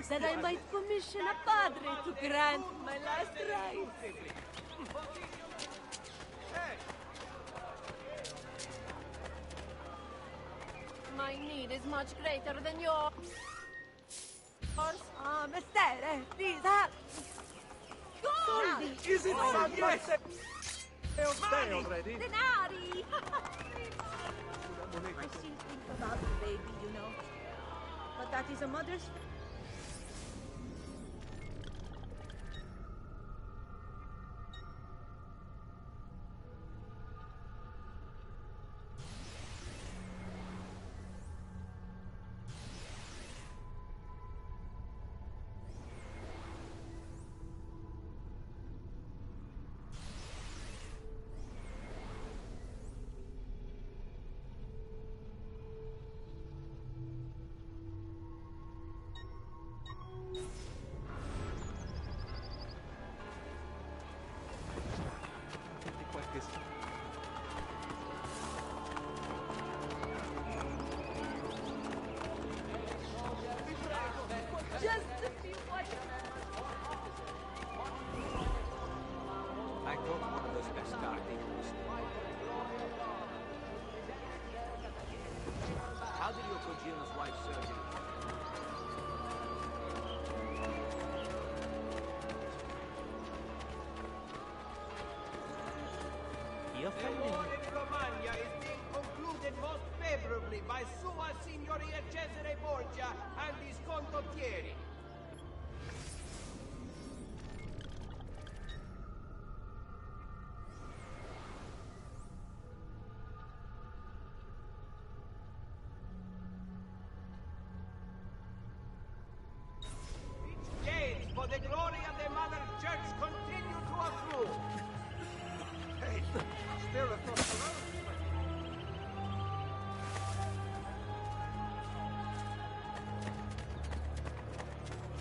that I might commission a padre to grant my last rites. My need is much greater than yours. Mestere, please, Soldi! Is it so? Yes! Stay already! Denari! I still think about the baby, you know. But that is a mother's... Just a few more. I got one of those Bastardi. How did your cugino's wife serve you? The war in Romagna is being concluded most favorably by Sua Signoria Cesare Borgia and his condottieri. Its gains for the glory of the Mother Church continue to accrue. Hey, still across the road.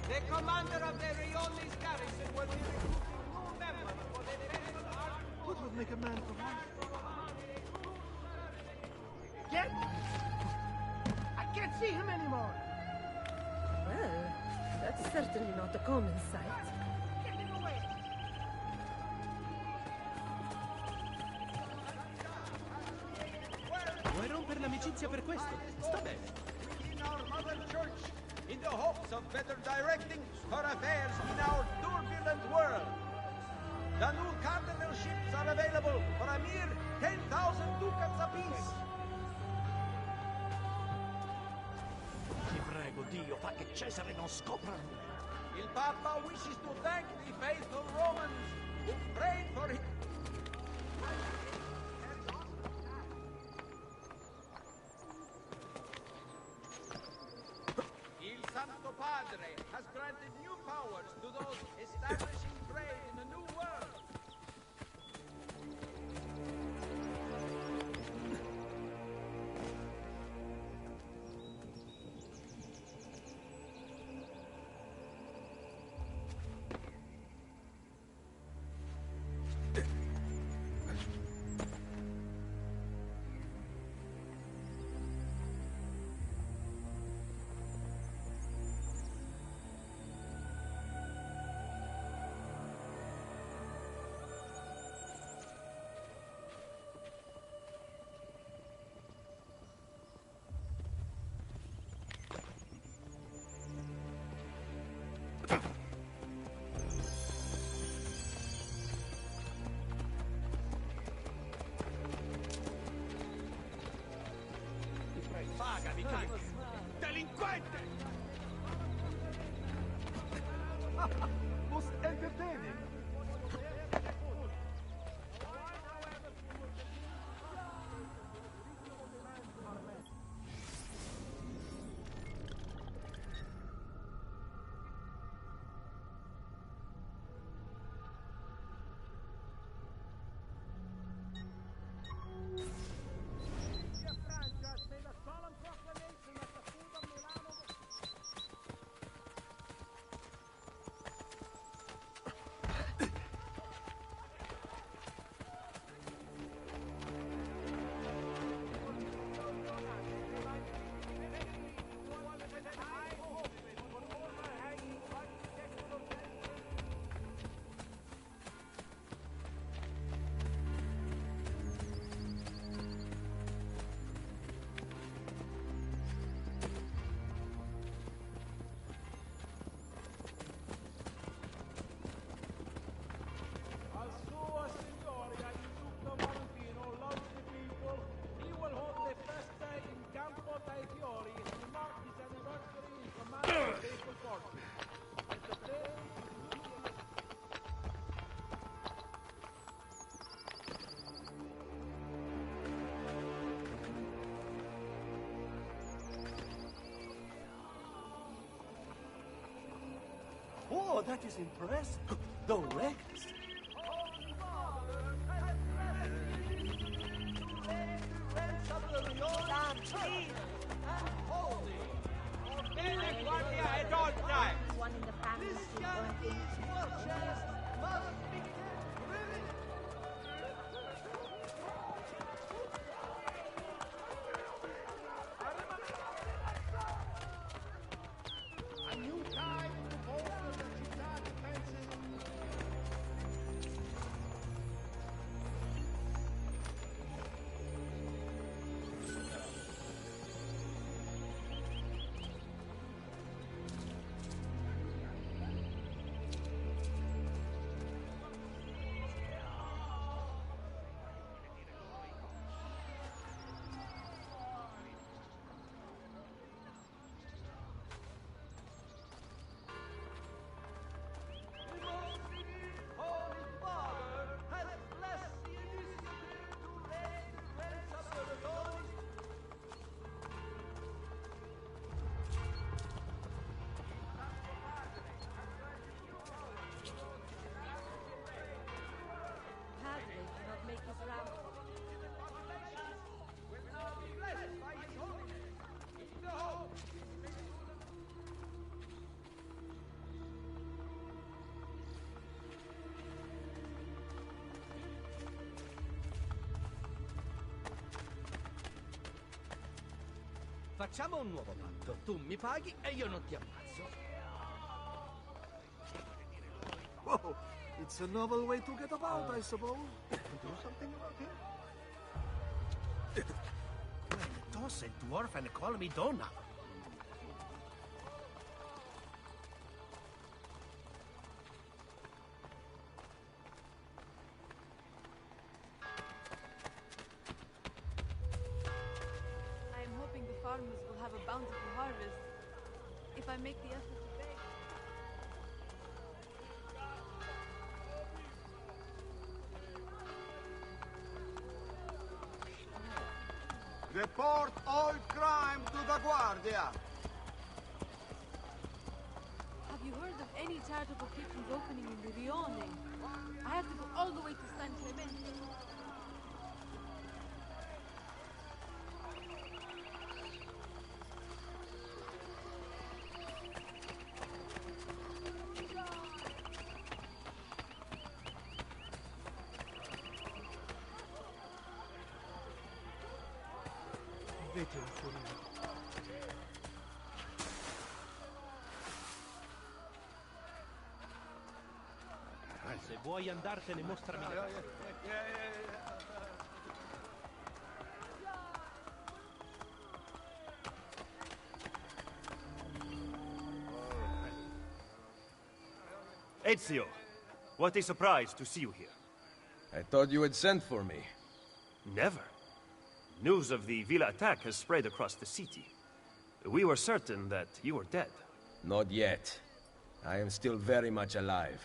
The commander of the Rione's garrison will be recruiting new members for the National Army. What would make a man from life? Get! I can't see him anymore! Well, that's certainly not a common sight. Get him away! Vuoi rompere l'amicizia per questo? Sta bene. In our Mother Church, in the hopes of better directing her affairs in our turbulent world. The new cardinalships are available for a mere 10,000 ducats apiece. Ti prego, Dio, fa che Cesare non scopra nulla. Il Papa wishes to thank the faithful Romans who prayed for him. Il Santo Padre has granted new powers to those establishing trade in the New World. Oh, that is impressive. The legs. At all times. One in the family still working. A new tide to bolster the città defenses. Holy Father has blessed the initiative to raise the rents of the Lord. Padre cannot make his round. Will now be blessed by His holiness. In the hope. Facciamo un nuovo patto. Tu mi paghi e io non ti ammazzo. Whoa, it's a novel way to get about, I suppose. Do something about it. Toss a dwarf and call me Donna. I am hoping the farmers will have a bountiful harvest. If I make the effort to beg. Report all crime to the Guardia. Have you heard of any charitable kitchens opening in the Rione? I have to go all the way to San Clemente. Vete un furino. Se vuoi andartene, mostrami le cose. Ezio, what a surprise to see you here. I thought you had sent for me. Never. News of the Villa attack has spread across the city. We were certain that you were dead. Not yet. I am still very much alive.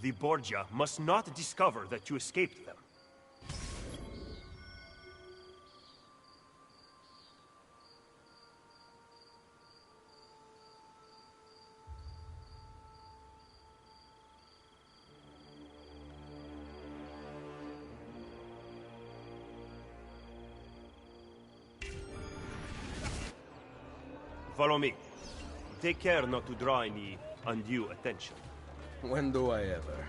The Borgia must not discover that you escaped them. Follow me. Take care not to draw any undue attention. When do I ever?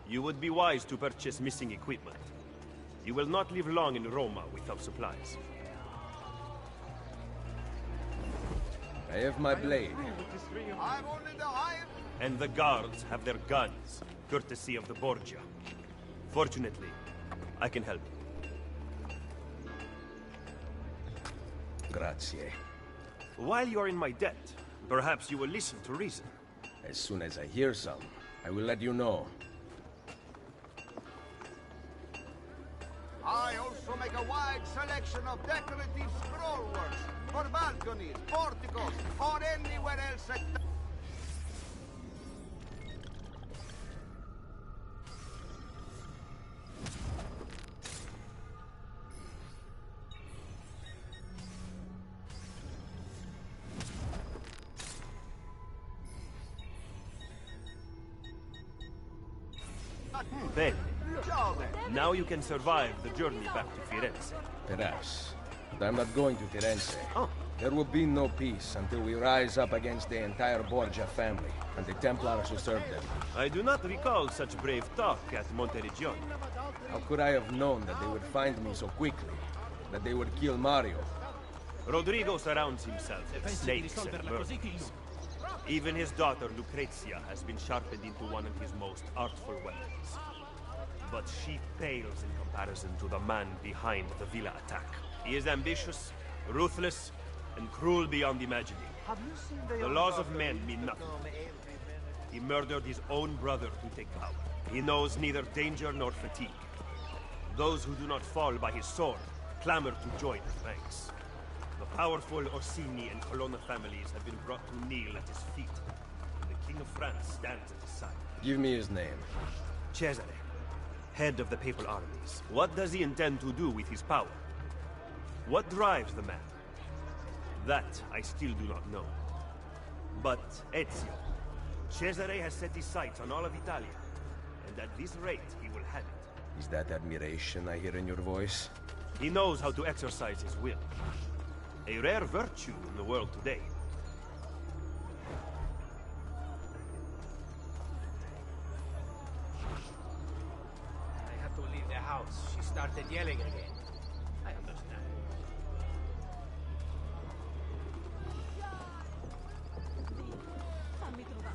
You would be wise to purchase missing equipment. You will not live long in Roma without supplies. I have my blade. I'm only the hired. And the guards have their guns, courtesy of the Borgia. Fortunately, I can help you. Grazie. While you are in my debt, perhaps you will listen to reason. As soon as I hear some, I will let you know. I also also make a wide selection of decorative scrollworks for balconies, porticos, or anywhere else at Bene. Now you can survive the journey back to Firenze. Perhaps. But I'm not going to Firenze. Oh. There will be no peace until we rise up against the entire Borgia family and the Templars who serve them. I do not recall such brave talk at Monteriggioni. How could I have known that they would find me so quickly? That they would kill Mario? Rodrigo surrounds himself with snakes and murderers. Even his daughter Lucrezia has been sharpened into one of his most artful weapons. But she pales in comparison to the man behind the villa attack. He is ambitious, ruthless, and cruel beyond imagining. The laws of men mean nothing. He murdered his own brother to take power. He knows neither danger nor fatigue. Those who do not fall by his sword clamor to join his ranks. The powerful Orsini and Colonna families have been brought to kneel at his feet. And the King of France stands at his side. Give me his name. Cesare, head of the papal armies. What does he intend to do with his power? What drives the man? That I still do not know. But Ezio, Cesare has set his sights on all of Italia, and at this rate he will have it. Is that admiration I hear in your voice? He knows how to exercise his will. A rare virtue in the world today. I had to leave the house. She started yelling again. I understand. Fammi trovare.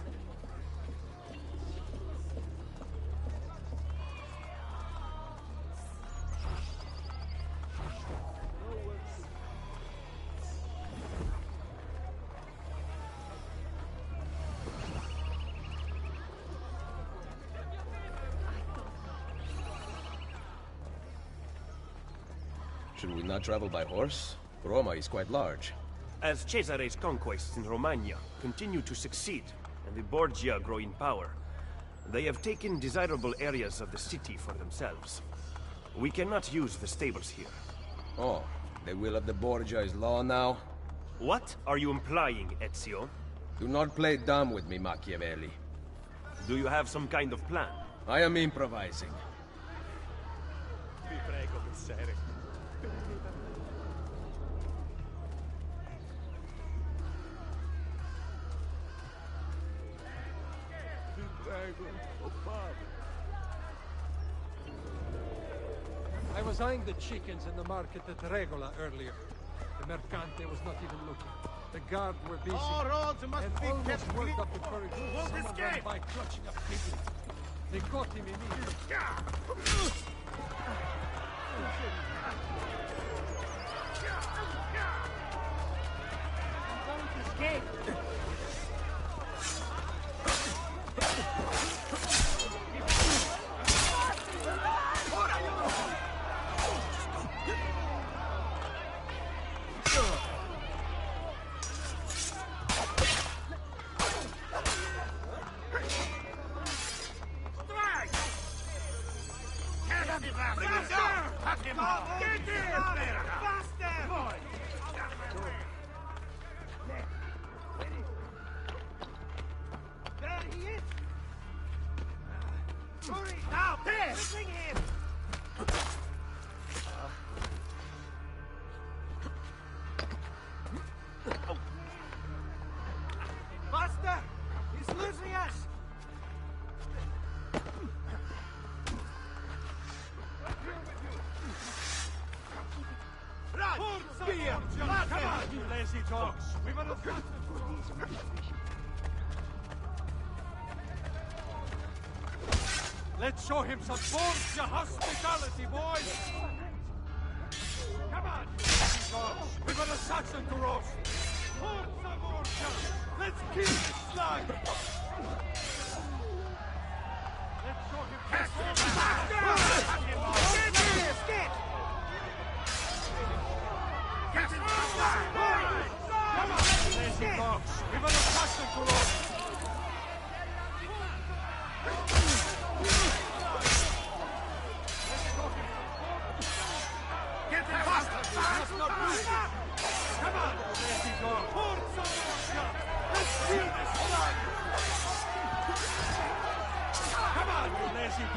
Should we not travel by horse? Roma is quite large. As Cesare's conquests in Romagna continue to succeed, and the Borgia grow in power, they have taken desirable areas of the city for themselves. We cannot use the stables here. Oh, the will of the Borgia is law now? What are you implying, Ezio? Do not play dumb with me, Machiavelli. Do you have some kind of plan? I am improvising. Vi prego, messere. Vi prego, oh father. I was eyeing the chickens in the market at Regola earlier. The mercante was not even looking. The guard were busy. All roads must and be almost kept worked clean. up the courage. Someone ran by clutching a piglet. They caught him immediately. Escape. Buster! He's losing us! Right! Spear! Come on, you lazy dogs! We will have got Let's show him some Borgia hospitality, boys! Come on, you lazy dogs! We've got a Saxon to roast! Forza Borgia! Let's kill this slug! Let's show him some Borgia!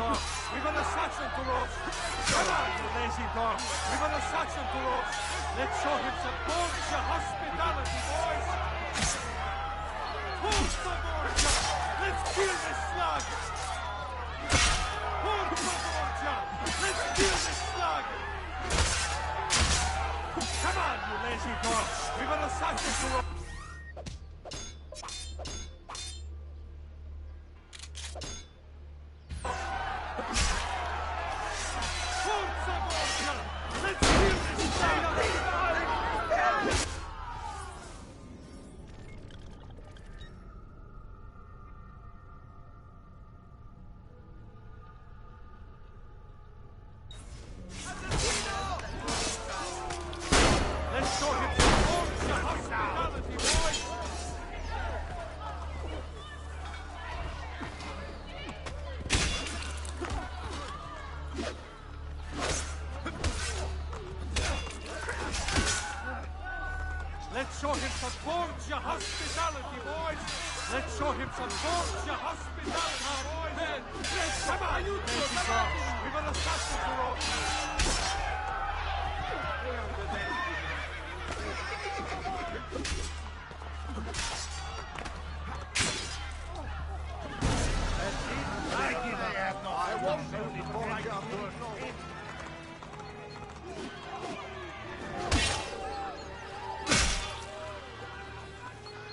dog! We've got a Saxon to roast! Come on, you lazy dog! We've got a Saxon to roast! Let's show him some Borgia hospitality, boys! Forza Borgia! Let's kill this slug! Forza Borgia! Let's kill this slug! Come on, you lazy dog! We've got a Saxon to roast! Let's show him some Borgia hospitality, boys! Let's show him some Borgia hospitality, boys! Come on, you two! We're gonna start the road! I won't do it before I got to it.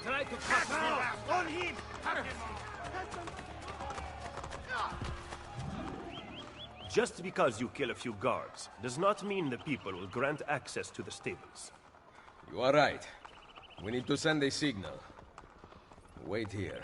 Try to cut me on him! Just because you kill a few guards does not mean the people will grant access to the stables. You are right. We need to send a signal. Wait here.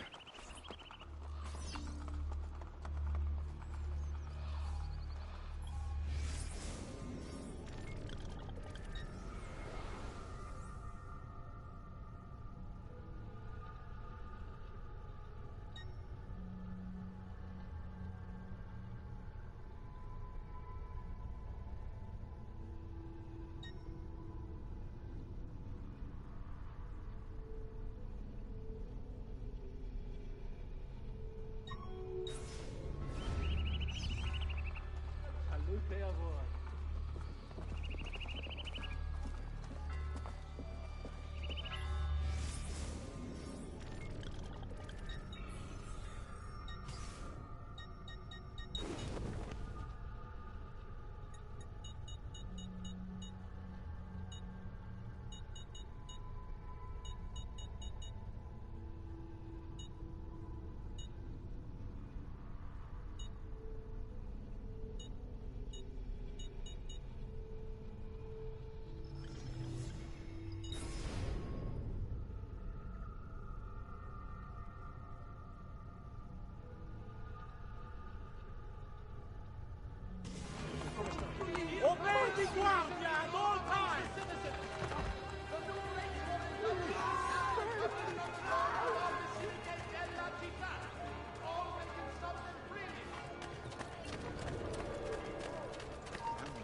Obey the guardia at all times!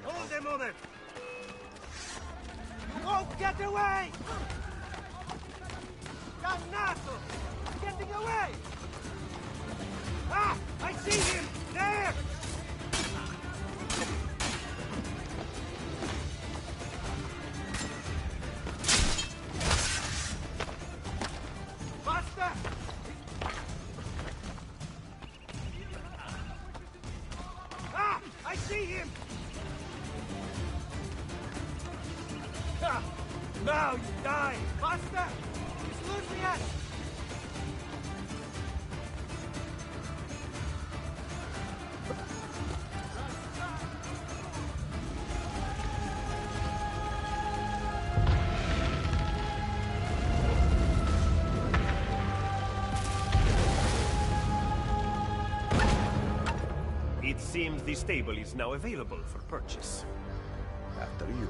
Hold a moment! You won't get away! Dannato! Getting away! Ah! I see him! There! Basta! Ah! I see him! Ah! Now you die! Basta! He's losing us! It seems the stable is now available for purchase. After you.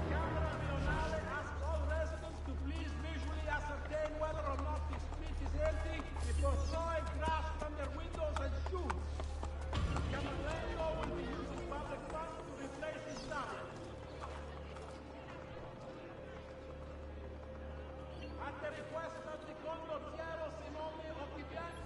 Camera Milionale asks all residents to please visually ascertain whether or not the street is empty before throwing grass from their windows and shoes. Camarello will be using public funds to replace his salary. At the request of the condottiero Simone Occhibiani,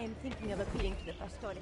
am thinking of appealing to the Pastore.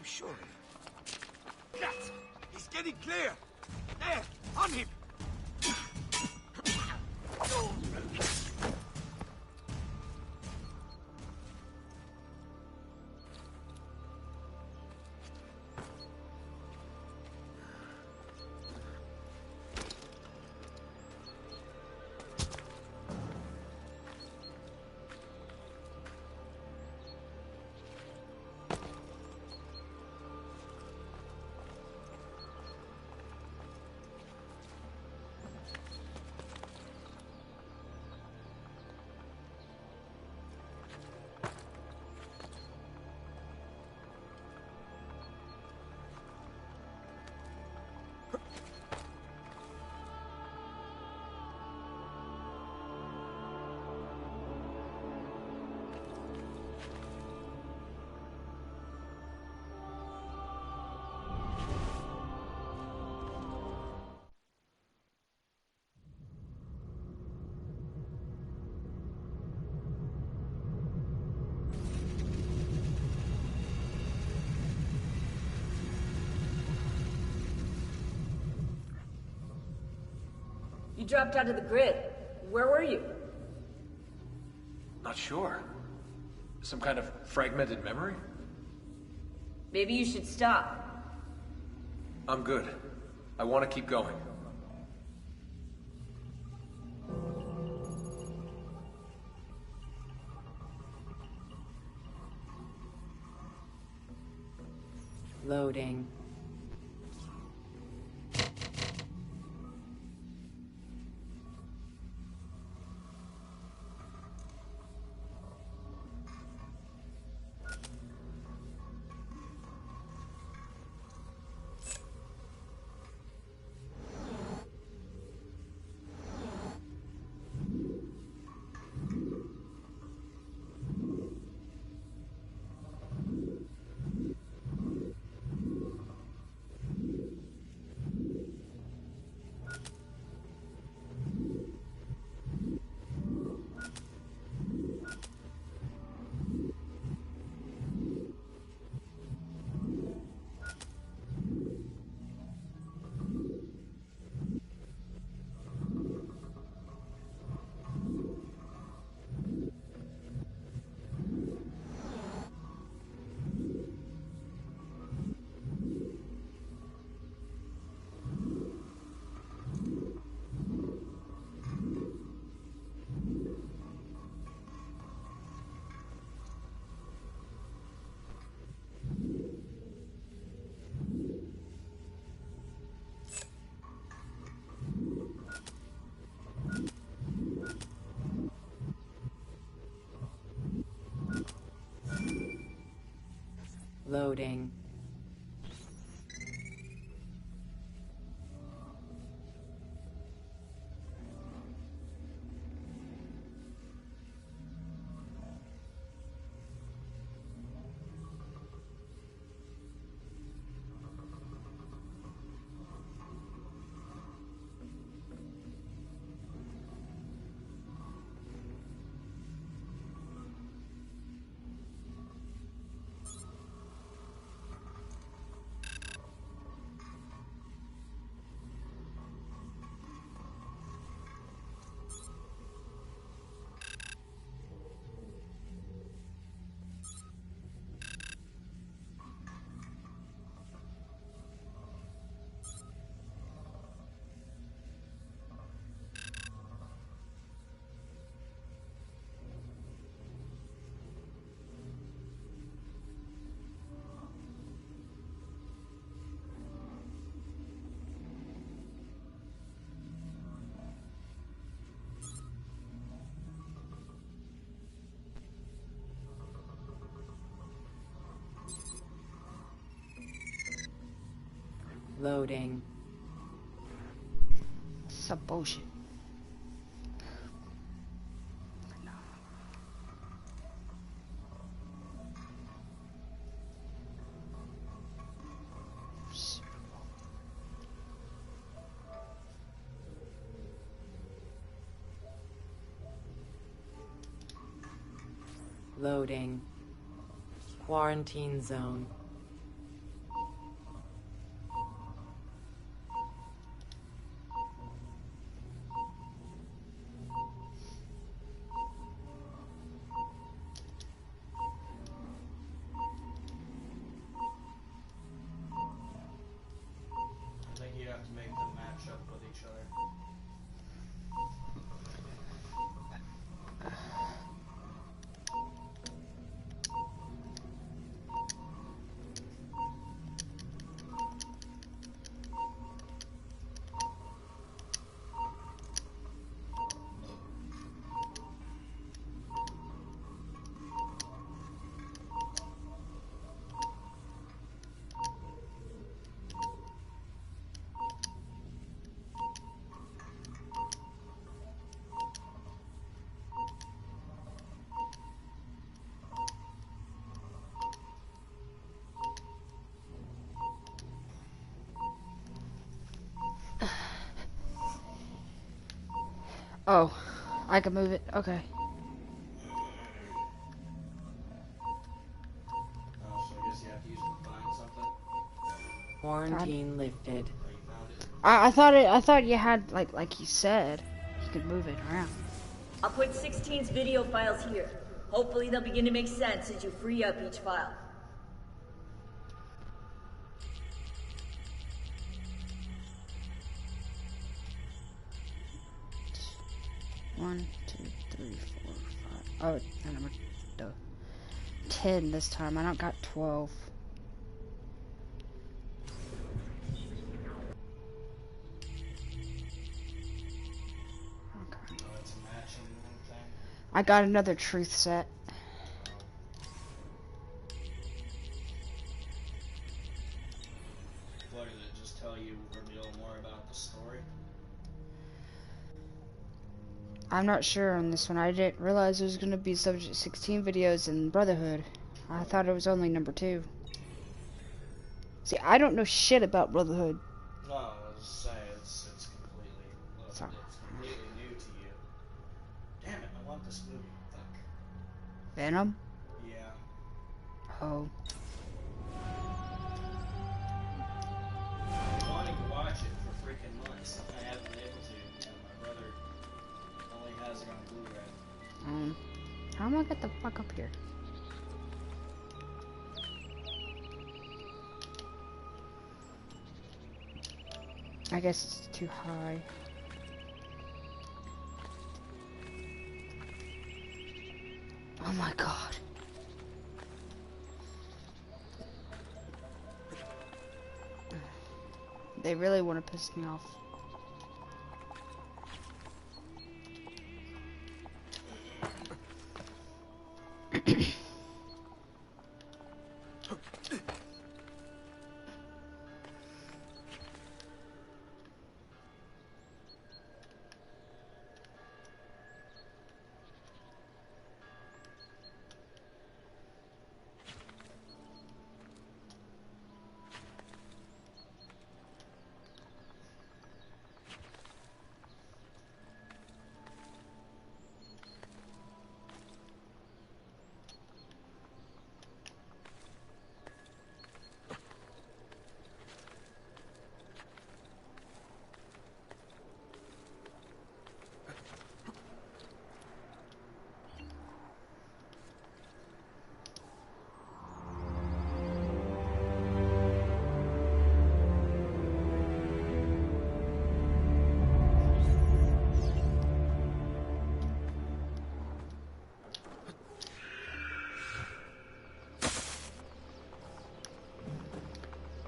I'm sure. He's getting clear! There! On him! You dropped out of the grid. Where were you? Not sure. Some kind of fragmented memory? Maybe you should stop. I'm good. I want to keep going. Loading. Loading. Loading. Some bullshit. Loading. Quarantine zone. I think you have to make them match up with each other. Oh, I can move it. Okay. Oh, so I guess you have to use it to find something. Quarantine lifted. I thought you had like you said, you could move it around. I'll put 16's video files here. Hopefully they'll begin to make sense as you free up each file. One, 2, 3, 4, 5. Oh, number 10 this time. I don't got 12. I got another truth set. What does it just tell you, reveal more about the story? I'm not sure on this one. I didn't realize there was going to be subject 16 videos in Brotherhood. I thought it was only number 2. See, I don't know shit about Brotherhood. No, I was just saying, it's completely new to you. Damn it, I want this movie. Fuck. Venom? Yeah. Oh. I've been wanting to watch it for freaking months. I haven't been able to, and my brother only has it on Blu-ray. How am I get the fuck up here? I guess it's too high. Oh my god. They really want to piss me off.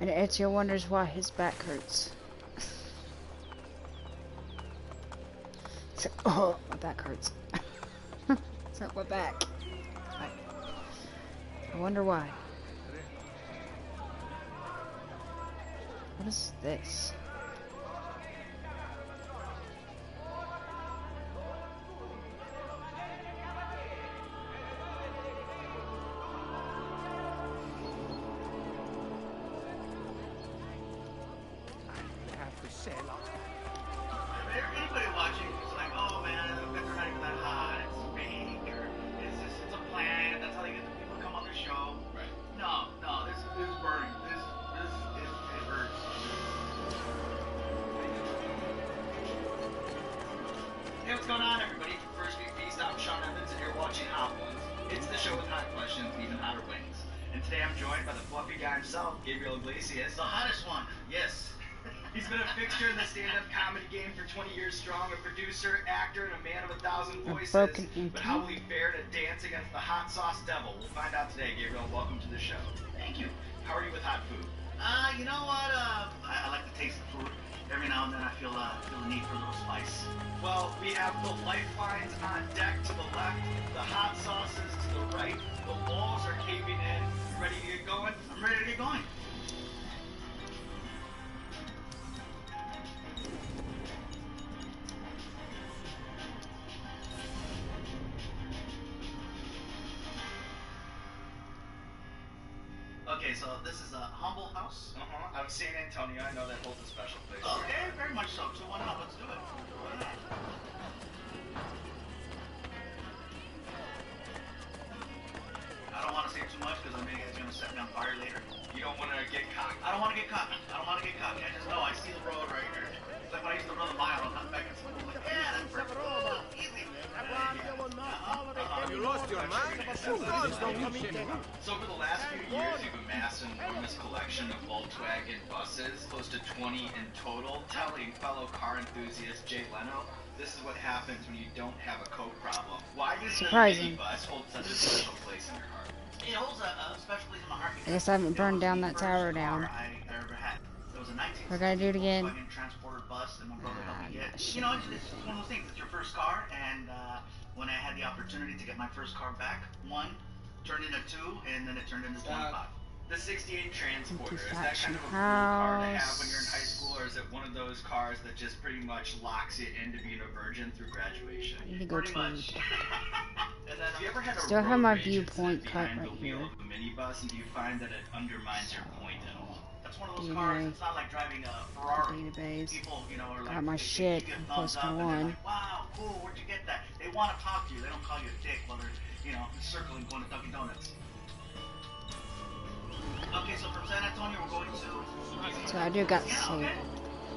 And Ezio wonders why his back hurts. It's like, oh, my back hurts. It's not my back. I wonder why. What is this? Anybody watching is like, oh man, the bits are not even that hot, it's fake, or it's a plant, that's how they get the people to come on the show. Right. No, this is burning. This it hurts. Hey, what's going on, everybody? First week Beast, I'm Sean Evans, and you're watching Hot Ones. It's the show with hot questions and even hotter wings. And today I'm joined by the fluffy guy himself, Gabriel Iglesias, the hottest one. Yes. He's been a fixture in the stand-up comedy game for 20 years strong, a producer, actor, and a man of 1,000 voices. But how will he fare to dance against the hot sauce devil? We'll find out today, Gabriel. Welcome to the show. Thank you. How are you with hot food? You know what? I like to taste the food. Every now and then I feel the need for a little spice. Well, we have the lifelines on deck to the left, the hot sauces to the right, the walls are caving in. You ready to get going? I'm ready to get going. Okay, so this is a humble house. Out of San Antonio. I know that holds a special place. Okay, very much so. 2-1 up. Let's do it. I don't want to say too much because I know you guys are going to set me on fire later. You don't want to get cocky. I don't want to get cocky. I just know I see the road right here. It's like when I used to run a mile, I'm not back in school. Like, yeah, that's pretty cool. Easy. You lost your mind? So over the last few years, you've amassed an enormous collection of Volkswagen buses, close to 20 in total, telling fellow car enthusiast Jay Leno, this is what happens when you don't have a coke problem. Why does the minibus hold such a special place in your heart? It holds a special place in my heart. I guess I haven't burned down that tower down. I ever had. It was a 1960 We're gonna do it again. Volkswagen Transporter bus that my brother helped me get. You know, it's one of those things. It's your first car, and when I had the opportunity to get my first car back, 1 turned into 2, and then it turned into 25. The 68 Transporter, is that kind of a cool car to have when you're in high school, or is it one of those cars that just pretty much locks it into being a virgin through graduation? I need to go pretty much. And then, have you ever had a still have my road rage viewpoint incident cut behind right the wheel here. of a minibus, and do you find that it undermines your point at all? That's one of those cars. It's not like driving a Ferrari. Database. People, you know, are like, got my shit. I'm close to 1. like, wow, cool, where'd you get that? They want to talk to you. They don't call you a dick while they're, you know, circling, going to Dunkin' Donuts. Okay, so from San Antonio, we're going to... So I do got some. Okay.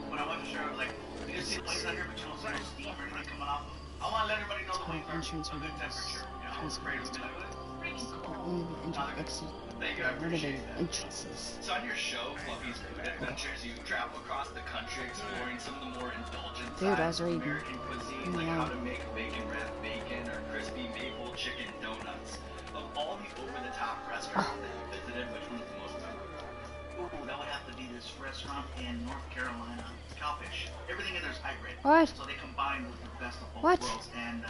When I went to share, like, you see a place out here, but you don't see no steam or anything coming off. I want to let everybody know the wings are a good temperature. You know, I'm afraid of Thank you, I appreciate that. Entrances. So on your show, Fluffy's Food Adventures, you travel across the country exploring some of the more indulgent sides of American cuisine, like how to make bacon wrapped bacon or crispy maple chicken donuts. Of all the over-the-top restaurants that you visited, which one is the most memorable? Ooh, that would have to be this restaurant in North Carolina, Cowfish. Everything in there is high grade. What? So they combine with the best of both worlds. And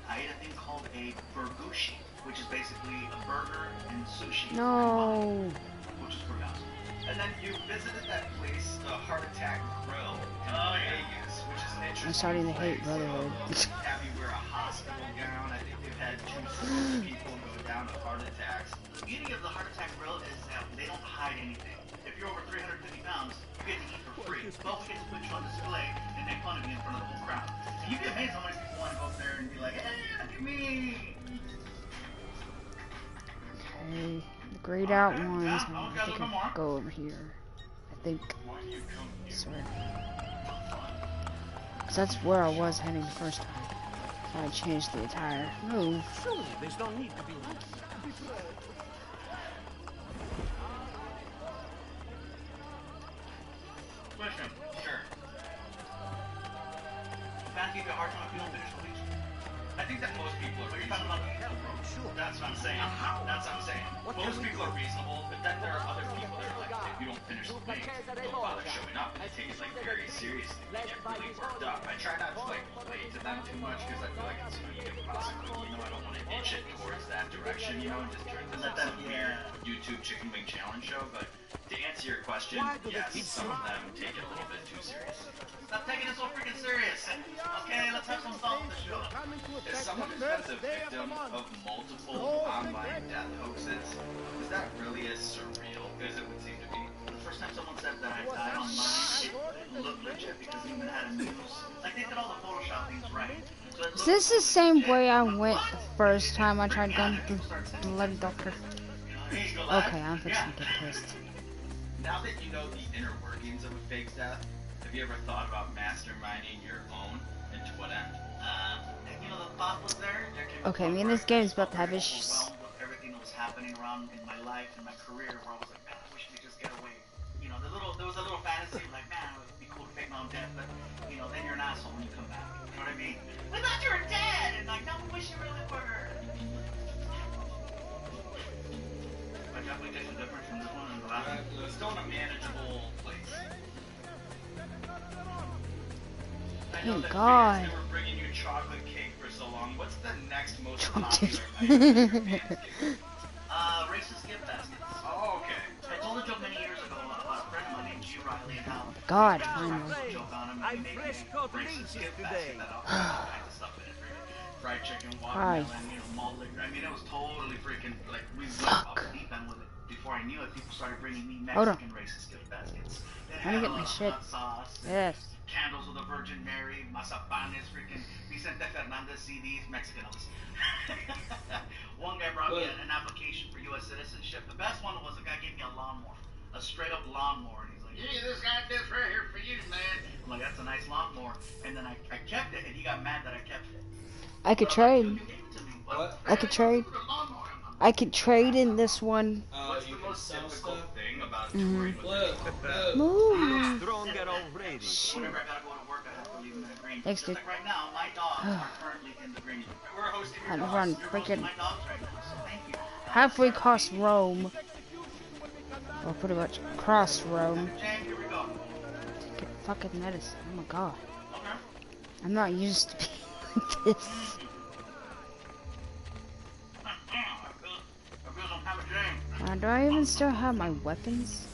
I ate a thing called a burgushi, which is basically a burger and sushi. No. Which is pretty awesome. And then you visited that place, the Heart Attack Grill in Vegas, which is an interesting I'm starting to hate Brotherhood. Have you wear a hospital gown? I think they've had 2 people go down to heart attacks. The beauty of the Heart Attack Grill is that they don't hide anything. If you're over 350 pounds, you get to eat for free. But we get to put you on display and make fun of you in front of the whole crowd. And you'd be amazed how many people want to go up there and be like, hey, look at me. Okay, the grayed out ones. I think I can go over here. I think. Sorry. Because that's where I was heading the first time. So I changed the entire move. Surely there's no need to be Question. Sure. Can I give you a hard time if you don't finish the week? I think that most people are. You're talking about the hell, bro. That's what I'm saying. That's what I'm saying. Most people are reasonable, but then there are other people that are like, if you don't finish the week, don't bother showing up. And they take it like very seriously. They get really worked up. I try not to like relate to them too much because I feel like it's impossible. You know, I don't want to itch it towards that direction. You know, and just turn to let that YouTube chicken wing challenge show. But To answer your question, yes, some of them take it a little bit too serious. Stop taking it so freaking serious. Okay, let's have some salt in the show. As someone who's been the victim of multiple online death hoaxes, is that really as surreal as it would seem to be? The first time someone said that I died online, it looked legit because it even had a news. Like they did all the Photoshop things right. So Is this the same way I went the first time I tried going to the Bloody Doctor? Okay, I'm fixing to get pissed. Now that you know the inner workings of a fake death, have you ever thought about masterminding your own and to what end? You know, the thought was there. Okay, I mean, this game's about to have issues. Everything that was happening around in my life and my career, where I was like, man, I wish we could just get away. You know, there was a little fantasy like, man, it would be cool to fake my own death, but you know, then you're an asshole when you come back. You know what I mean? We thought you were dead, and like, no, we wish you really were. I definitely taste the difference from this one and the last one. It's still in a manageable place. I know that fans that were bringing you chocolate cake for so long. What's the next most popular item your fans do? Racist gift baskets. Oh, okay. I told a joke many years ago about a friend of mine named G. Riley and how God, I'm fresh cut racist today. Fried chicken, watermelon, you know, malt liquor. I mean, it was totally freaking, like, we went off the deep end with it. Before I knew it, people started bringing me Mexican racist gift baskets. Let me get my shit. Sauce, yes. Candles with the Virgin Mary, mazapanes, freaking Vicente Fernandez CDs, Mexicanos. One guy brought me an application for U.S. citizenship. The best one was a guy gave me a lawnmower, a straight up lawnmower, and he's like, "Yeah, this guy this right here for you, man." I'm like, "That's a nice lawnmower," and then I kept it, and he got mad that I kept it. I could trade. I could trade. I could trade in this one. What's the most difficult thing about touring with Move. Stronger already. Whenever I gotta go to work, I have to leave them in the green. Thanks, dude. Like right now, my dogs are currently in the green. We're hosting your dogs. Run, You're hosting freaking my dogs right now, so thank you. halfway across Rome. Well, pretty much across Rome. Here we go. Get fucking medicine. Oh my god. I'm not used to being like this. Do I even still have my weapons?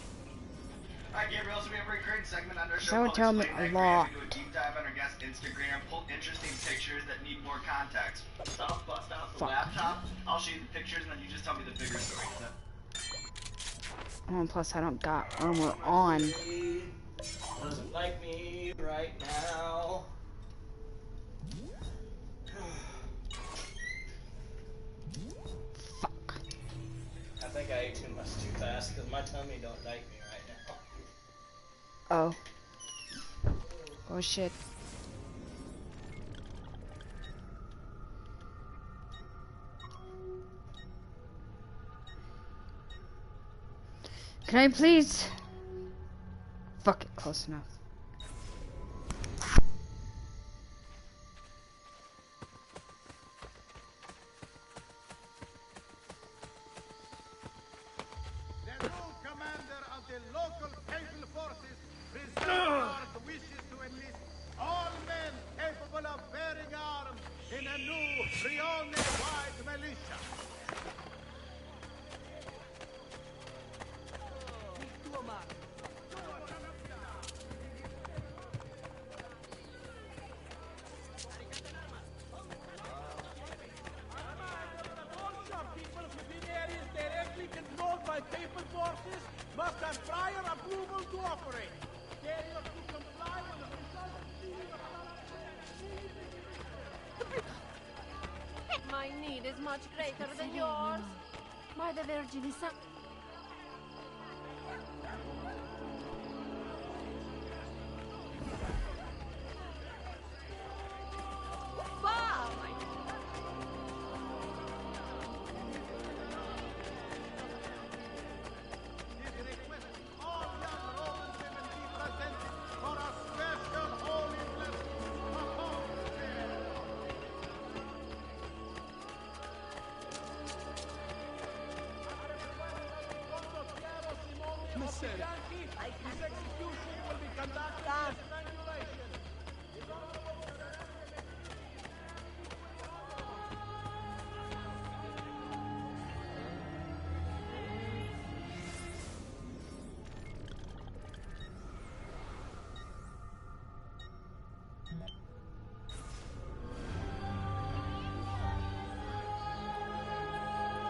Alright, Gabriel, so we have a recurring segment on our show. That would tell me a lot. Do a deep dive on our guest Instagram, pull interesting pictures that need more context. I'll bust out the laptop, I'll show you the pictures, and then you just tell me the bigger story. Oh, and plus I don't got armor on. Doesn't like me right now. I think I ate too much too fast because my tummy don't like me right now. Oh. Oh shit. Can I please? Fuck it, close enough. Papal forces must have prior approval to operate. Failure to comply with the result. My need is much greater than yours. By the Virgin is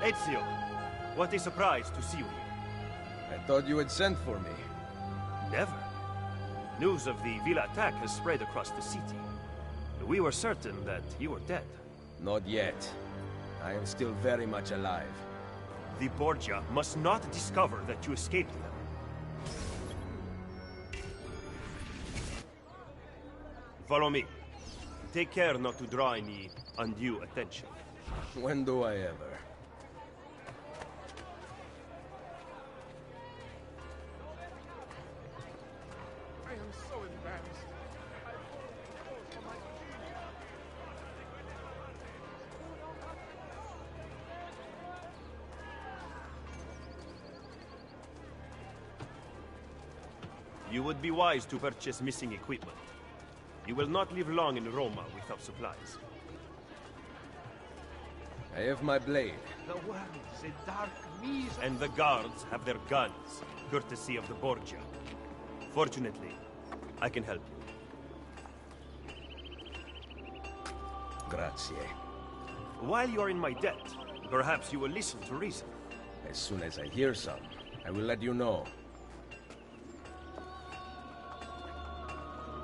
Ezio, what a surprise to see you here. I thought you had sent for me. Never. News of the Villa attack has spread across the city. We were certain that you were dead. Not yet. I am still very much alive. The Borgia must not discover that you escaped them. Follow me. Take care not to draw any undue attention. When do I ever? I am so embarrassed. You would be wise to purchase missing equipment. You will not live long in Roma without supplies. I have my blade. The world is a dark maze. And the guards have their guns, courtesy of the Borgia. Fortunately, I can help you. Grazie. While you are in my debt, perhaps you will listen to reason. As soon as I hear some, I will let you know.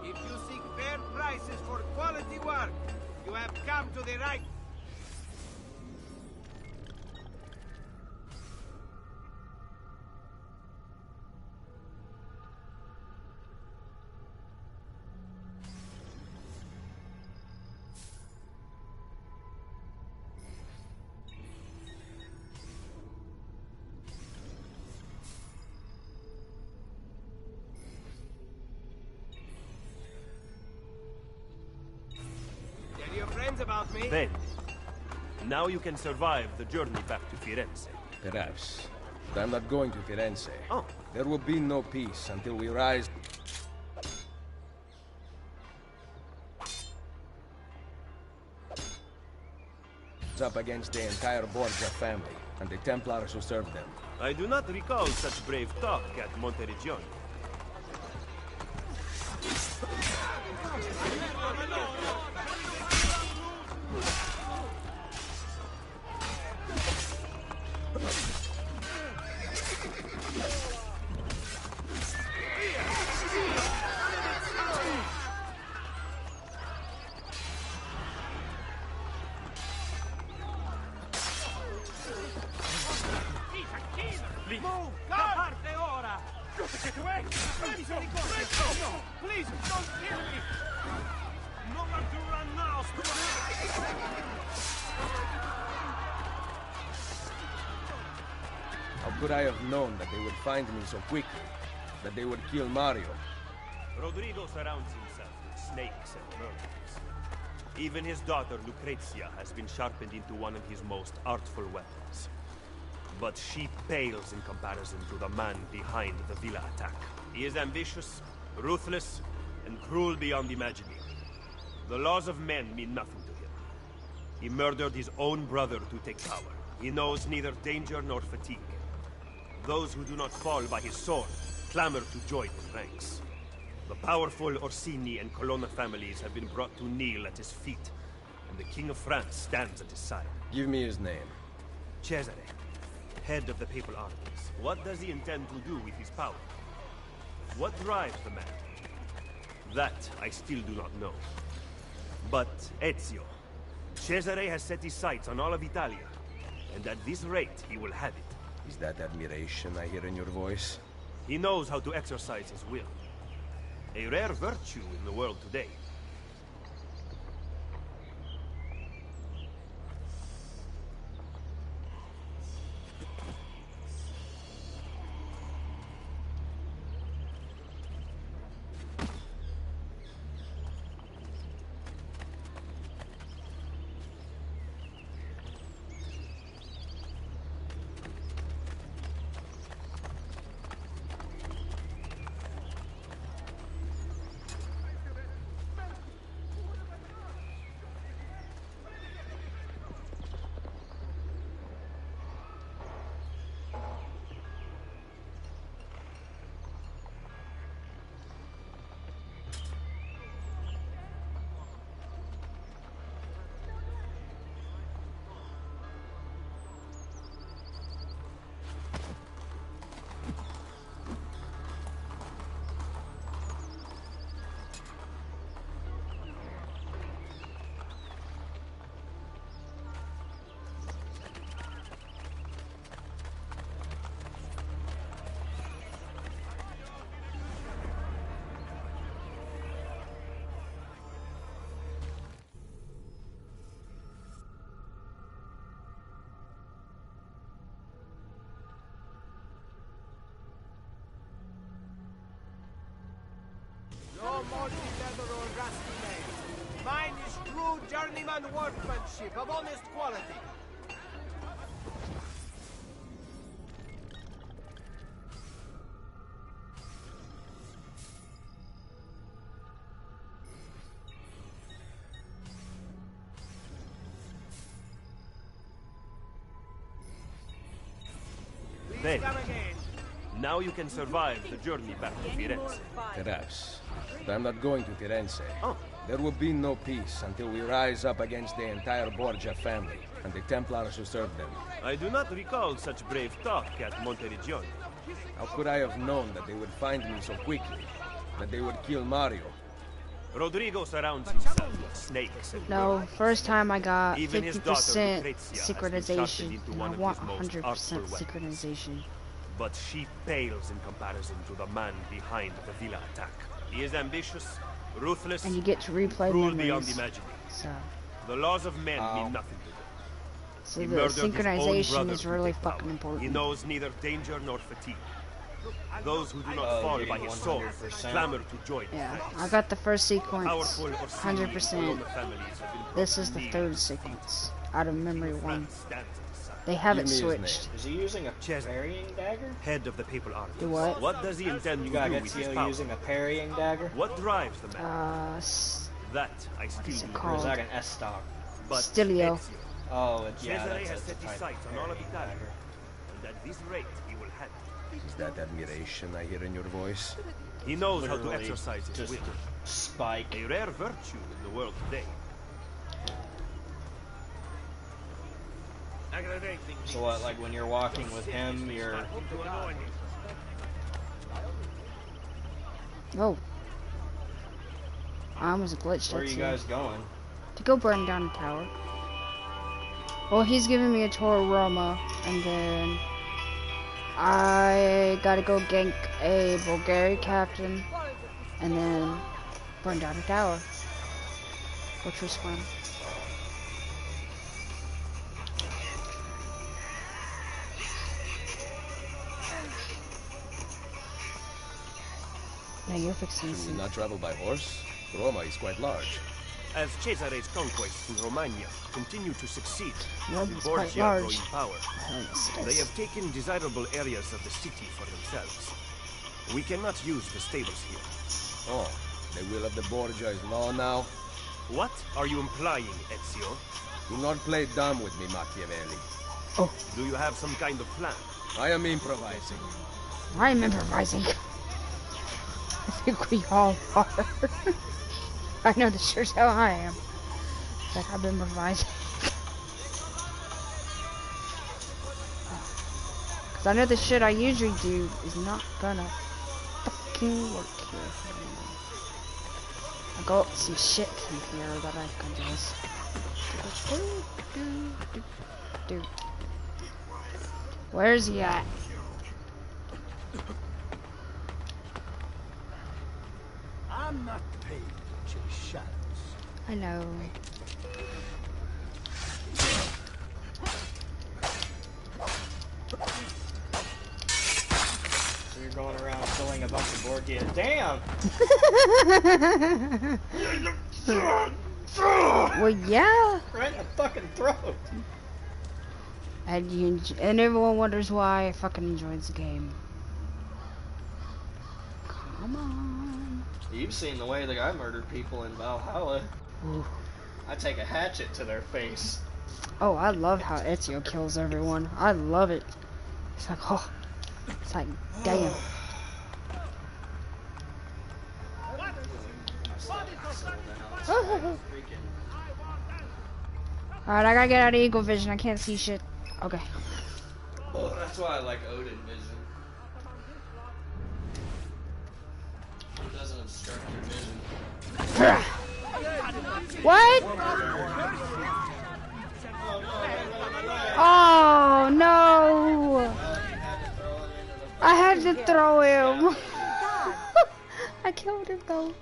If you seek fair prices for quality work, you have come to the right. Tell your friends about me. Then, now you can survive the journey back to Firenze. Perhaps. But I'm not going to Firenze. Oh. There will be no peace until we rise up against the entire Borgia family and the Templars who serve them. I do not recall such brave talk at Monteriggioni. Move! Da parte ora! Please, don't kill me! Nowhere to run now, How could I have known that they would find me so quickly? That they would kill Mario? Rodrigo surrounds himself with snakes and murderers. Even his daughter Lucrezia has been sharpened into one of his most artful weapons. But she pales in comparison to the man behind the Villa attack. He is ambitious, ruthless, and cruel beyond imagining. The laws of men mean nothing to him. He murdered his own brother to take power. He knows neither danger nor fatigue. Those who do not fall by his sword clamor to join his ranks. The powerful Orsini and Colonna families have been brought to kneel at his feet, and the King of France stands at his side. Give me his name. Cesare, head of the papal armies. What does he intend to do with his power? What drives the man? That I still do not know. But Ezio, Cesare has set his sights on all of Italia, and at this rate he will have it. Is that admiration I hear in your voice? He knows how to exercise his will. A rare virtue in the world today. nasty name. Mine is true journeyman workmanship of honest quality. Then, now you can survive the journey back to Firenze. Perhaps. But I'm not going to Firenze. Oh. There will be no peace until we rise up against the entire Borgia family and the Templars who serve them. I do not recall such brave talk at Monteriggioni. How could I have known that they would find me so quickly? That they would kill Mario? Rodrigo surrounds himself with snakes and No, birds. first time I got Even his daughter, 50% Lucrezia, synchronization, and I one of want his most 100% artful weapons. synchronization. But she pales in comparison to the man behind the villa attack. He is ambitious, ruthless, And you get to replay cruel beyond memories. imagining. So, The laws of men mean nothing to him. so He the murdered his own synchronization brother is to really take fucking power. important. He knows neither danger nor fatigue. Those who do not Oh, fall dude, by his sword 100%. clamor to join his Yeah, ranks. I got the first sequence, Powerful or seemingly 100%. Roma families have been This is the brought third to sequence out of memory one. stands at his side. They have Give it me his switched. Is he using a parrying dagger? Head of the papal army. Do what? What does he intend You to got do with his Ezio power? using a parrying dagger? What drives the man? That I still is it do Or called? is that an S stock? But Stilio. Ezio, Oh, it's, yeah, Cesare that's has a set his type sights of on all of parrying Italy, dagger. and at this rate he will have it. Is that admiration I hear in your voice? He knows how to Literally exercise his just will. spike. A rare virtue in the world today. So what, like when you're walking with him, you're... Oh. I almost glitched. Where are That's you it. guys going? To go burn down the tower. Well, he's giving me a tour of Roma, and then I gotta go gank a Bulgarian captain, and then burn down the tower, which was fun. Now you're fixing Should we some. not travel by horse? Roma is quite large. As Cesare's conquests in Romagna continue to succeed, Roma's the quite Borgia large. grow in power. Yes, They yes. have taken desirable areas of the city for themselves. We cannot use the stables here. Oh, the will of the Borgia is law now? What are you implying, Ezio? Do not play dumb with me, Machiavelli. Oh. Do you have some kind of plan? I am improvising. I'm improvising. I think we all are. I know this sure how I am. Like I've been improvising. Cause I know the shit I usually do is not gonna fucking work here. I got some shit in here that I can just do. Where's he at? I'm not paid to chase shadows. I know. So you're going around killing a bunch of Borgia. Damn! Well, yeah. Right in the fucking throat. And everyone wonders why I fucking enjoys the game. Come on. You've seen the way that I murdered people in Valhalla. Ooh. I take a hatchet to their face. Oh, I love how Ezio kills everyone. I love it. It's like, oh, it's like, damn. Alright, I gotta get out of Eagle Vision. I can't see shit. Okay. That's why I like Odin Vision. It doesn't obstruct your vision. What? Oh no! I had to throw him. I killed him though.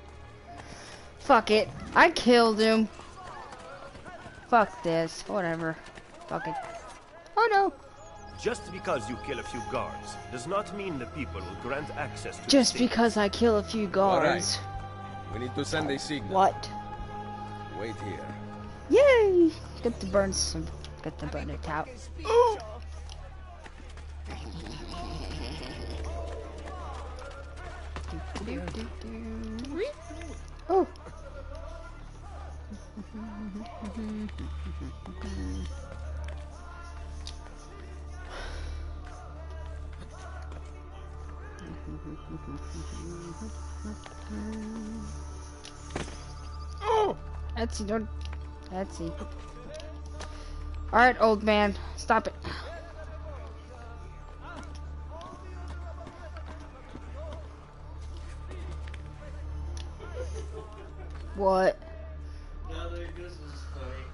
Fuck it. I killed him. Fuck this. Whatever. Fuck it. Oh no. Just because you kill a few guards does not mean the people will grant access to Just the state. because I kill a few guards. We need to send a signal. What? Wait here. Yay! Get to burn some. Get to burn it out. Ooh. Oh. Oh, Etsy, don't. Etsy. All right, old man, stop it. What? No, this is funny.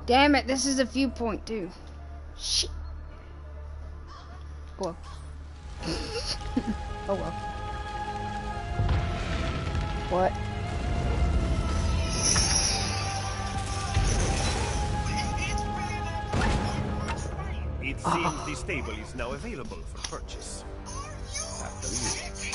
Damn it, this is a viewpoint too. Shit. Oh well. Oh well. What? It seems the stable is now available for purchase. After you.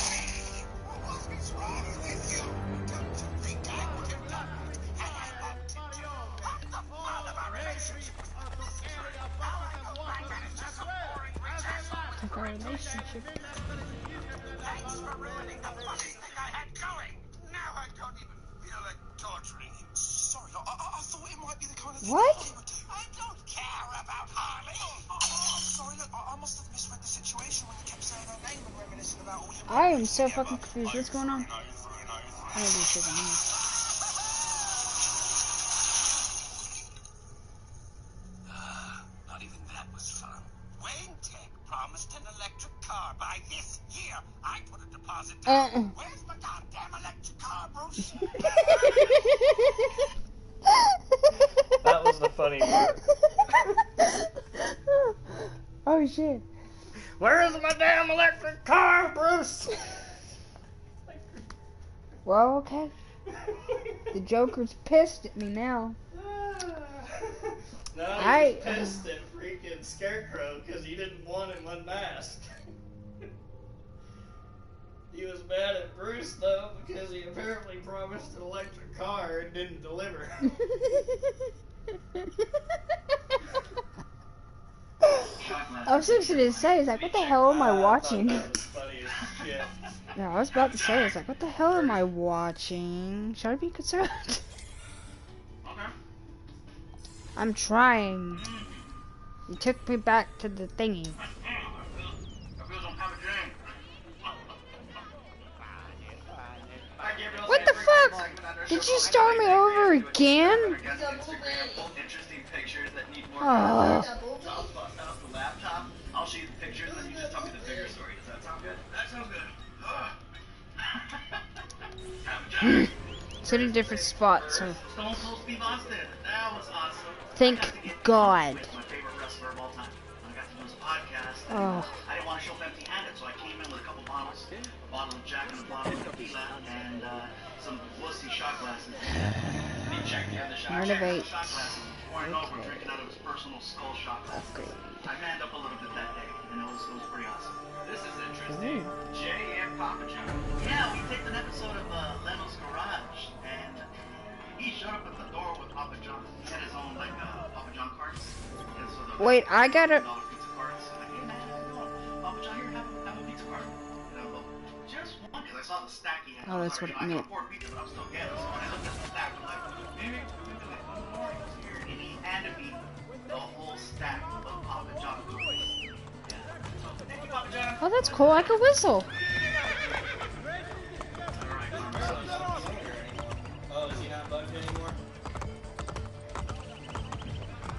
Our relationship. Thanks for ruining the funny thing I had going. Now I don't even feel like torturing him. Sorry, I thought it might be the kind of thing What? Harley would do. I don't care about Harley. I'm sorry, look, I must have misread the situation when you kept saying her name and reminiscing about all your I am so fucking confused. What's going on? I don't do shit anymore. Not even that was fun. Wayne Tech promised an electric car by this year. I put a deposit down. Where's my goddamn electric car, Bruce? That was the funny part. Oh shit. Where is my damn electric car, Bruce? Well, okay. The Joker's pissed at me now. No, he was pissed at freaking Scarecrow because he didn't want him unmasked. He was mad at Bruce though because he apparently promised an electric car and didn't deliver. I was just gonna say, it's like, what the hell am I watching? That was funny as shit. No, I was about to say, it's like, what the hell am I watching? Should I be concerned? Okay. I'm trying. You took me back to the thingy. What the fuck? Did you start me over again? Interesting pictures that need more Oh. I'll bust out the laptop. I'll show you the pictures and then you just tell me the bigger story. Does that sound good? That sounds good. Sit in different spots. So. Stone Cold Steve Austin. That was awesome. Thank God. My favorite wrestler of all time. When I got to do his podcast. Oh. I didn't want to show up empty-handed, so I came in with a couple bottles. A bottle of Jack and a bottle of tequila and some wussy shot glasses. He checked me on the shot Renovate. glasses. Pouring over, drinking out of his personal skull shot glasses. I manned up a little bit that day, and it was pretty awesome. This is interesting. Jay and Papa John. Yeah, we taped an episode of Leno's Garage, and he showed up at the door with Papa John. He had his own, like, Papa John carts. And so the Wait, I gotta. pizza carts. Like, hey man, how's it going? Papa John, here, have a pizza cart. And I go, just one, because I saw the stack he had. Oh, that's what it I meant. can afford pizza, but I'm still getting it. So when I looked at the stack, I'm like, maybe one more. And he handed me the whole stack of Papa John cookies. Yeah. So, thank you, Papa John. Oh, that's cool. I can whistle. Oh, is he not bugged anymore?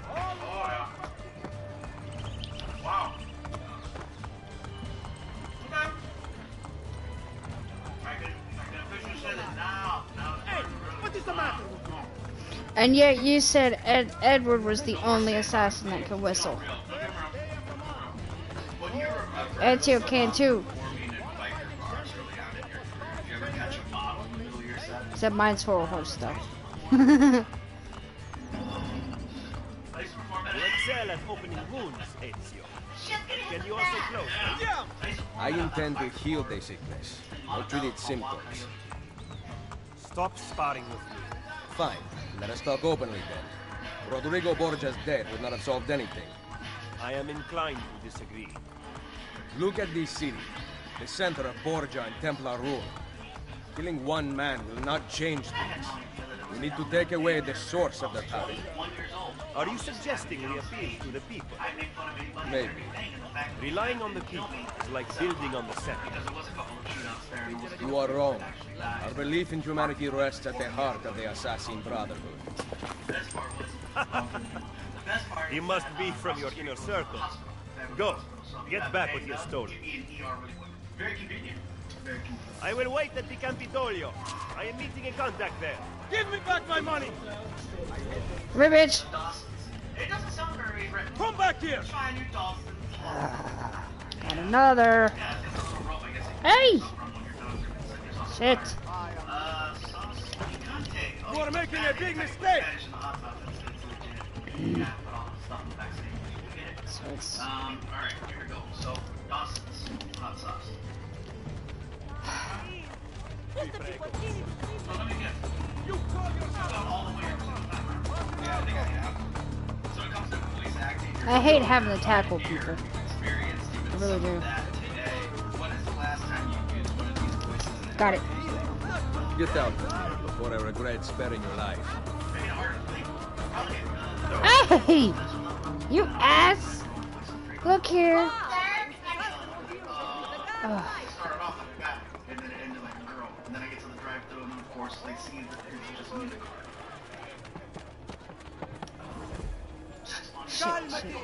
Oh, yeah. Wow. Okay. I can officially say that now. Hey, what is the matter with you? And yet you said Edward was the only assassin that could whistle. Ezio can too. Except mine's for a horse though. To excel at opening wounds, Ezio. Can you also close them? I intend to heal the sickness, not treat its symptoms. Stop sparring with me. Fine. Let us talk openly then. Rodrigo Borgia's death would not have solved anything. I am inclined to disagree. Look at this city, the center of Borgia and Templar rule. Killing one man will not change things. We need to take away the source of the power. Are you suggesting we appeal to the people? Maybe. Relying on the people is like building on the center. You are wrong. Our belief in humanity rests at the heart of the Assassin Brotherhood. He must be from your inner circle. Go, get back what you have stolen. Very convenient. Very convenient. I will wait at the Campidoglio. I am meeting a contact there. Give me back my money! Ribbage! It doesn't sound very written. Come back here! Try new Dawson. Got another. Hey! Shit. You are making a big mistake! Alright, here we go. So, Dawson's hot sauce. So let me guess. You call yourself all the way up to the background. Yeah, I think I have. So it comes to voice acting. I hate having to tackle people. I really do. When is the last time you used one of these voices? Got it. Get out before I regret sparing your life. Hey! You ass! Look here. Ugh. And then it ended like a girl. And then I get to the drive-thru and of course they see that it's just me in the car. Shit.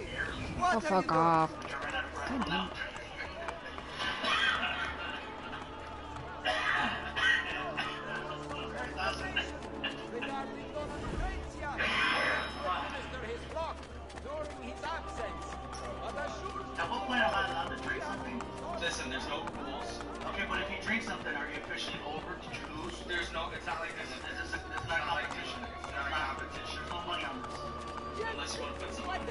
Oh, fuck off. God damn. At what point am I allowed to drink something? Listen, there's no rules. Okay, but if you drink something, are you officially over? Did you lose? There's no, it's not like this. It's not a competition. It's not a competition. There's no money on this. Unless you want to put something.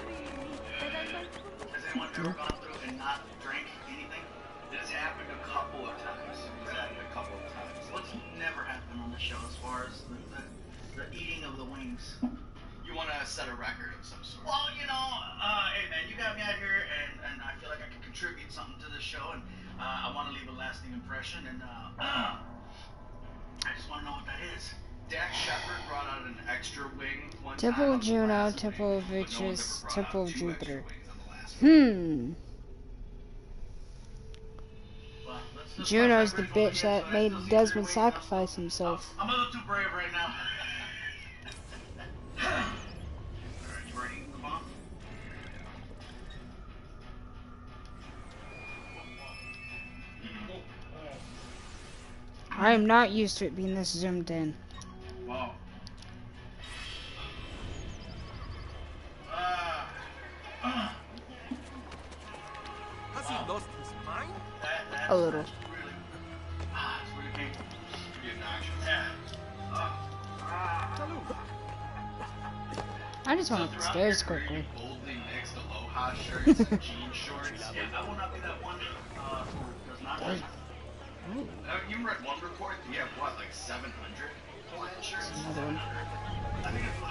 Has anyone ever gone through and not drank anything? It has happened a couple of times. It's happened a couple of times. What's never happened on the show as far as the eating of the wings? You want to set a record of some sort? Well, you know, hey man, you got me out here, and I feel like I can contribute something to the show, and I want to leave a lasting impression, and I just want to know what that is. Dax Shepard brought out an extra wing one time. Temple of Juno, Temple of Victus, Temple of Jupiter. Juno's the bitch that made Desmond sacrifice himself. I'm a little too brave right now. I am not used to it being this zoomed in. Wow. Has he lost his mind? A little. It's really pretty obnoxious. I just want to upstairs quickly. Boldly mixed aloha shirts and jean shorts. Yeah, I will not be that one who does not. You read one report? You have what, like 700 Hawaiian shirts? Another one. I think it's I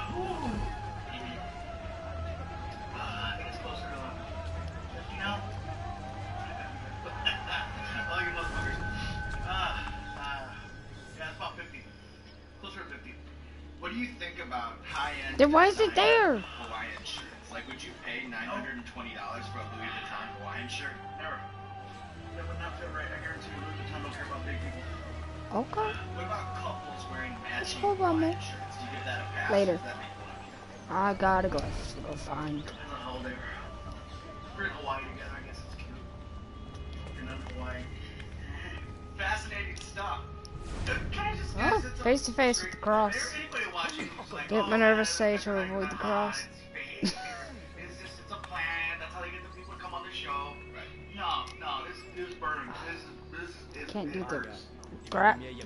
think it's closer to 50 now. All you motherfuckers. Yeah, it's about 50. Closer to 50. What do you think about high-end? Then why is it there? Hawaiian shirts. Like, would you pay $920 for a Louis Vuitton Hawaiian shirt? Never. That would not feel right. I guarantee you, Louis Vuitton don't care about big people. Okay. What about couples wearing matching Hold on, man. shirts? Do you give that a pass? Later. Does that make one of you? I gotta go find. Depends on how old they were. If we're in Hawaii together, I guess it's cute. If you're not in Hawaii. Fascinating stuff. Can I just Oh, face to face with the cross. Get Minerva say to avoid the cross. It's a plan. That's how they get the people to come on the show. No, this is burning. This is Can't do the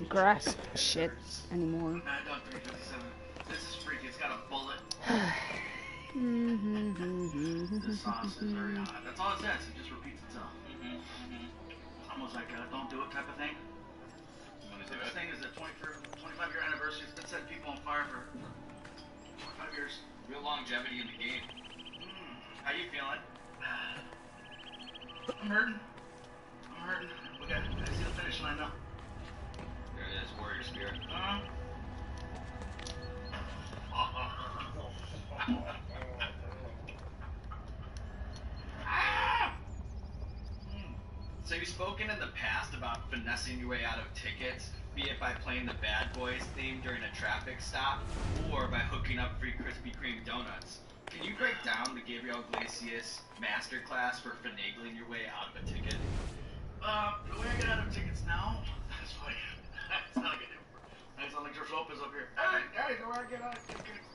grass shit anymore. Mad Dog 357. This is freaky. It's got a bullet. The sauce is very hot. That's all it says. It just repeats itself. Almost like a don't do it type of thing. So this thing is a 25-year anniversary. It's been setting people on fire for 25 years. Real longevity in the game. How you feeling? I'm hurting. I see the finish line now. There it is, warrior spirit. So you've spoken in the past about finessing your way out of tickets, be it by playing the Bad Boys theme during a traffic stop, or by hooking up free Krispy Kreme donuts. Can you break down the Gabriel Iglesias masterclass for finagling your way out of a ticket? The way I get out of tickets now, that's funny. It's not like I sound like George Lopez up here. Hey, the way I get out of tickets.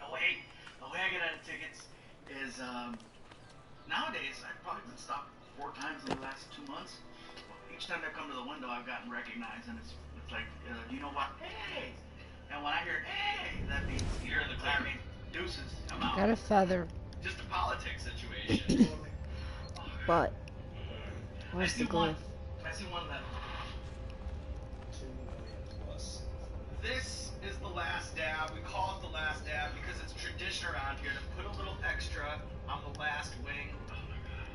The way I get out of tickets is, nowadays, I've probably been stopped 4 times in the last 2 months. Each time I come to the window, I've gotten recognized, and it's like, you know what? Hey! And when I hear, hey, that means you're in the clear. I mean, deuces, I'm out. Got a feather. Just a politics situation. But where's the glove? I see one that. This is the last dab. We call it the last dab because it's tradition around here to put a little extra on the last wing.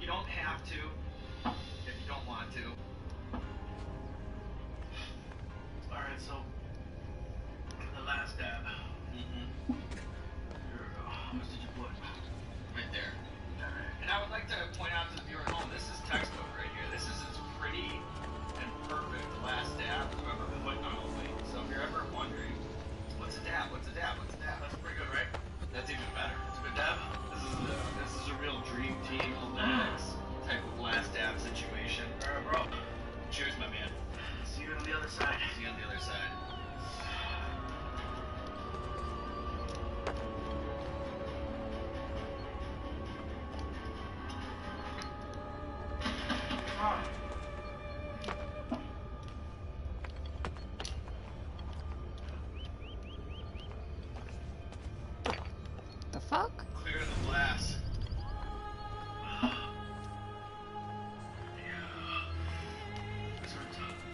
You don't have to if you don't want to. Alright, so the last dab. How much did you put? Right there. And I would like to point out to the viewer at home, this is textbook right here. This is as pretty and perfect last dab as I've ever put on a wing. So if you're ever wondering, what's a dab? What's a dab? What's a dab? That's pretty good, right? That's even better. It's a good dab. This is a real dream team Olympics type of last dab situation. Alright, bro. Cheers, my man. See you on the other side. See you on the other side. The fuck? Clear the glass.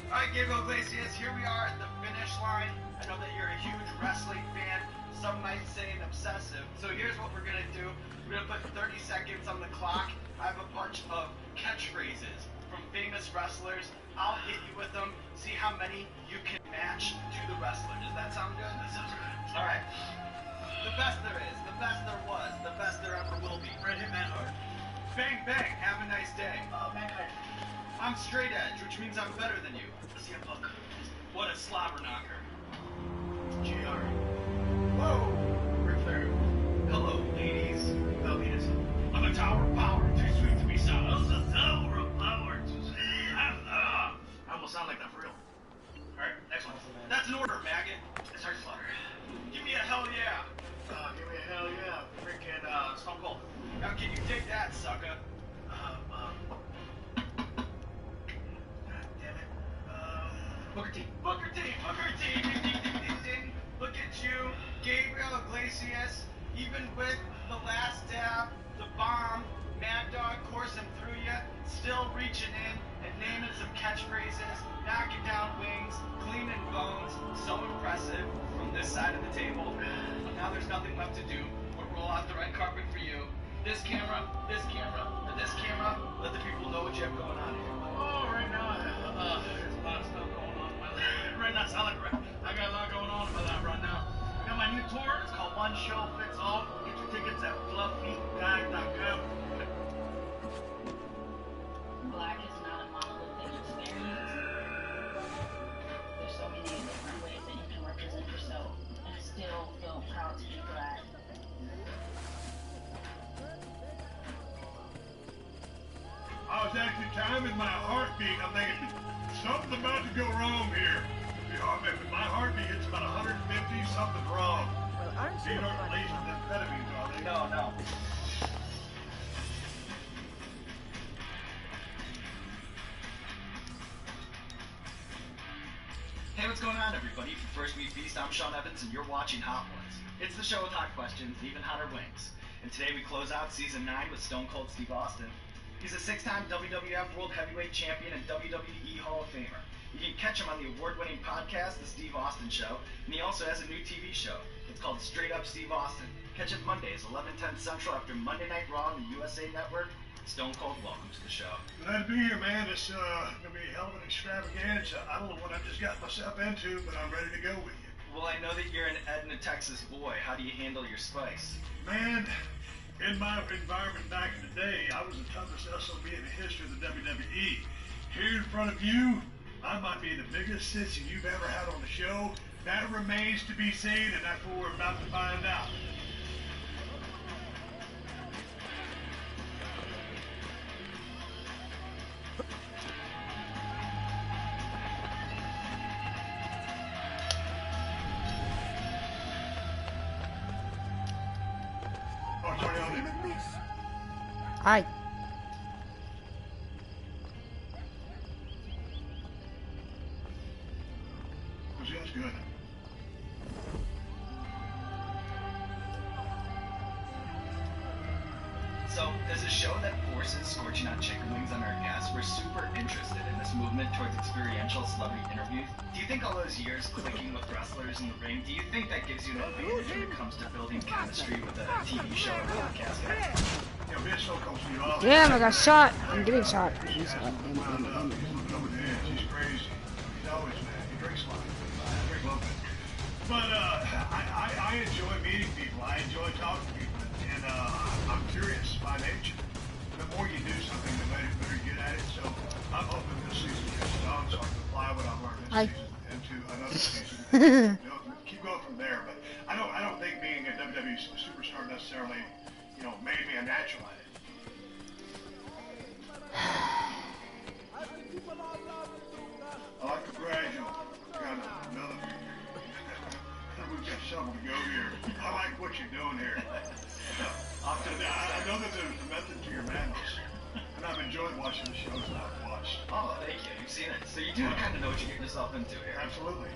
Alright, Gabriel Iglesias, here we are at the finish line. I know that you're a huge wrestling fan. Some might say an obsessive. So here's what we're gonna do. We're gonna put 30 seconds on the clock. I have a bunch of catchphrases from famous wrestlers. I'll hit you with them. See how many you can match to the wrestler. Does that sound good? That sounds good. Alright. The best there is, the best there was, the best there ever will be. Red hit man hard. Bang bang, have a nice day. Mankind. I'm straight edge, which means I'm better than you. Let's see a book. What a slobber knocker. GR. Whoa! Ric Flair. Hello, ladies. Oh, penis. I'm a tower of power, too sweet to be sour. I'm a tower of power. I almost sound like that for real. Alright, next one. That's an order, maggot. It's hard to slaughter. Give me a hell yeah. Give me a hell yeah. Freaking, Stone Cold. Now can you take that, sucker? Damn it. Booker T. Booker T. Booker T. Ding, ding, ding, ding, ding. Look at you, Gabriel Iglesias. Even with the last dab, the bomb, Mad Dog coursing through you, still reaching in and naming some catchphrases, knocking down wings, cleaning bones. So impressive from this side of the table. Now there's nothing left to do but roll out the red carpet for you. This camera, and this camera. Let the people know what you have going on here. Oh, right now, there's a lot of stuff going on in my life. Right now, I sound like I got a lot going on in my life right now. I got my new tour. It's called One Show Fits All. Get your tickets at fluffyguy.com. Black is not a monolithic experience. There's so many different ways that you can represent yourself and still feel proud to be black. I was actually timing my heartbeat. I'm thinking, something's about to go wrong here. You know, my heartbeat hits about 150, something's wrong. Well, aren't These you aren't laced with amphetamines, are they? No. Hey, what's going on, everybody? For First Meet Feast, I'm Sean Evans, and you're watching Hot Ones. It's the show with hot questions, even hotter wings. And today we close out season 9 with Stone Cold Steve Austin. He's a 6-time WWF World Heavyweight Champion and WWE Hall of Famer. You can catch him on the award-winning podcast, The Steve Austin Show, and he also has a new TV show. It's called Straight Up Steve Austin. Catch it Mondays, 11:10 Central after Monday Night Raw on the USA Network. Stone Cold, welcome to the show. Glad to be here, man. It's gonna be a hell of an extravaganza. I don't know what I just got myself into, but I'm ready to go with you. Well, I know that you're an Edna, Texas boy. How do you handle your spice? Man, in my environment back in the day, I was the toughest SOB in the history of the WWE. Here in front of you, I might be the biggest sissy you've ever had on the show. That remains to be seen, and that's what we're about to find out. Hi. That's good. So, as a show that forces scorching hot chicken wings on our guests, we're super interested in this movement towards experiential celebrity interviews. Do you think all those years clicking with wrestlers in the ring, do you think that gives you an advantage when it comes to building chemistry with a TV show or podcast? Damn, I got shot. I'm getting shot. He's crazy. He's always mad. He drinks a lot. But I enjoy meeting people. I enjoy talking to people. And I'm curious by nature. The more you do something, the better you get at it. So I'm hoping this season gets on so I can apply what I've learned this season into another season. Keep going from there. But I don't think being a WWE superstar necessarily, made me a natural at it. I like the gradual kind of melody. We've got something to go here. I like what you're doing here. I know that there's a method to your madness, and I've enjoyed watching the shows that I've watched. Oh, thank you. You've seen it. So you do kind of know what you're getting yourself into here. Absolutely.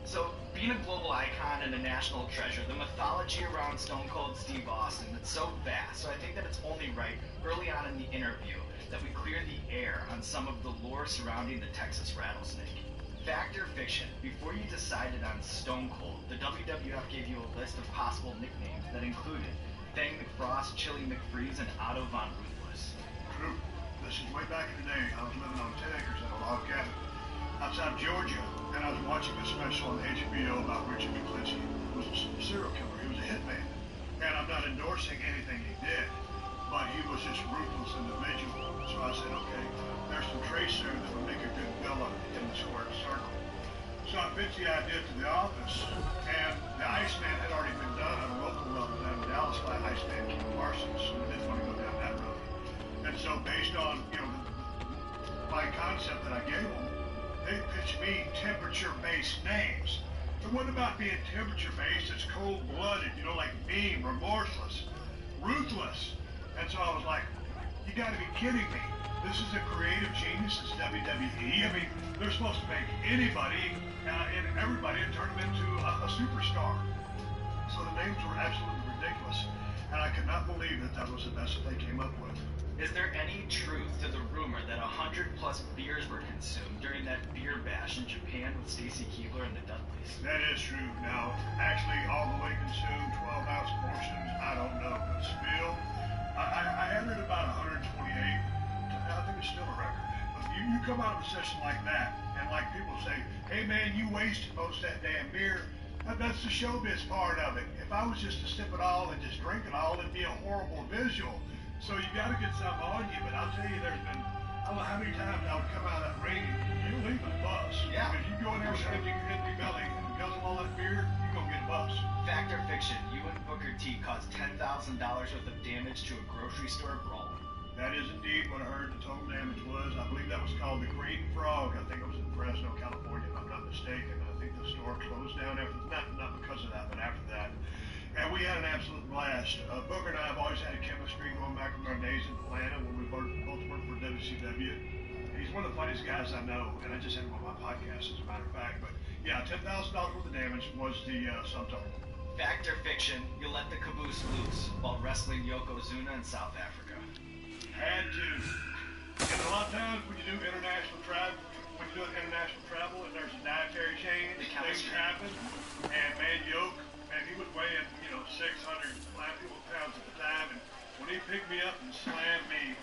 So, being a global icon and a national treasure, the mythology around Stone Cold Steve Austin, it's so vast, so I think that it's only right, early on in the interview, that we clear the air on some of the lore surrounding the Texas rattlesnake. Fact or fiction, before you decided on Stone Cold, the WWF gave you a list of possible nicknames that included Fang McFrost, Chili McFreeze, and Otto Von Ruthless. True. This is way back in the day. I was living on 10 acres in a log cabin outside Georgia, and I was watching a special on HBO about Richard McClincy, who was a serial killer. He was a hitman. And I'm not endorsing anything he did, but he was this ruthless individual. So I said, okay, there's some traits there that would make a good villain in the squared circle. So I pitched the idea to the office, and the Iceman had already been done on a local level down in Dallas by Iceman King Parsons, so we didn't want to go down that road. And so based on, my concept that I gave them, they pitched me temperature-based names. It wasn't about being temperature-based, it's cold-blooded, like mean, remorseless, ruthless. And so I was like, you gotta be kidding me. This is a creative genius, it's WWE. I mean, they're supposed to make anybody and everybody and turn them into a superstar. So the names were absolutely ridiculous. And I could not believe that was the best that they came up with. Is there any truth to the rumor that 100+ beers were consumed during that beer bash in Japan with Stacy Keibler and the Dudleys? That is true. Now, actually, all the way consumed 12-ounce portions, I don't know. But still, I added about 128. I think it's still a record. But you come out of a session like that, and like people say, hey man, you wasted most of that damn beer. That's the showbiz part of it. If I was just to sip it all and just drink it all, it'd be a horrible visual. So you got to get something on you. But I'll tell you, there's been, I don't know how many times I would come out of that ring and you leave with a buzz. Yeah. Because you go in there with an empty belly, and because of all that beer, you're going to get a buzz. Fact or fiction, you and Booker T caused $10,000 worth of damage to a grocery store brawl. That is indeed what I heard the total damage was. I believe that was called the Green Frog. I think it was in Fresno, California, if I'm not mistaken. I think the store closed down after, not because of that, but after that. And we had an absolute blast. Booker and I have always had a chemistry going back from our days in Atlanta when we both worked for WCW. He's one of the funniest guys I know, and I just had him on my podcast, as a matter of fact. But yeah, $10,000 worth of damage was the sum total. Fact or fiction, you let the caboose loose while wrestling Yokozuna in South Africa. Had to. And a lot of times when you do international travel, and there's a dietary change, things happen. And man, he was weighing, 600 pounds at the time. And when he picked me up and slammed me,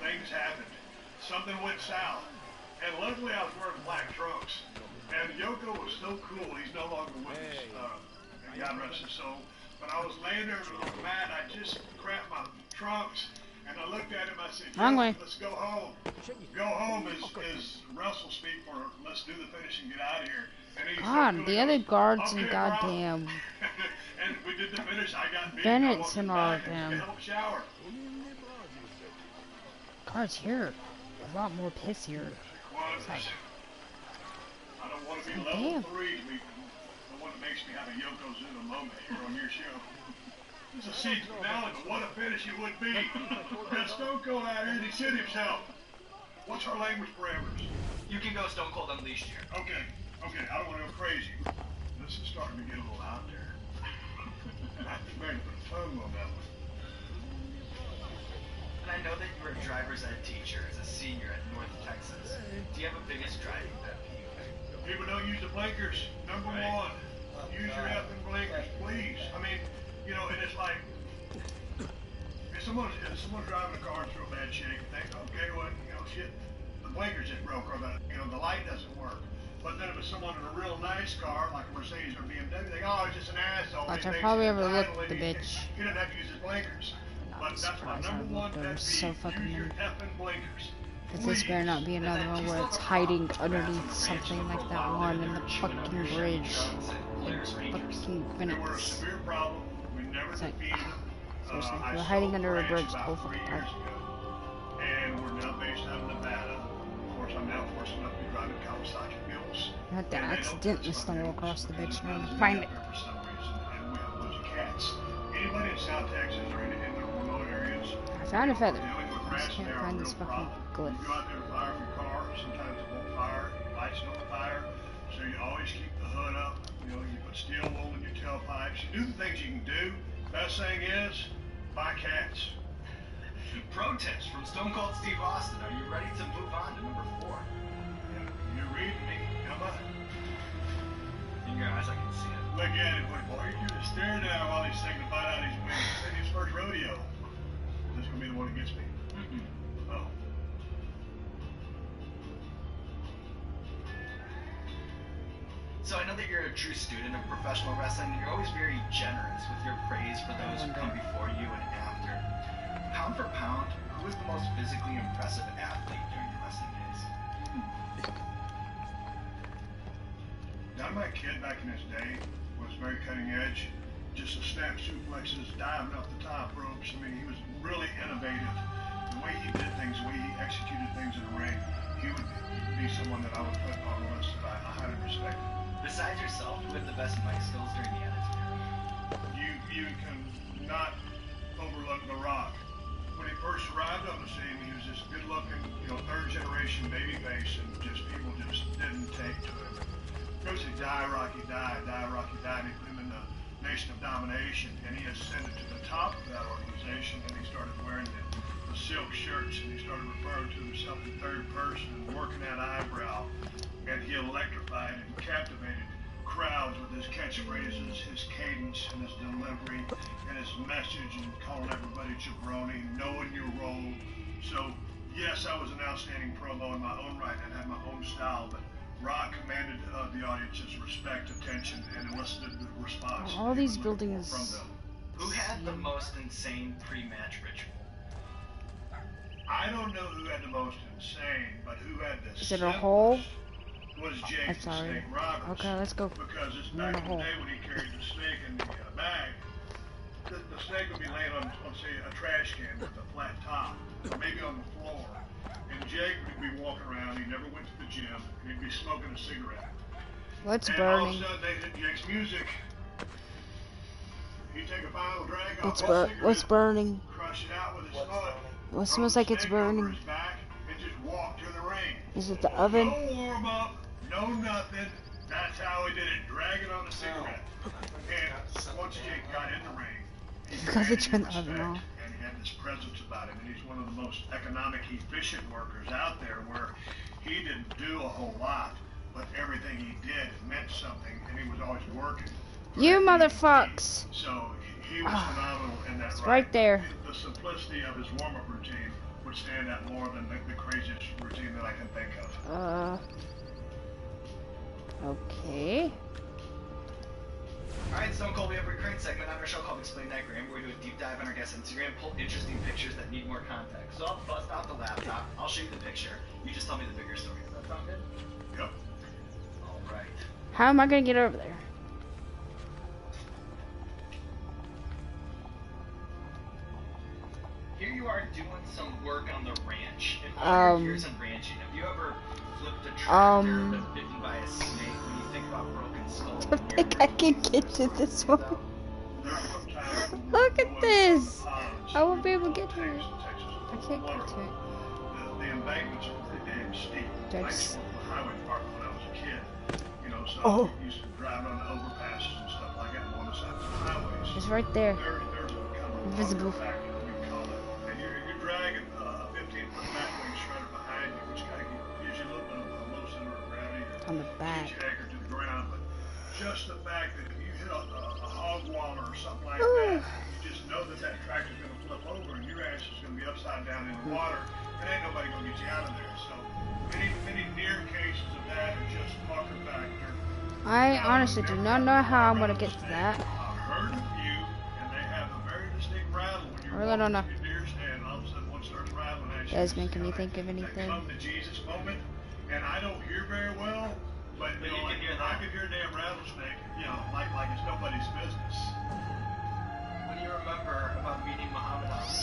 things happened. Something went south. And luckily I was wearing black trunks. And Yoko was so cool, he's no longer with us. God rest his soul. But I was laying there on the mat, I just cracked my trunks, and I looked at him, I said, let's go home. Go home is Russell speak for let's do the finish and get out of here. And he God, the other guards and goddamn and we did the finish, I got beat. Bennett's and all of them. Shower. Guards here a lot more pissier. Like, I don't want to be level 3 to be the one that makes me have a Yokozuna moment here on your show. It's a season finale, but what a finish it would be. That Stone Cold out here, he shit himself. What's our language parameters? You can go Stone Cold Unleashed here. Okay, I don't want to go crazy. This is starting to get a little out there. I think I put a tongue on that one. And I know that you were a driver's ed teacher as a senior at North Texas. Do you have a biggest driving pet peeve? People don't use the blinkers. Number one, use your effing blinkers, please. I mean, and it's like, if someone's driving a car through a bad shape, you think, okay, well, shit, the blinkers just broke, or the light doesn't work. But then if it's someone in a real nice car, like a Mercedes or BMW, they think, oh, it's just an asshole. Watch, I probably overlooked the bitch. He doesn't have to use his blinkers. But that's my number one pet so peeve. fucking Use your weird. effing blinkers. Because this better not be another one where it's hiding underneath something like that one in the fucking bridge. Fucking minutes. It's like, seriously, we're hiding under a bridge the whole fucking time. And we're now based out of Nevada. Of course, I'm now forced enough to be driving Kawasaki mules. I had to accidentally stumble across the bitch and find it. For some reason, and we have a bunch of cats. Anybody in South Texas or in the remote areas, I found a feather. I just can't find this fucking glyph. You go out there to fire your car, sometimes it won't fire, lights don't fire, so you always keep the hood up, you put steel wool in your tailpipes, you do the things you can do. Best thing is, buy cats. Protest from Stone Cold Steve Austin. Are you ready to move on to number 4? You're reading me, Emma. In your eyes, I can see it. Look at it, boy. You're just staring at him while he's taking a bite out of his wings. It's his first rodeo. This is gonna be the one that gets me. Oh. So I know that you're a true student of professional wrestling, and you're always very generous with your praise for those who come before you and after. Pound for pound, who is the most physically impressive athlete during your wrestling days? Dynamite Kid back in his day was very cutting edge. Just the snap suplexes, diving off the top ropes. I mean, he was really innovative. The way he did things, the way he executed things in the ring, he would be someone that I would put on the list that I highly respected. Besides yourself, who had the best mic skills during the Attitude Era? You can not overlook The Rock. When he first arrived on the scene, he was this good-looking, third generation babyface, and just people just didn't take to him. First he die, Rocky, die, Rocky, die, and he put him in the Nation of Domination, and he ascended to the top of that organization, and he started wearing the silk shirts, and he started referring to himself in third person and working that eyebrow, and he electrified and captivated crowds with his catchphrases, his cadence, and his delivery, and his message, and calling everybody jabroni, knowing your role. So, yes, I was an outstanding promo in my own right and had my own style, but Rock commanded the audience's respect, attention, and elicited the response. All these buildings. From them. Who had the most insane pre-match ritual? I don't know who had the most insane, but who had the Is it a hole? Was Jake I'm sorry. the Snake Roberts. Okay, let's go. Because it's back in the day when he carried the snake in the bag, the snake would be laying on, say, a trash can with a flat top, or maybe on the floor. And Jake would be walking around, he never went to the gym, and he'd be smoking a cigarette. What's and burning? all of a sudden they hit Jake's music. He'd take a final drag off What's burning? Crush it out with his foot. Well, it smells like it's burning. And just walk to the ring. Is it the oven? No warm up, no nothing. That's how he did it, dragging on the cigarette. And once Jake got in the ring, he Because they commanded turned the oven respect, off. and he had this presence about him, and he's one of the most economic, efficient workers out there, where he didn't do a whole lot, but everything he did meant something, and he was always working. You motherfucks! So he was phenomenal in that. It's right there. The simplicity of his warm-up routine would stand out more than the craziest routine that I can think of. Okay. Alright, Stone Cold, we have a recurring segment on our show called Explain That Gram, where we do a deep dive on our guest's Instagram, pull interesting pictures that need more context. So I'll bust out the laptop, I'll show you the picture, you just tell me the bigger story. Does that sound good? Yep. Alright. How am I gonna get over there? Here you are doing some work on the ranch. In all your years in ranching, have you ever flipped a tractor, been bitten by a snake? When you think about broken skulls, I think I can get to this one. Look at this! I won't be able to get to it. I can't get to it. The embankments are pretty damn steep. I used to work with the highway department when I was a kid. You know, so I used to drive on the overpasses and stuff like that on the sides of the highways. It's right there. There's a kind of Invisible. factor, we call it. And you're dragging a 15-foot backwing shredder behind you, which kind of gives you a little bit of a low center of gravity. On the back. Keeps you anchored to the ground, but just the fact that if you hit a hog waller or something like that, you just know that that tractor's going to flip over and your ass is going to be upside down in the water, and ain't nobody going to get you out of there. So many near cases of that are just pucker factor. I honestly do not know how I'm gonna get to that. I heard a few, and they have a very distinct rattle when you're I don't know. walking through your deer stand, and all of a sudden one starts rattling at you. Desmond, can you think of anything? That come to Jesus moment, and I don't hear very well, but you know, I could hear a damn rattlesnake, you know, like it's nobody's business. What do you remember about meeting Muhammad Ali?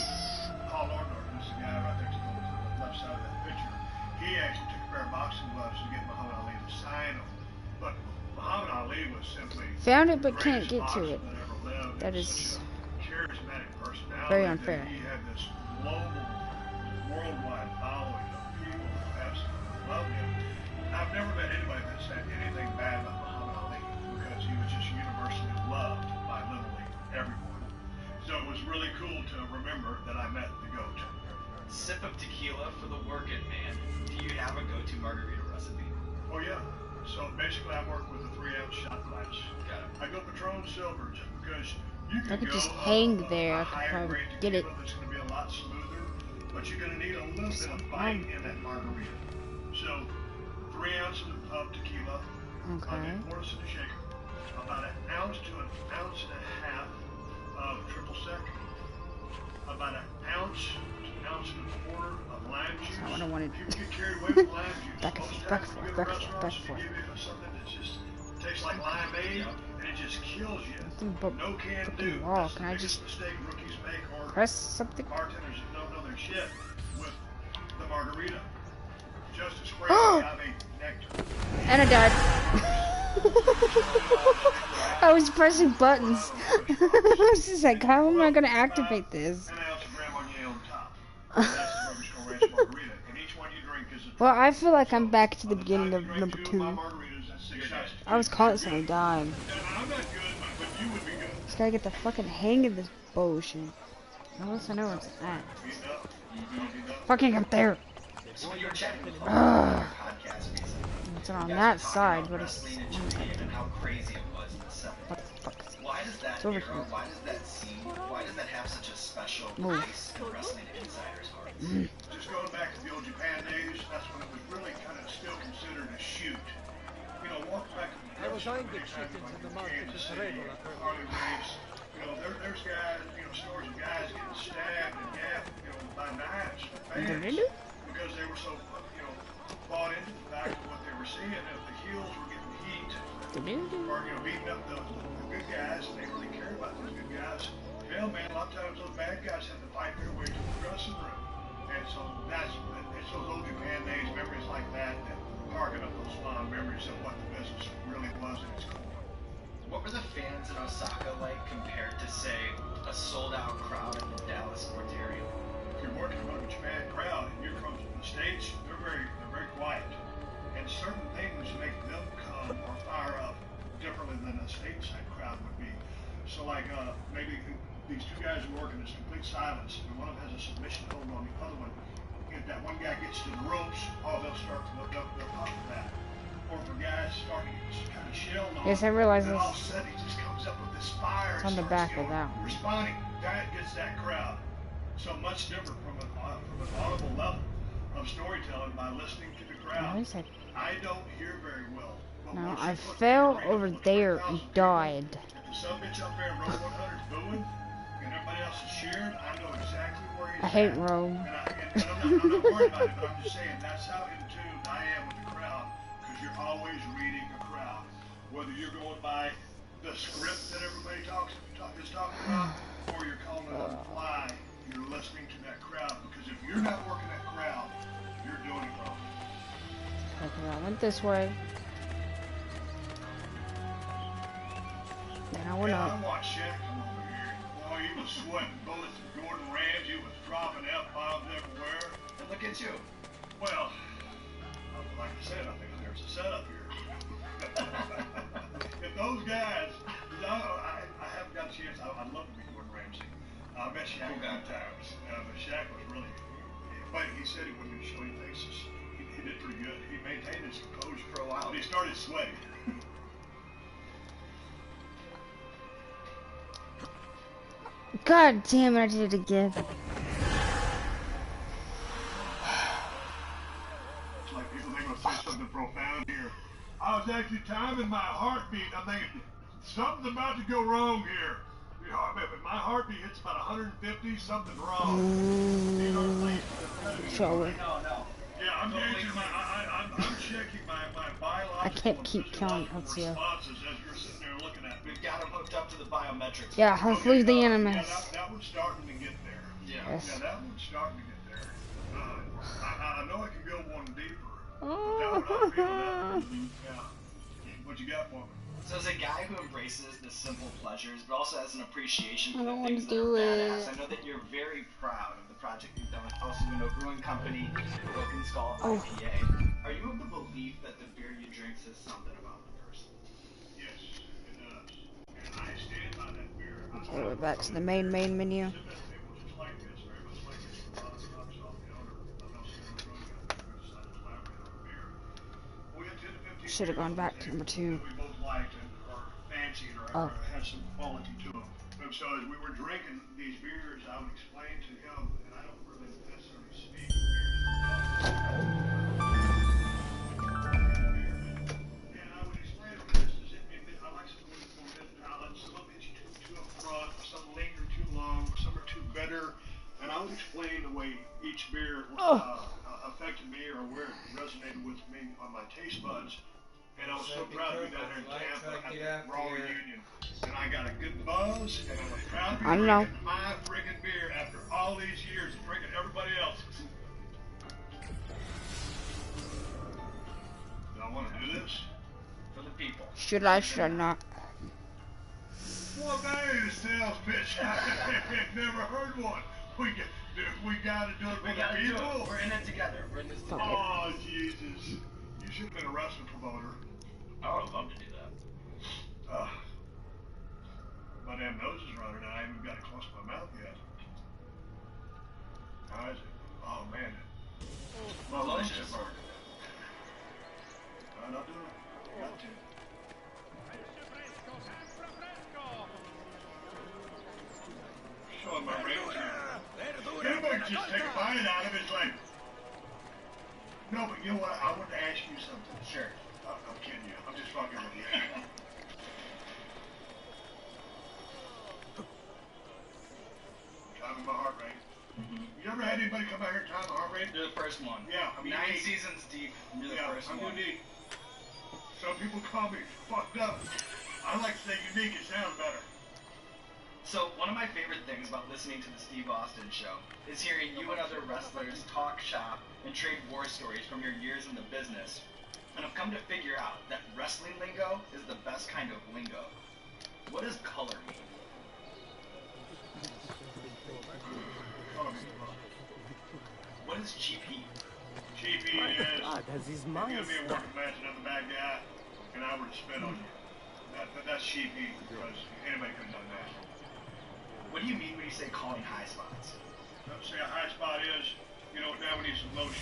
Paul Orndorff, this is the guy right next to the left side of that picture. He actually took a pair of boxing gloves to get Muhammad Ali to sign them. But Muhammad Ali was simply Found it but can't get to it. That is charismatic personality. very unfair. He had this global, worldwide following of people who absolutely loved him. I've never met anybody that said anything bad about Muhammad Ali because he was just universally loved by literally everyone. So it was really cool to remember that I met the GOAT. Sip of tequila for the working man. Do you have a go-to margarita recipe? Oh yeah. So basically I work with a 3-ounce shot glass. Got it. I go Patron Silver just because you can I could go just hang there. a I could higher probably grade get it. tequila that's going to be a lot smoother, but you're going to need a little bit of bite in that margarita. So 3 ounces of tequila. Okay. I'll get 4 in a shaker. About an ounce to an ounce and a half of triple sec. About an ounce to an ounce and a quarter of lime juice. That's not what I wanted. If you get carried away with lime juice, Back and most forth, back times and in forth, good back and forth, restaurants, back and they give you something that just tastes like limeade, and it just kills you. No can do. Wall. That's Can the I biggest just mistake rookies make, or press something? bartenders that don't know their shit with the margarita. Just as crazy, I made nectar. And I died. I was pressing buttons. I was just like, how am I gonna activate this? An ounce of Grand Marnier on top. That's the Rubbish Go Ranch margarita. And each one you drink is a Well, I feel like I'm back to the beginning of number my 2. margaritas, that's 6 shots. I was constantly dying. I'm not good, but you would be good. Just gotta get the fucking hang of this bullshit. Unless I know where it's at. Fucking up there. Ugh. It's on that side, but it's... What the fuck? Why does that It's over era, here. why does that scene, why does that have such a special Move. place in wrestling insiders' hearts? Just going back to the old Japan days, that's when it was really kind of still considered a shoot. You know, walk back to the I was eyeing the chickens in the market Kansas to City, Regola. Harley Race. You know, there's guys, you know, stories of guys getting stabbed and gaffed, you know, by knives from fans because they were so, you know, bought into the fact of what they were seeing. If the heels were getting heat or, you know, beating up the good guys, and they really cared about those good guys. Hell, man, a lot of times those bad guys had to fight their way to the dressing room. And so it's those old Japan days, memories like that harken up those fond memories of what the business really was in its core. What were the fans in Osaka like compared to, say, a sold-out crowd in the Dallas Sports area? If you're working with a Japan crowd and you're from the States, they're very quiet. And certain things make them come or fire up differently than a stateside crowd would be. complete silence, and one of them has a submission hold on the other one. If that one guy gets to the ropes, they'll start to look up, they'll talk to that. Or if a guy's starting to get kind of shelled on, Yes, I realize then this. all of a sudden he just comes up with this fire. It's on the back of that one. Responding, that gets that crowd. So much different from an audible level of storytelling by listening to the crowd. I don't hear very well. No, I fell over there and died. If the son bitch up there in row 100's booing, and everybody else is cheering, I know exactly where he's I hate at. Rome. And I'm not worried about it, but I'm just saying that's how in tune I am with the crowd, because you're always reading a crowd. Whether you're going by the script that everybody is talking about, or you're calling it on the fly, you're listening to that crowd, because if you're not working that crowd, you're doing it wrong. Okay, I went this way. Then I went up. I watched Shaq come over here. Boy, he was sweating bullets at Gordon Ramsay, was dropping F-bombs everywhere. And look at you. Well, like I said, I think there's a setup here. If those guys, I haven't got a chance, I'd love to be Gordon Ramsay. I met Shaq a few times, but Shaq was really, but he said he wouldn't show any faces. He did pretty good. He maintained his composure for a while. But he started sweating. God damn it, I did it again. It's like people think I'm gonna say something profound here. I was actually timing my heartbeat. I'm thinking, something's about to go wrong here. You know, if my heartbeat hits about 150, something's wrong. Shower. Yeah, I'm changing I'm checking my biological I can't keep counting. Let's see. responses as you're sitting there looking at me. We've got them hooked up to the biometrics. Yeah, let's leave the animus. Yeah, that one's starting to get there. Yes. Yeah, that one's starting to get there. I know I can go one deeper. But that one, I'm feeling that one. Yeah. What you got for me? So as a guy who embraces the simple pleasures, but also has an appreciation for I the don't things that wanna are do badass, it. I know that you're very proud of the project you've done with House of Window Brewing Company, Broken Skull IPA. Are you of the belief that the beer you drink says something about the person? Yes, it does. And I stand by that beer. Okay, we're back to the main menu. Should have gone back to number 2. Oh. Had some quality to them. And so as we were drinking these beers, I would explain to him, and I don't really necessarily speak and I would explain to him this is I like some palates, some of it's too up front, some linger too long, some are too bitter, and I would explain the way each beer affected me or where it resonated with me on my taste buds. And I was so proud to be down there in Tampa at the Raw reunion. And I got a good buzz, and I was proud to be drinking my friggin' beer after all these years of drinking everybody else's. Do I want to do this? For the people. Should I not? Well, that ain't a sales pitch. I've never heard one. We got to do it for the people. We're in it together. We're in this together. Oh, Jesus. You should have been a wrestling promoter. I would love to do that. My damn nose is running. I haven't got it close to my mouth yet. How is it? Oh, man. My lungs are burning. I'll do it. Got to. Showing my range here. Anybody just take a bite out of it, it's like... No, but you know what? I want to ask you something. Sure. I'm kidding you. I'm just fucking with you. Timing my heart rate. You ever had anybody come out here and time my heart rate? You're the first one. Yeah, I'm 9 unique. seasons deep. You're the first I'm one. unique. Some people call me fucked up. I like to say unique. It sounds better. So, one of my favorite things about listening to the Steve Austin Show is hearing you and other wrestlers talk shop and trade war stories from your years in the business. And I've come to figure out that wrestling lingo is the best kind of lingo. What does color mean? What is GP? GP is... God, has his Give mind me a working match and I'm the bad guy, and I would spit on you. That's GP, because anybody could have done that. What do you mean when you say calling high spots? Let's say a high spot is, now we need some motion.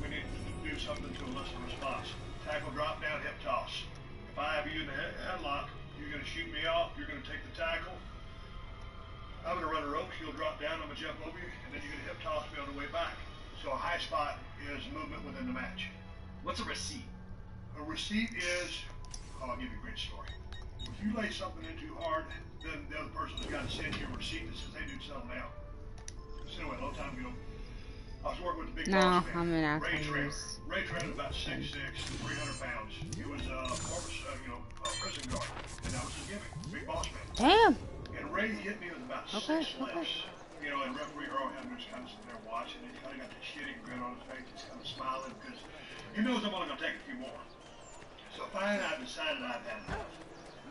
We need to do something to elicit a response. Tackle, drop down, hip toss. If I have you in the headlock, you're going to shoot me off, you're going to take the tackle. I'm going to run a rope, you'll drop down, I'm going to jump over you, and then you're going to hip toss me on the way back. So a high spot is movement within the match. What's a receipt? A receipt is, I'll give you a great story. If you lay something in too hard, then the other person has got to send you a receipt that says they do settle down. So anyway, a long time ago, I was working with the big boss man, I'm in Ray Trent. Athens. Ray Trent was about 6'6", 300 pounds. He was a former, prison guard, and that was his gimmick, big boss man. Damn. And Ray hit me with about 6 lefts. And referee Earl Hebner's kind of sitting there watching, and he kind of got this shitty grin on his face. He's kind of smiling because he knows I'm only going to take a few more. So finally, I decided I'd had enough.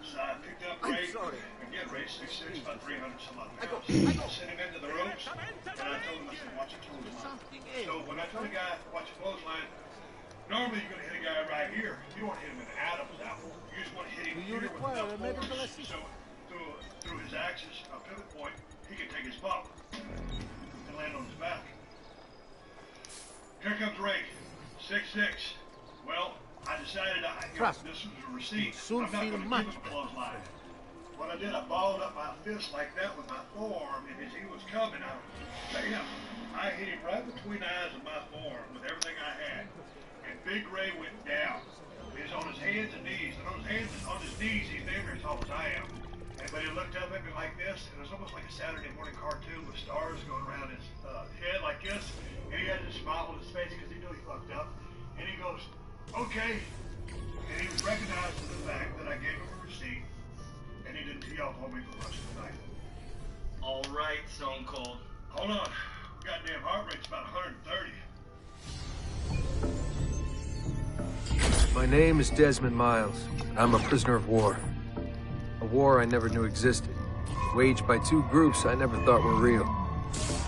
So I picked up Ray. Again, Ray 6'6", about 300 some odd pounds. I sent him into the ropes, and I told him, I said, watch your clothesline. So when I told the guy, watch your clothesline, normally you're going to hit a guy right here. You don't want to hit him in the Adam's apple. You just want to hit him here with enough force. So through his axis, a pivot point, he can take his bump and land on his back. Here comes Ray, 6'6". Well, I decided this was a receipt. I'm not going to give him a clothesline. What I did, I balled up my fist like that with my forearm, and as he was coming out, bam, I hit him right between the eyes of my forearm with everything I had. And Big Ray went down. He's on his hands and knees. And on his hands and on his knees, he's damn near as tall as I am. But he looked up at me like this, and it was almost like a Saturday morning cartoon with stars going around his head like this. And he had this smile on his face because he knew he fucked up. And he goes, okay. And he recognized the fact that I gave him a receipt, and he didn't tee off on me for the rest of the night. All right, Stone Cold. Hold on. Goddamn heart rate's about 130. My name is Desmond Miles. I'm a prisoner of war. A war I never knew existed, waged by two groups I never thought were real.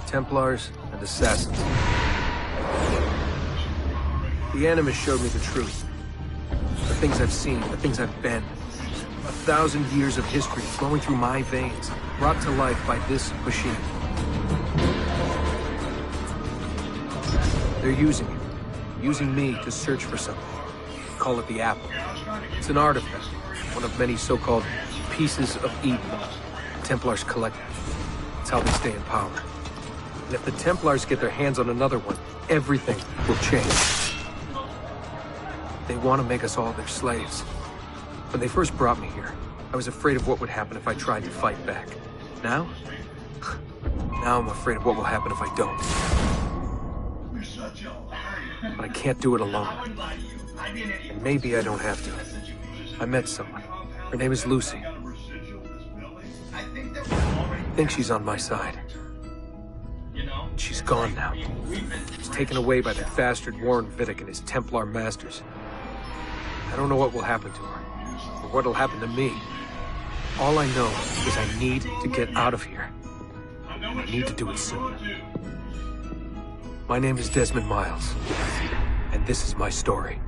Templars and Assassins. The Animus showed me the truth. The things I've seen, the things I've been. 1,000 years of history flowing through my veins, brought to life by this machine. They're using me to search for something. Call it the Apple. It's an artifact, one of many so-called pieces of Eden. Templars collect them. It's how they stay in power. And if the Templars get their hands on another one, everything will change. They want to make us all their slaves. When they first brought me here, I was afraid of what would happen if I tried to fight back. Now? Now I'm afraid of what will happen if I don't. But I can't do it alone. And maybe I don't have to. I met someone. Her name is Lucy. I think she's on my side. She's gone now. She's taken away by that bastard Warren Vidic and his Templar masters. I don't know what will happen to her, or what'll happen to me. All I know is I need to get out of here. I need to do it soon. My name is Desmond Miles, and this is my story.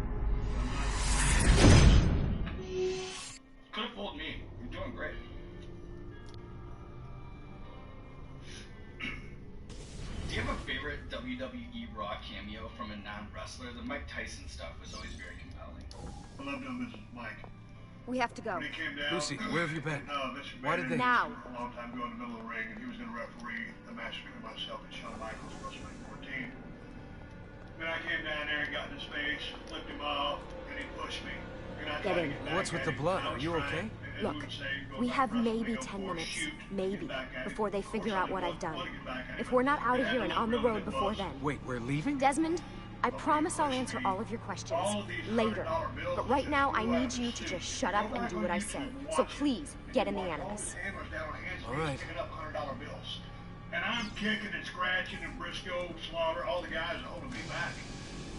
Could have fooled me. You're doing great. Do you have a favorite WWE Raw cameo from a non-wrestler? The Mike Tyson stuff was always very compelling. I love doing business with Mike. We have to go. When he came down, Lucy, where have you been? Why did they... Now. A long time ago in the middle of the ring, and he was going to referee the match between myself and Shawn Michaels at WrestleMania 14. Then I came down there and got in his face, flipped him off, and he pushed me. Get in. What's with the blood? Are you okay? Look, we have maybe 10 minutes, maybe, before they figure out what I've done. If we're not out of here and on the road before then. Wait, we're leaving? Desmond, I promise I'll answer all of your questions later. But right now, I need you to just shut up and do what I say. So please, get in the Animus. All right. And I'm kicking and scratching, and Briscoe, Slaughter, all the guys are holding me back.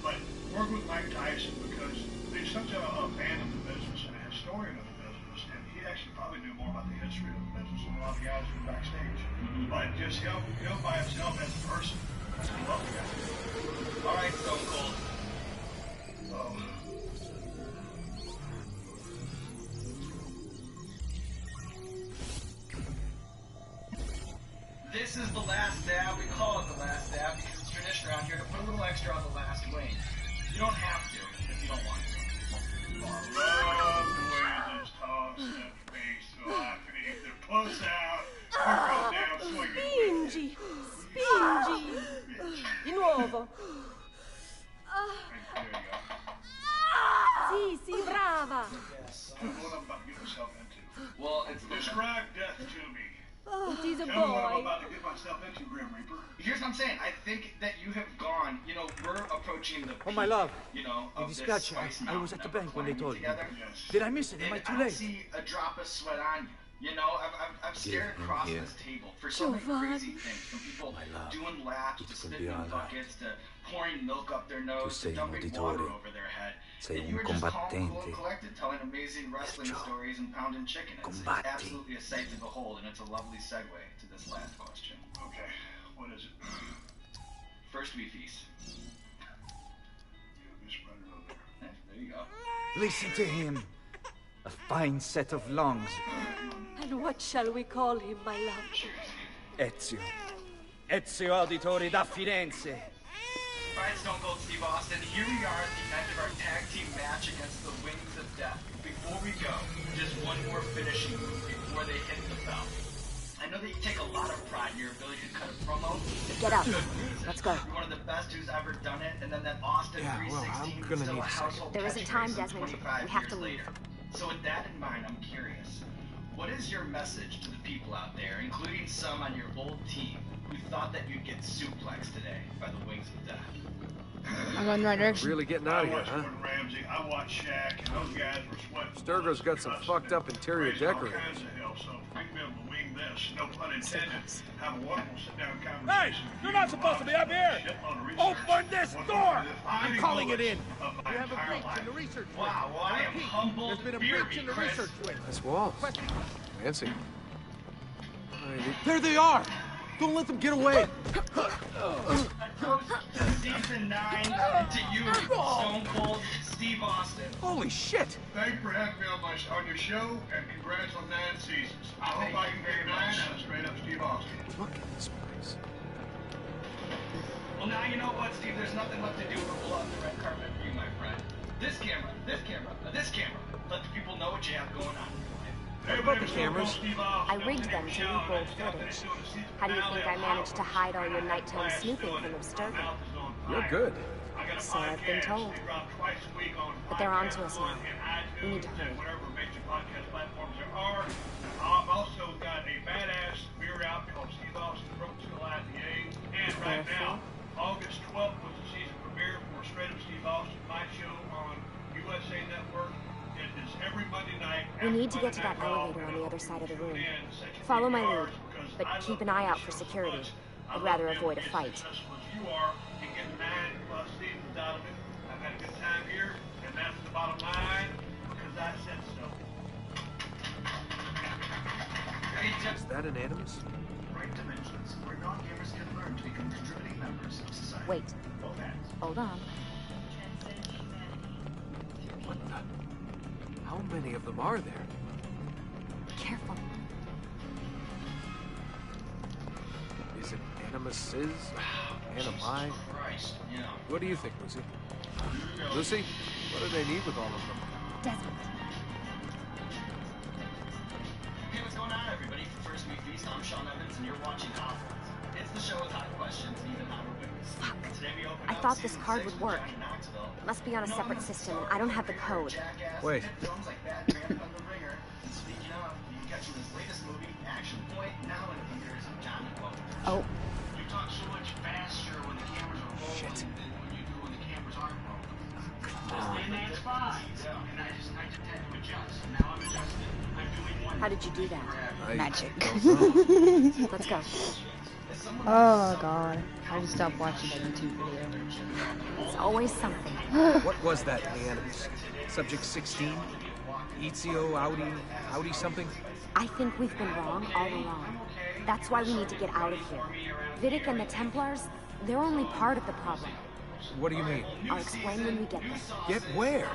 But work with Mike Tyson because he's such a fan of the business and a historian of the business, and he actually probably knew more about the history of the business than a lot of the guys who are backstage. But just him by himself as a person, I love the guy. All right, Stone Cold. the last dab. We call it the last dab because it's tradition around here to put a little extra on the last wing. You don't have to if you don't want to. I love the way this toss that face so I can either puss out or go down swinging. Spingi! Spingi! Di nuovo! There you go. Sì, sì, brava! Yes. I know what I'm about to get myself into. Well, it's describe death to me. It is a Tell me what I'm boy. about to get myself into, Grim Reaper. Here's what I'm saying. I think that you have gone, you know, we're approaching the Oh, my peak, love. you know, Mi of this dispiace, spice I was at the mountain bank when they that told we're me. together. Did I miss it? Am I too And I late? don't see a drop of sweat on you. You know, I've stared Here, across here. this table for so many Giovanni. crazy things, from people love, doing laps to it will spitting be in all right. buckets to pouring milk up their nose sei to un dumping water uditore. over their head. Sei And you un were just calm, cool, combattente. and collected, telling amazing wrestling Perciò, stories and pounding chicken. It's combatti. absolutely a sight to behold, and it's a lovely segue to this last question. Okay, what is it? First we feast. Miss Brotherhood there. There you go. Listen to him. A fine set of lungs. And what shall we call him, my love? Ezio. Ezio Auditore da Firenze. Alright, Stone Cold Steve Austin, here we are at the end of our tag team match against the Wings of Death. Before we go, just one more finishing move before they hit the bell. I know that you take a lot of pride in your ability to cut a promo. Get up. Good news. Let's go. You're one of the best who's ever done it, and then that Austin Yeah, well, 316 I'm gonna still need a a second. household There isn't time, catchphrase Desmond. 25 We have years to leave. later. So with that in mind, I'm curious. What is your message to the people out there, including some on your old team, who thought that you'd get suplexed today by the Wings of Death? I'm going the right direction. Really getting out of I here, watched huh? Gordon Ramsay, I watched Shaq, and those guys were sweating. Sturgo's got some fucked up interior Raising all decorators. kinds of hell, so we can be able to wing this, no pun intended. Have a wonderful sit-down conversation. Hey, you're not supposed to be up here. Open this door. I'm calling it in. We have a breach in the research wing. Wow, well, I am humbled. There's been a Beer breach me, in the Chris. research wing. Nice walls. Fancy. There they are. Don't let them get away. Season 9 to you, Stone Cold Steve Austin. Holy shit. Thank you for having me on your show, and congrats on 9 seasons. I hope I can get 9 out of straight up Steve Austin. Look at this place. Well, now you know what, Steve. There's nothing left to do but pull out the red carpet for you, my friend. This camera, this camera, this camera. Let the people know what you have going on. What about the cameras? I rigged them to loop old footage. How do you think I managed to hide all your nighttime snooping from Abstergo? You're good. So I've been told. But they're on to us now. We need to hurry. Whatever major podcast platforms there are. I've also got a badass beer out called Steve Austin Broke School IPA. And right now, August 12th was the season premiere for Straight Up Steve Austin, my show on USA Network. It is every Monday night. We need to get to that elevator on the other side of the room. Follow my lead, but keep an eye out for security. I'd rather avoid a fight. You are and get 9+ seasons out of it. I've had a good time here, and that's the bottom line because I said so. Is that an animus? Right dimensions, where non-gamers can learn to become contributing members of society. Wait. Both ends. Hold on. What the? How many of them are there? Careful. Is it animuses? Animi? Christ, yeah. What do you think, Lucy? Lucy, what do they need with all of them? Desmond. Hey, what's going on, everybody? For First Week Feast, I'm Sean Evans, and you're watching Hot Ones. It's the show with hot questions, even hotter wings. Fuck. Today we open I up thought this season card 6 would with work. Johnny Knoxville. It must be on a separate system, and I don't have the code. Wait. Films like Batman on the Ringer. And speaking of, you can catch him in his latest movie, Action Point, now in theaters of Johnny Poe. Oh. You talk so much faster when the cameras are rolling than when you do when the cameras aren't rolling. And that's fine. And I just had to adjust. Now I'm adjusted. I'm doing one. How did you do that? Magic. Let's go. Oh god. I just stopped watching that YouTube video. It's always something. What was that in the animus? Subject 16? Ezio, Audi something? I think we've been wrong all along. That's why we need to get out of here. Vidic and the Templars, they're only part of the problem. What do you mean? I'll explain when we get there. Get where?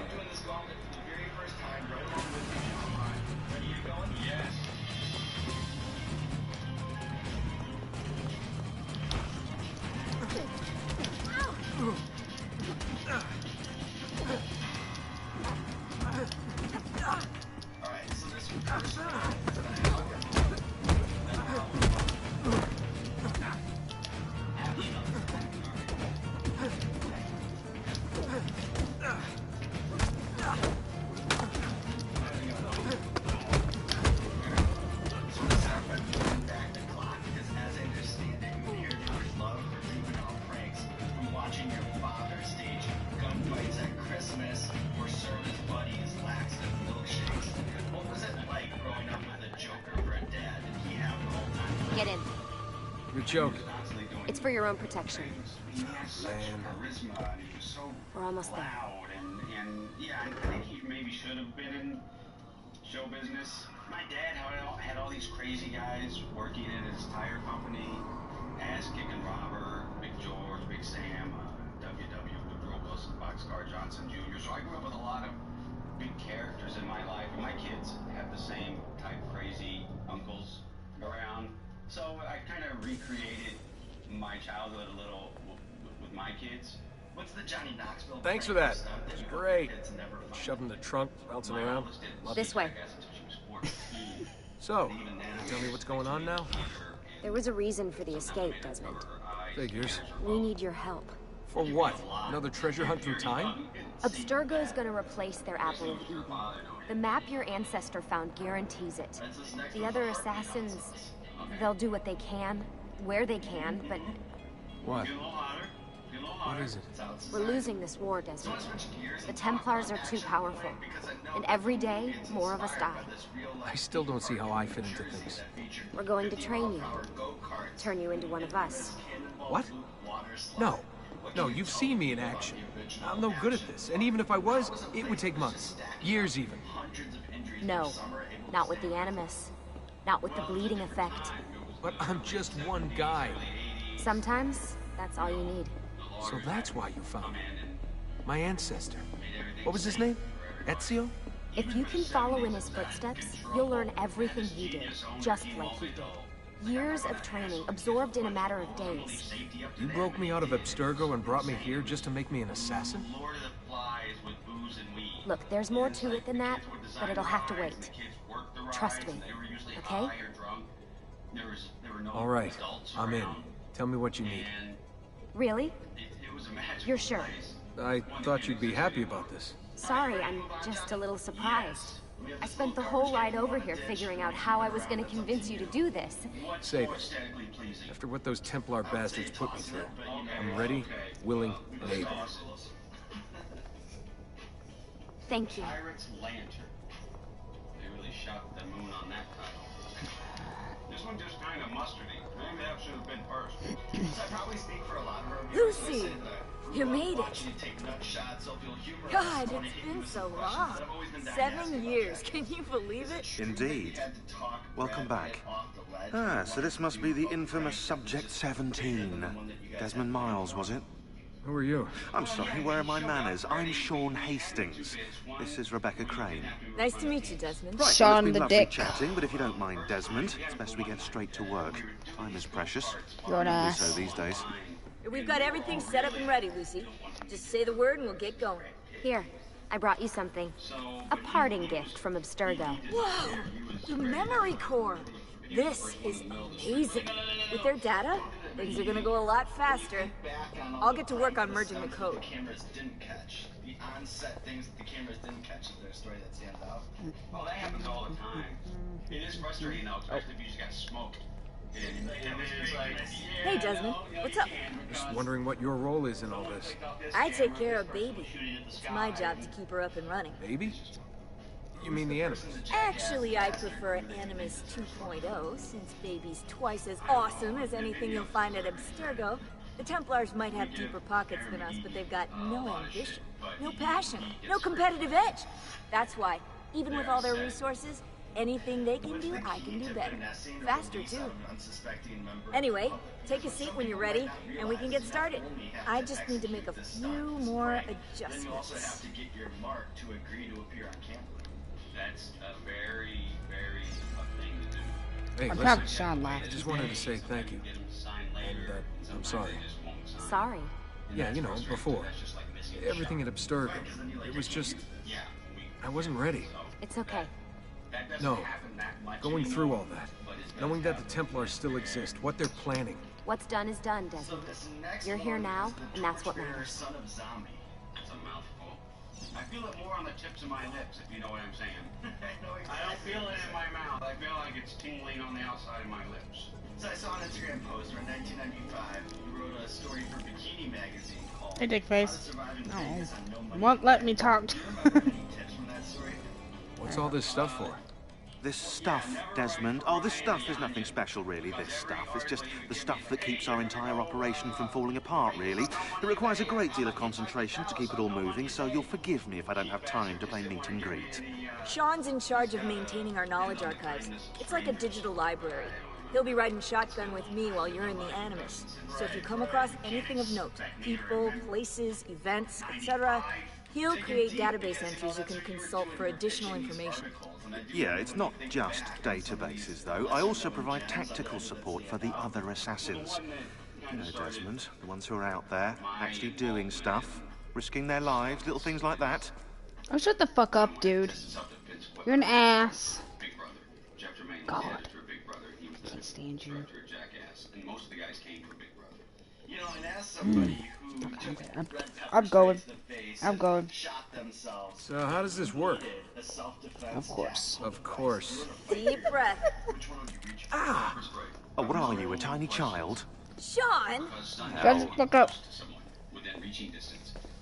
joking. It's for your own protection. Man. We're almost there. And yeah, I think he maybe should have been in show business. My dad had all these crazy guys working in his tire company, ass-kicking Robert, Big George, Big Sam, WW, Woodrow Wilson, Boxcar Johnson Jr. So I grew up with a lot of big characters in my life, and my kids have the same type crazy uncles around. So I kind of recreated my childhood a little with my kids. What's the Johnny Knoxville? Thanks for that. It was great. Shoved in the trunk, bouncing around. This way. So, tell me what's going on now? There was a reason for the escape, Desmond. Figures. We need your help. For what? Another treasure hunt through time? Abstergo's gonna replace their Apple of Eden. The map your ancestor found guarantees it. The other assassins, they'll do what they can, where they can, but... What? What is it? We're losing this war, Desmond. The Templars are too powerful. And every day, more of us die. I still don't see how I fit into things. We're going to train you. Turn you into one of us. What? No. No, you've seen me in action. I'm no good at this. And even if I was, it would take months. Years even. No. Not with the Animus. Not with the bleeding effect. But I'm just one guy. Sometimes, that's all you need. So that's why you found me. My ancestor. What was his name? Ezio? If you can follow in his footsteps, you'll learn everything he did, just like he did. Years of training, absorbed in a matter of days. You broke me out of Abstergo and brought me here just to make me an assassin? Look, there's more to it than that, but it'll have to wait. Trust me, okay? All right, I'm in. Tell me what you need. Really? You're sure? I thought you'd be happy about this. Sorry, I'm just a little surprised. I spent the whole ride over here figuring out how I was going to convince you to do this. Save it. After what those Templar bastards put me through, I'm ready, willing, and able. Thank you. Pirate's Lantern. They really shot the moon on that title. This one just kind of mustardy. Maybe that should have been first. I probably speak for a lot of her. Lucy! You made it. God, it's been so long. 7 years. Can you believe it? Indeed. Welcome back. Ah, so this must be the infamous Subject 17. Desmond Miles, was it? Who are you? I'm sorry, where are my manners? I'm Sean Hastings. This is Rebecca Crane. Nice to meet you, Desmond. Right, Sean well, it's been the lovely Dick. chatting, but if you don't mind, Desmond, it's best we get straight to work. Time is precious. You're an Probably ass. so these days. We've got everything set up and ready, Lucy. Just say the word and we'll get going. Here, I brought you something. A parting gift from Abstergo. Whoa! The memory core! This is amazing. With their data, things are gonna go a lot faster. I'll get to work on merging the code. Cameras didn't catch. The on-set things that the cameras didn't catch is their story that stands out. Oh, that happens all the time. It is frustrating though, especially if you just got smoked. And it's like, Hey, Desmond, what's up? Just wondering what your role is in all this. I take care of Baby. It's my job to keep her up and running. Baby? You mean the Animus? Actually, I prefer Animus 2.0, since Baby's twice as awesome as anything you'll find at Abstergo. The Templars might have deeper pockets than us, but they've got no ambition, no passion, no competitive edge. That's why, even with all their resources, anything they can do, I can do better. Faster, too. Anyway, take a seat when you're ready, and we can get started. I just need to make a few more adjustments. You also have to get your mark to agree to appear on camera. That's a very, very tough thing to do. Hey, I'm listen, proud Sean laughed. I just wanted to say thank you. And I'm sorry. Sorry. Yeah, you know, before. Everything at Abstergo. It was just... I wasn't ready. It's okay. No. Going through all that. Knowing that the Templars still exist. What they're planning. What's done is done, Desmond. You're here now, and that's what matters. Son of Zombie. That's a mouthful. I feel it more on the tips of my lips, if you know what I'm saying. I don't feel it in my mouth. I feel like it's tingling on the outside of my lips. So I saw an Instagram post where in 1995, you wrote a story for Bikini Magazine called Hey, dick face. How to Survive in Oh. Vegas on No Money. Won't let me talk. Remember any tips from that story? What's all this stuff for? This stuff, Desmond. Oh, this stuff is nothing special, really, this stuff. It's just the stuff that keeps our entire operation from falling apart, really. It requires a great deal of concentration to keep it all moving, so you'll forgive me if I don't have time to play meet and greet. Sean's in charge of maintaining our knowledge archives. It's like a digital library. He'll be riding shotgun with me while you're in the Animus. So if you come across anything of note, people, places, events, etc., he'll create database entries you can consult for additional information. Yeah, it's not just databases, though. I also provide tactical support for the other assassins. You know, Desmond, the ones who are out there, actually doing stuff, risking their lives, little things like that. Oh, shut the fuck up, dude. You're an ass. God. I can't stand you. I'm going. So how does this work? Of course. Of course. Deep breath. Ah! Oh, what are you, a tiny child? Sean! Shut the fuck up.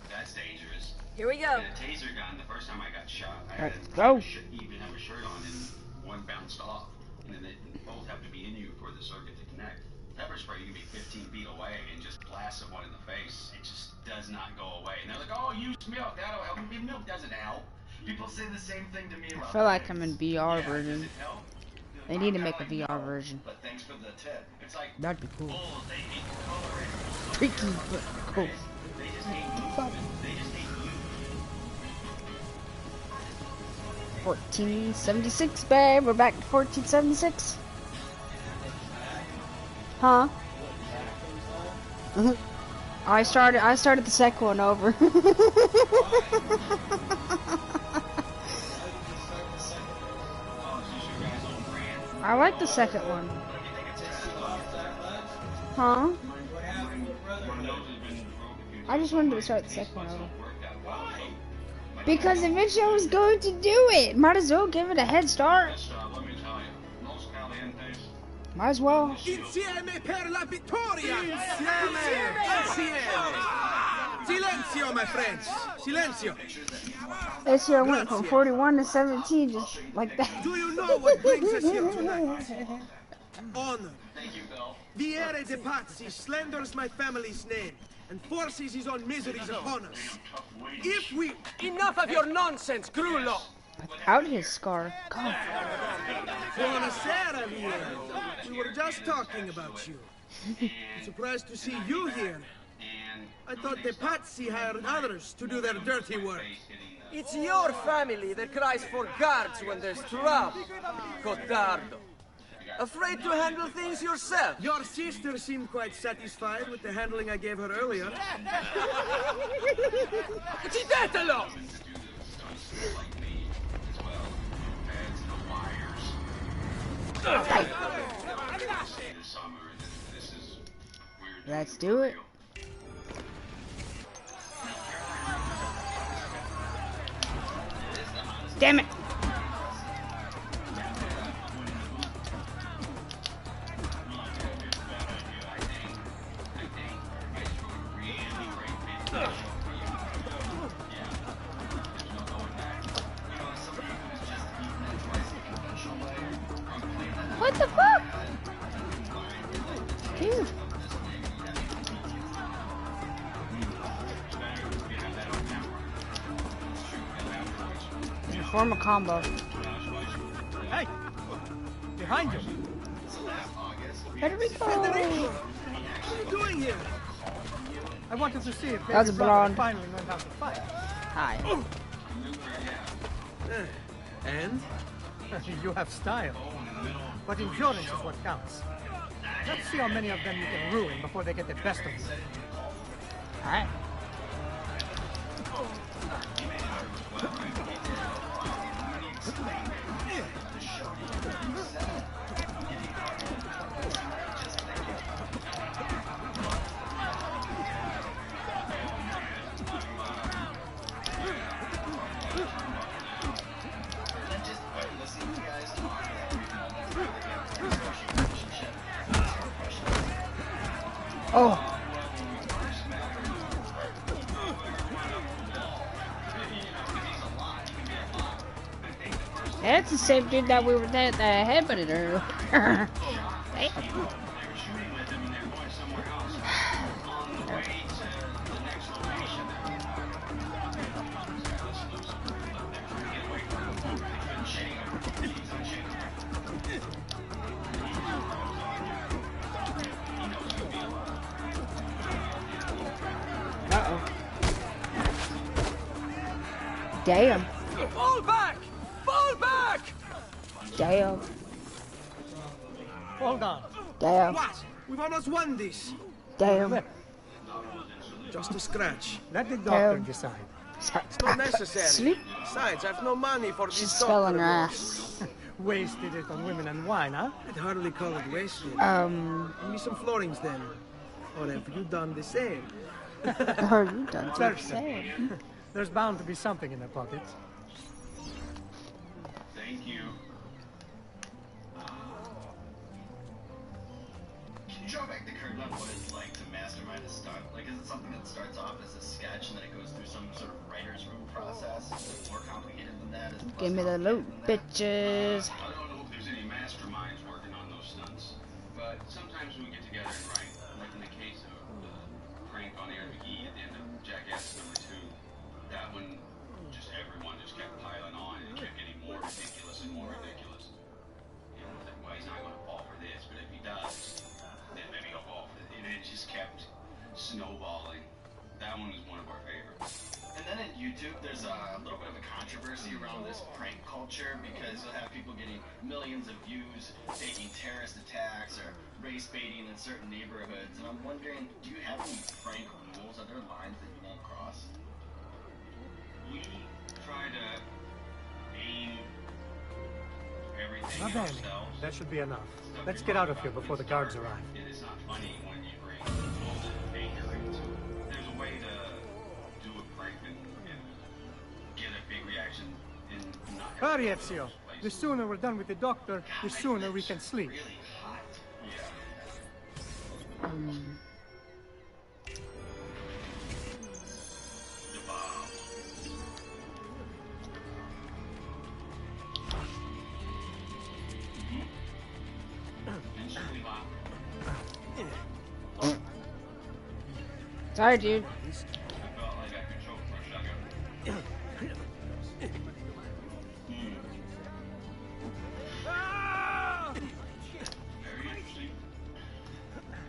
That's dangerous. Here we go. A taser gun, the first time I got shot, I had go. even have a shirt on and one bounced off. And then they both have to be in you for the circuit to connect. Pepper spray, you can be 15 feet away and just blast someone in the face. It just does not go away. And they're like, oh, use milk, that'll help. Milk doesn't help. People say the same thing to me about I feel like I'm in VR version. They need to make a VR version. But thanks for the tip. It's like, that'd be cool. oh, they hate color. Tricky, but cool. They just hate you. They just hate you. 1476, babe. We're back to 1476. Huh? I started the second one over. I like the second one. Huh? I just wanted to start the second one over. Because eventually I was going to do it. Might as well give it a head start. Might as well. Insieme per la vittoria! Insieme! Silenzio, my friends! Silenzio! This year I went from 41 to 17, just like that. Do you know what brings us here tonight? Honor. Viere de Pazzi slanders my family's name and forces his own miseries upon us. If we... Enough of your nonsense, Grullo! Without his scar. God. Buonasera, Viere. We were just talking about you. I'm surprised to see you here. I thought the Pazzi hired others to do their dirty work. It's your family that cries for guards when there's trouble, Cotardo. Afraid to handle things yourself? Your sister seemed quite satisfied with the handling I gave her earlier. Uccidetelo! Let's do it. Damn it. What the fuck? Dude. Form a combo. Hey! Behind you! Federico! What are you doing here? I wanted to see if That's Baby Brother blonde. finally learned how to fight. Hi. And? You have style. But endurance is what counts. Let's see how many of them you can ruin before they get the best of you. Alright. Oh. That's the same dude that we were that headbutted earlier. Damn. Uh-oh. Damn. Fall back! Fall back! Damn. Hold on. Damn. What? We've almost won this. Damn. Just a scratch. Let the doctor decide. It's not necessary. Besides, I've no money for She's this spelling doctor her of ass. yours. Wasted it on women and wine, huh? I'd hardly call it wasted. Give me some florins then. Or have you done the same? Are you done the same? There's bound to be something in their pockets. Thank you. Can you draw back the curtain on what it's like to mastermind a stunt? Like, is it something that starts off as a sketch and then it goes through some sort of writer's room process? Is it more complicated than that? Is it Give me the loot, bitches. I don't know if there's any masterminds working on those stunts, but sometimes we get together and write. Like in the case of the prank on Aaron McGee at the end of Jackass #2, that one, everyone just kept piling on and it kept getting more ridiculous and more ridiculous. You know, like, well, he's not going to fall for this, but if he does, then maybe he'll fall for it. And it just kept snowballing. That one is one of our favorites. And then in YouTube, there's a little bit of a controversy around this prank culture because you'll have people getting millions of views, faking terrorist attacks or race baiting in certain neighborhoods. And I'm wondering, do you have any prank rules? Are there lines that you won't cross? We try to aim everything Not at bad. ourselves. That should be enough. Let's get out of here before the guards arrive. It is not funny when you bring all the fakery. There's a way to do a prank and get a big reaction and not have Hurry, Ezio. The sooner we're done with the doctor, the sooner we can sleep. really hot. Yeah. The bomb. Sorry, dude.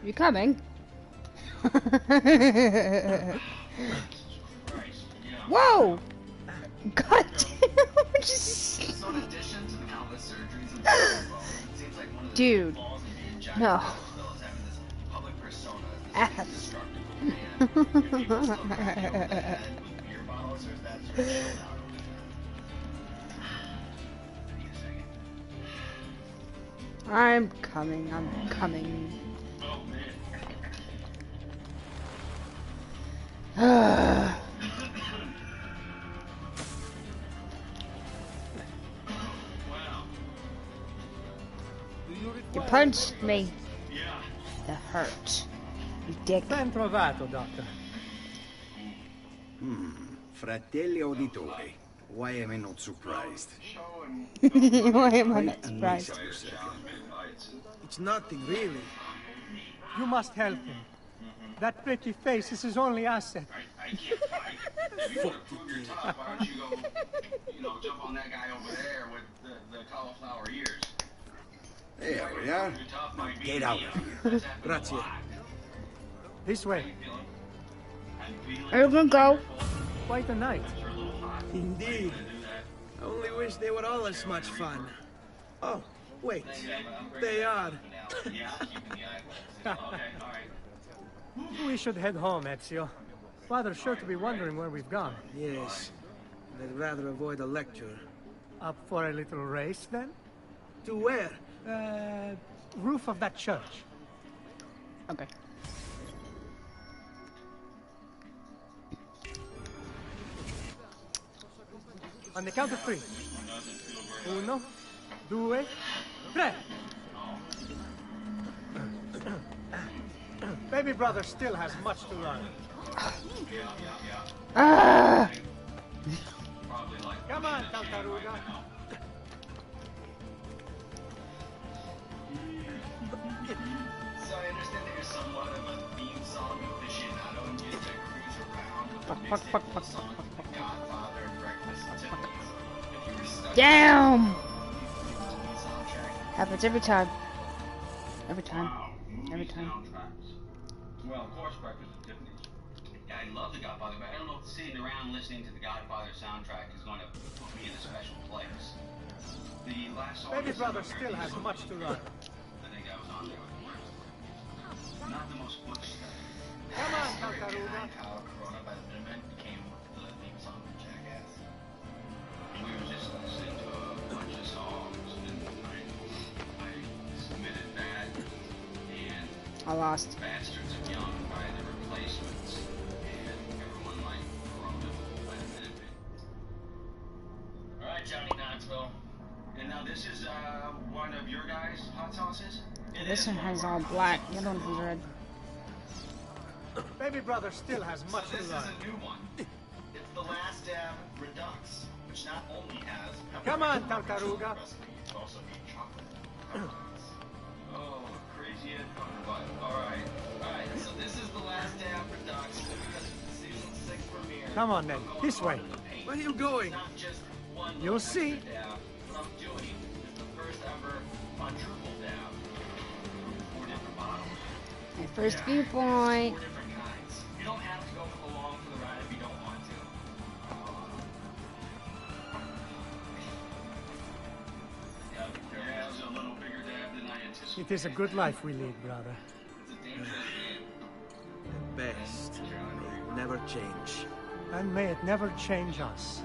You coming? Whoa! God damn! So in addition to the countless surgeries and seems like one of the Dude. balls and being jacked No. up as well as having this public persona as this destructible man. If people still crack you over the head with beer bottles, or is that sort of chilled out over there? I need a second. I'm coming, I'm coming. Oh man. You punched me. That hurt. You dick. Ben trovato, doctor. Fratelli auditori, why am I not surprised? Why am I not Wait surprised? a second. It's nothing, really. You must help him. That pretty face is his only asset. I can't fight. If you want to prove you're tough, why don't you go, jump on that guy over there with the cauliflower ears? There we are. Get out of here. Grazie. This way. Are you gonna go? Quite a night. Indeed. I only wish they were all as much fun. Oh, wait. They are. We should head home, Ezio. Father's sure to be wondering where we've gone. Yes. I'd rather avoid a lecture. Up for a little race, then? To where? Roof of that church. Okay. On the count of 3. 1, 2, 3. Baby brother still has much to learn. Ah! Come on, Tartaruga. So I understand that you're somewhat of a theme song aficionado and used to cruise around with the mixtape songs like The Godfather, Breakfast at Tiffany's. If you were stuck Damn! on the soundtrack, Happens every time. Every time. Every time. soundtracks. Well, of course, Breakfast at Tiffany's. Yeah, I love The Godfather, but I don't know if sitting around listening to The Godfather soundtrack is going to put me in a special place. The last song Baby brother still has much to learn. I think I was on there with the first. Not the most butch stuff. Come on, Tartaruga. How Corona by the Minutemen became the theme song for Jackass. We were just listening to a bunch of songs, and I submitted that, and I lost. Bastards of Young by the Replacements, and everyone liked Corona by the Minutemen. Alright, Johnny Knoxville. And now this is one of your guys' hot sauces? This one has all black. The other one's red. Baby brother still has much to This learn. is a new one. It's the Last Dab Redux, which not only has Come on, Tartaruga. it also needs chocolate. Oh, crazy and fun, but alright. Alright, so this is the Last Dab Redux because it's the season 6 premiere. Come on then, this way. Where are you going? Not just one You'll see. dab. What I'm doing is the first ever quadruple dab. 4 different bottles. My first viewpoint. 4 different kinds. You don't have to go along for the ride if you don't want to. Yeah, it was a little bigger dab than I anticipated. It is a good life we lead, brother. It's a dangerous game. At best, they never change. And may it never change us.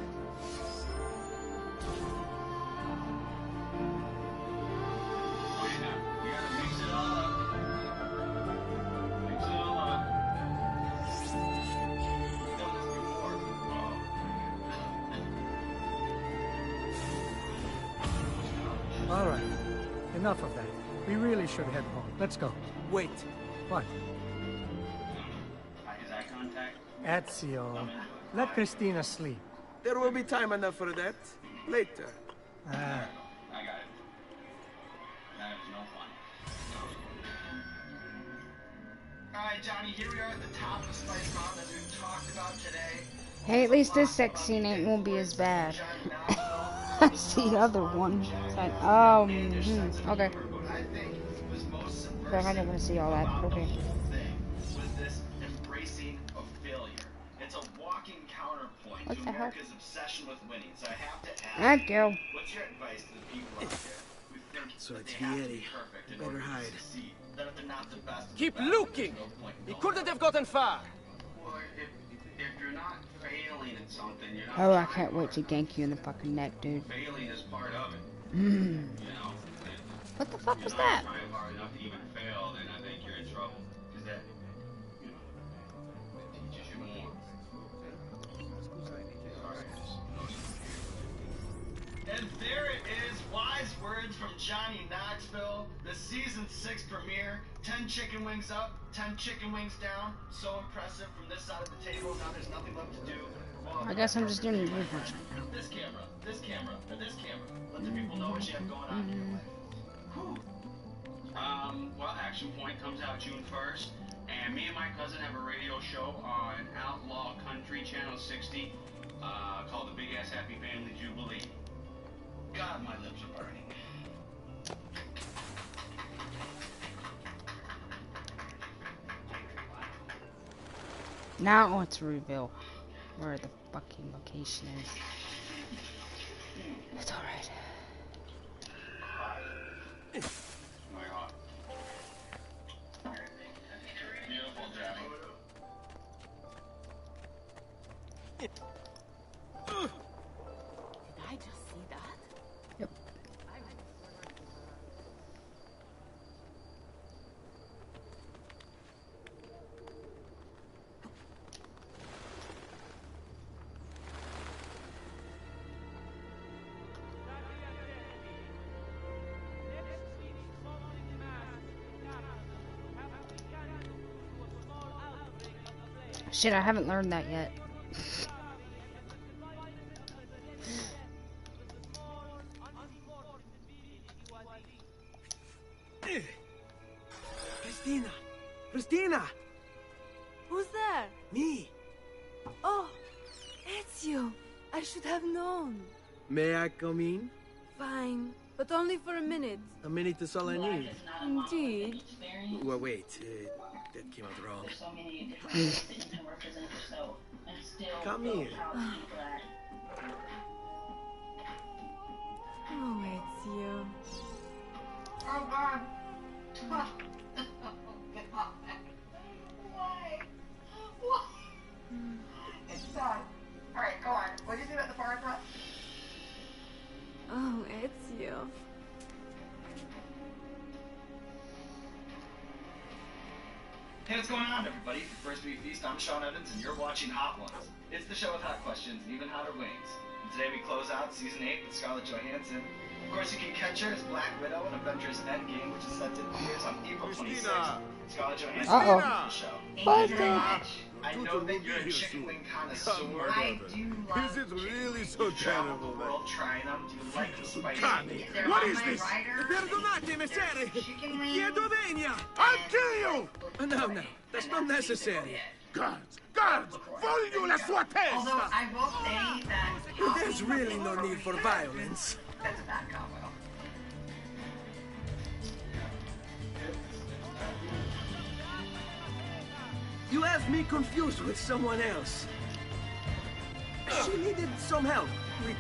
Oh, yeah. You gotta mix it all up. Mix it all up. We've done this before. All right. Enough of that. We really should head home. Let's go. Wait. What? Is eye contact? Ezio. Let Christina sleep. There will be time enough for that. Later. Ah. I got it. That is no fun. Alright, Johnny, here we are at the top of Spice Mountain as we've talked about today. Hey, at least this sex scene won't be as bad. That's the other one. Okay. I think was most subversive But I didn't want to see all that. about Okay. the whole thing was this embracing of failure. It's a walking counterpoint What to the hell? America's obsession with winning. So I have to ask, Thank you. what's your advice to the people out there who think So that it's they have to be Vieri. perfect in Better order hide. to succeed? That if they're not the best of the Keep best, looking! there's no point in He going couldn't on. have gotten far. Well, if you're not failing at something, you're not Oh, I trying can't wait to hard. gank you in the fucking neck, dude. Failing is part of it. Mm. You know, What the fuck if was you're not that? trying hard enough to even fail, then I think you're in trouble. Because that, you know, it teaches you more. And there it is, wise words from Johnny Knoxville, the season 6 premiere. 10 chicken wings up, 10 chicken wings down. So impressive from this side of the table. Now there's nothing left to do. Well, I guess I'm just doing the reports right now. this camera, this camera, and this camera. Let the people know what you have going on in your life. Whew. Well, Action Point comes out June 1st, and me and my cousin have a radio show on Outlaw Country Channel 60 called The Big Ass Happy Family Jubilee. God, my lips are burning. Now I want to reveal where the fucking location is. It's alright. Very hot. Beautiful, Johnny. Did I just see that? Yep. Shit, I haven't learned that yet. Me? Oh, Ezio. I should have known. May I come in? Fine, but only for a minute. A minute is all I need. Indeed. Well, wait. That came out wrong. There's so many different ways that you can represent yourself and still Come feel here. proud to be black. Oh, Ezio. Oh God. Oh God. Why? Why? It's sad. Alright, go on. What did you say about the fire breath? Oh, Ezio. Hey, what's going on, everybody? For First Week Feast, I'm Sean Evans, and you're watching Hot Ones. It's the show with hot questions and even hotter wings. And today we close out Season 8 with Scarlett Johansson. Of course, you can catch her as Black Widow in Avengers Endgame, which is set to theaters on April 26th. Scarlett Johansson is the show. What Thank you very much. I know that you're a chicken wing connoisseur. I do love Is it really so terrible? the world trying them. Do you like the spicy? What is this? Perdonate, messere! Chiedo venia! I'll kill you! No, that's not necessary. Guards! Guards! Voglio la sua Although testa! I will say that There's really no need for violence. that's a bad combo. You have me confused with someone else. She needed some help with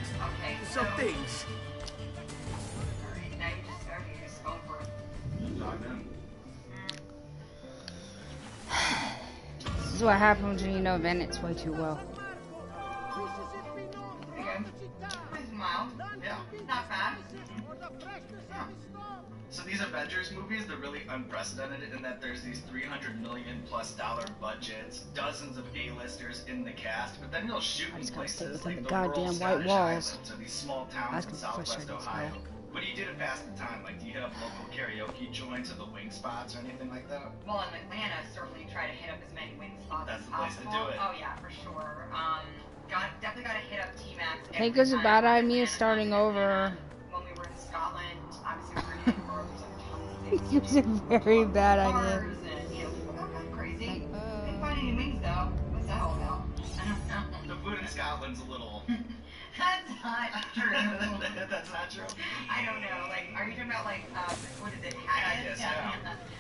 some things. Alright, now you just go for it. This is what happens when you know Bennett's way too well. Again. It's mild. Yeah, not bad. Yeah. So these Avengers movies, they're really unprecedented in that there's these $300 million+ budgets, dozens of A-listers in the cast, but then they'll shoot in places like the rural goddamn white Scottish walls. Highlands or these small towns in southwest Ohio. What do you do to pass the time? Like, do you hit up local karaoke joints or the wing spots or anything like that? Well, in Atlanta, certainly try to hit up as many wing spots That's as the place to possible. do it. Oh yeah, for sure. Definitely got to hit up T-Max. I think it was a bad idea starting over. When we were in Scotland, obviously we were hitting bars and It was a very bad idea. bars and you know people got kind of crazy. Didn't find any wings though. What's that all about? I don't know. The food in Scotland's a little... That's not true. That's not true. I don't know. Like, are you talking about like what is it? Haggis? Yeah.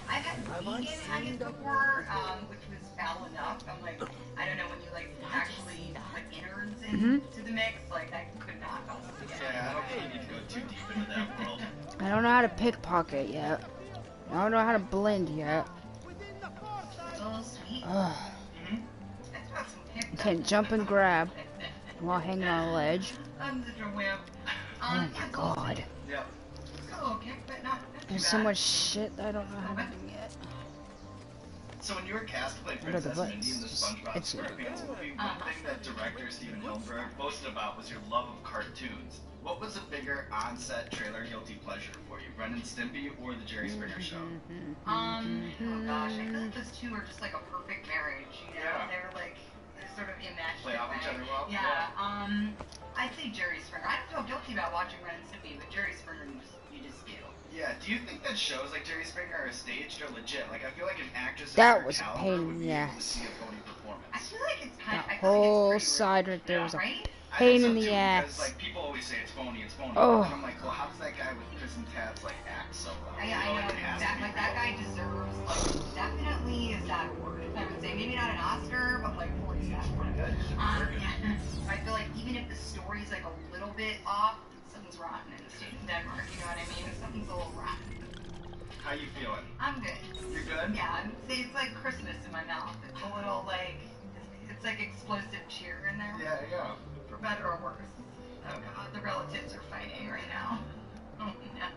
I've had vegan haggis before, which was foul enough. I'm like, I don't know when you like actually put innards into the mix. Like, I could not go together. Yeah, I don't think you need to go too deep into that world. I don't know how to pickpocket yet. I don't know how to blend yet. Oh, sweet. Ugh. I can't jump and grab while hanging on a ledge. I'm such a wimp. Oh my god. Yep. It's got a little kick, but not too There's bad. so much shit that I don't know how to do yet. So when you were cast to play What are the Princess Mindy in the buttons? SpongeBob It's SquarePants movie, one thing that director Steven Hillenburg boasted about was your love of cartoons. What was a bigger on-set trailer guilty pleasure for you, Ren and Stimpy or the Jerry Springer Show? Oh gosh, I feel like those two are just like a perfect marriage, you know? Yeah. They're like, they're sort of immatched. Play off each other well? Yeah, I'd say Jerry Springer. I don't feel guilty about watching Ren and Stimpy, but Jerry Springer you just do. Yeah, do you think that shows like Jerry Springer are staged or legit? Like, I feel like an actress That of was her a caliber pain in would the be able to ass. see a phony performance. I feel like it's kind That of, I feel like whole it's pretty side right there was a right? pain in I think the so too, ass. Because, like, people always say it's phony, Oh. And I'm like, well, how does that guy with Chris and Tabs, like, act so well? I know, It has to be like that guy deserves, like, definitely a SAG award. I would say maybe not an Oscar, but like 40 SAG award. Yeah. I feel like even if the story's like a little bit off, something's rotten in the state of Denmark. You know what I mean? If something's a little rotten. How you feeling? I'm good. You're good? Yeah, I'd say it's like Christmas in my mouth. It's a little like, it's like explosive cheer in there. Yeah, yeah. For better or worse. Oh god, the relatives are fighting right now. Oh no.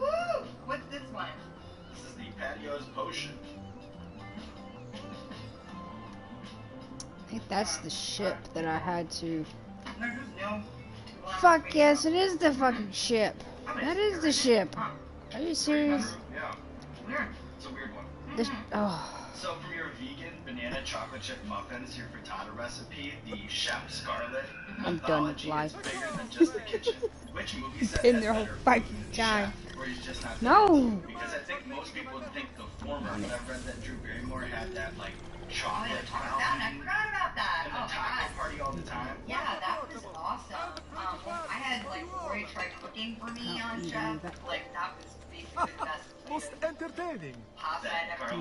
Woo! What's this one? This is the Patio's Potion. I think that's the ship that I had to... There's just no... Fuck yes, it is the fucking ship. That is the ship. Are you serious? Yeah. Weird. It's a weird one. This... Oh. So from your vegan banana chocolate chip muffins, your frittata recipe, the Chef Scarlet I'm done with mythology life. is bigger than just the kitchen. Which movie set In has their whole better fucking food, time. Chef, or he's just not No. good? Because I think most people would think the former, but I've read that Drew Barrymore had that like chocolate fountain. I forgot about that. And the taco party all the time. Yeah, that was awesome. I had like Roy try cooking for me on Chef. Like that was basically the best. Most entertaining. Pasta I'd ever had in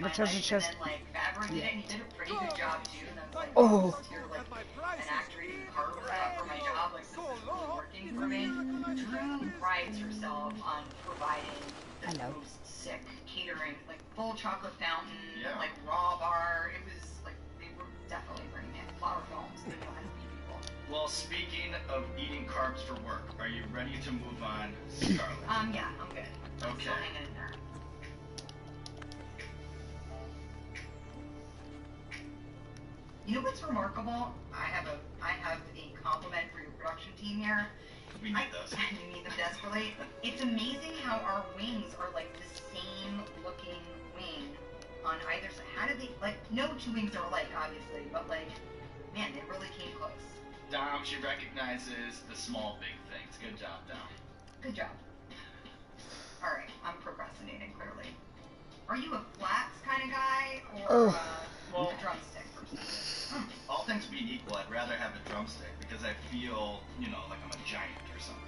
my life. And then like Fabro did it, and he did a pretty good job too. And I was like, oh, you're like an actor eating carbs for my job. Like this is really working for me. Drew prides herself on providing the most sick catering, like full chocolate fountain, like raw bar. It was like they were definitely bringing it. Flower films. They know how to feed people. Well, speaking of eating carbs for work, are you ready to move on, Scarlett? Yeah, I'm good. Okay. Still hanging in there. You know what's remarkable? I have a compliment for your production team here. We need those. You need them desperately. It's amazing how our wings are like the same looking wing on either side. How did they, like, no two wings are alike, obviously, but like, man, they really came close. Dom, she recognizes the small big things. Good job, Dom. Good job. Alright, I'm procrastinating, clearly. Are you a flats kind of guy, or a drumstick person? All things being equal, I'd rather have a drumstick because I feel, you know, like I'm a giant or something.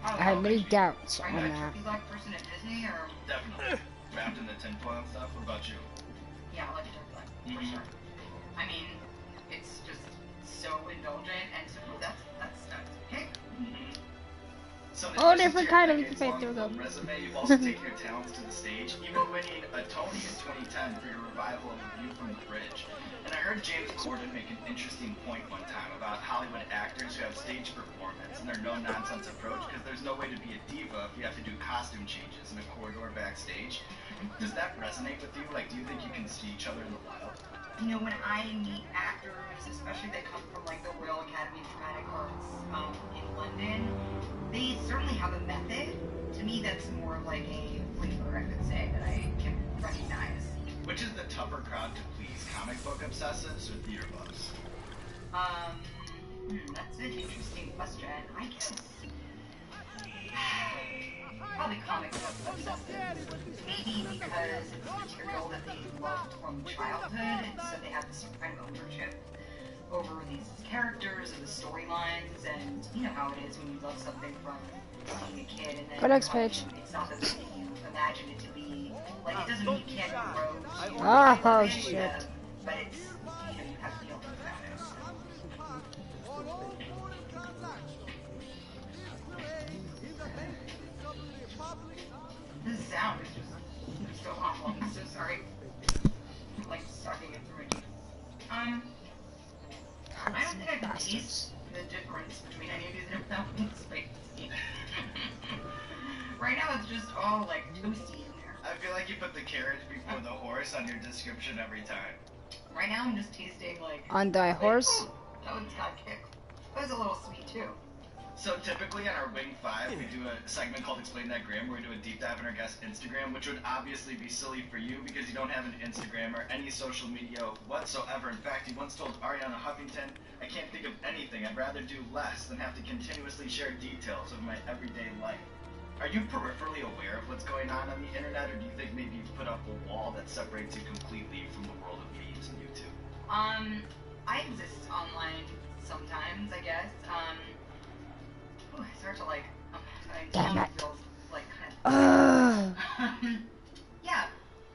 I have many doubts on Are you that. a turkey leg person at Disney, or? Definitely. Wrapped in the tinfoil and stuff. What about you? Yeah, I like a turkey leg, for sure. I mean, it's just so indulgent, and so that's okay. All different kind of resume, you've also taken your talents to the stage, even winning a Tony in 2010 for your revival of View from the Bridge. And I heard James Corden make an interesting point one time about Hollywood actors who have stage performance and their no-nonsense approach, because there's no way to be a diva if you have to do costume changes in a corridor backstage. Does that resonate with you? Like, do you think you can see each other in the wild? You know, when I meet actors, especially that come from like the Royal Academy of Dramatic Arts in London, they certainly have a method. To me, that's more of like a flavor, I could say, that I can recognize. Which is the tougher crowd to please, comic book obsessives or theater buffs? That's an interesting question. I guess probably comic book obsessives. Maybe because it's material that they loved from childhood, and so they have this kind of ownership over these characters and the storylines, and you know how it is when you love something from being a kid, and then Go next page. It's not the thing you imagine it to be. Like, it doesn't mean you can't grow. Oh, shit. But it's, you know, you have feelings about it. This sound is just so awful. I'm so sorry. I'm like sucking it through my teeth. I don't think I can taste the difference between any of these different spaces. Right now it's just all like toasty in there. I feel like you put the carriage before the horse on your description every time. Right now I'm just tasting like... On the horse? That one's got kick. That was a little sweet too. So typically on our Wing 5, we do a segment called Explain That Gram, where we do a deep dive in our guest's Instagram, which would obviously be silly for you because you don't have an Instagram or any social media whatsoever. In fact, you once told Ariana Huffington, I can't think of anything. I'd rather do less than have to continuously share details of my everyday life. Are you peripherally aware of what's going on the internet, or do you think maybe you've put up a wall that separates you completely from the world of memes and YouTube? I exist online sometimes, I guess. I start to like, Damn it. feels like kind of, yeah,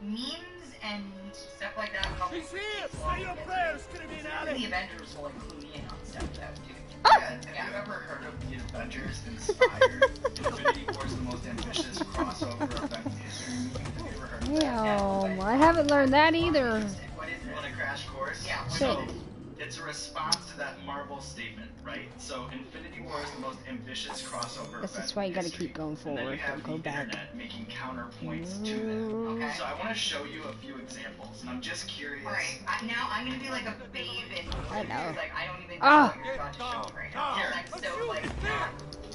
memes and stuff like that. He's here! Say your prayers, criminale! The Avengers will include me in on stuff though, too. Have you ever heard of the Avengers Inspired? Infinity War's the most ambitious crossover event in history. Have you ever heard of that? Damn, I haven't learned that either. What is it? Want a crash course? Yeah. So, it's a response to that Marvel statement, right? So, Infinity War is the most ambitious crossover event. That's why you gotta keep going forward, don't go back. Internet making counterpoints to that. Okay. So I want to show you a few examples, and I'm just curious. Alright, now I'm gonna be like a babe in I know. like I don't even know what you're about to show right now. Here. I'm so like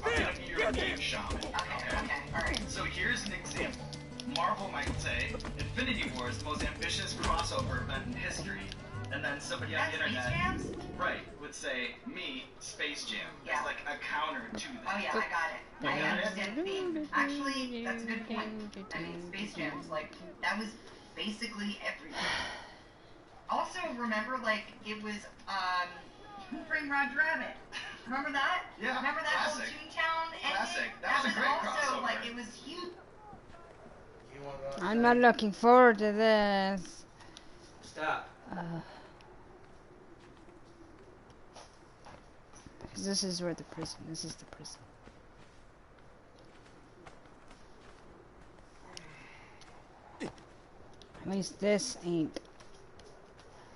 I'm gonna be your game shaman. Okay, alright. So here's an example. Marvel might say, Infinity War is the most ambitious crossover event in history. And then somebody on the internet, right, would say, me, Space Jam. Yeah. It's like a counter to that. Oh yeah, I got it. I understand the theme. Actually, that's a good point. I mean, Space Jam's like, that was basically everything. remember, like, it was, Who Framed Roger Rabbit? Remember that? Yeah, Remember that classic. whole Toontown ending? Classic. That was a great also, crossover. like, it was huge. I'm not looking forward to this. Stop. Because this is where the prison. This is the prison. At least this ain't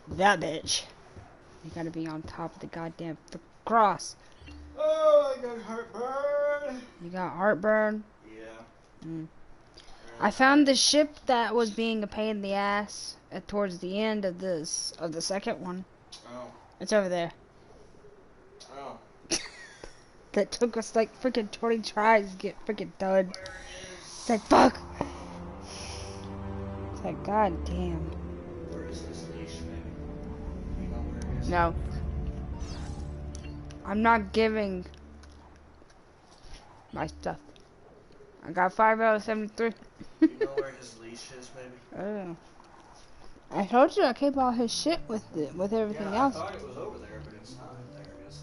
that bitch. You gotta be on top of the goddamn cross. Oh, I got heartburn. You got heartburn? Yeah. Mm. I found the ship that was being a pain in the ass towards the end of the second one. Oh. It's over there. Oh. That took us like freaking 20 tries to get freaking done. It's like, fuck! It's like, god damn. Where is this leash, baby? You know where it is? No. I'm not giving my stuff. I got 5 out of 73. You know where his leash is, baby? Oh. I told you I keep all his shit with everything else. I thought it was over there, but it's not. There it is.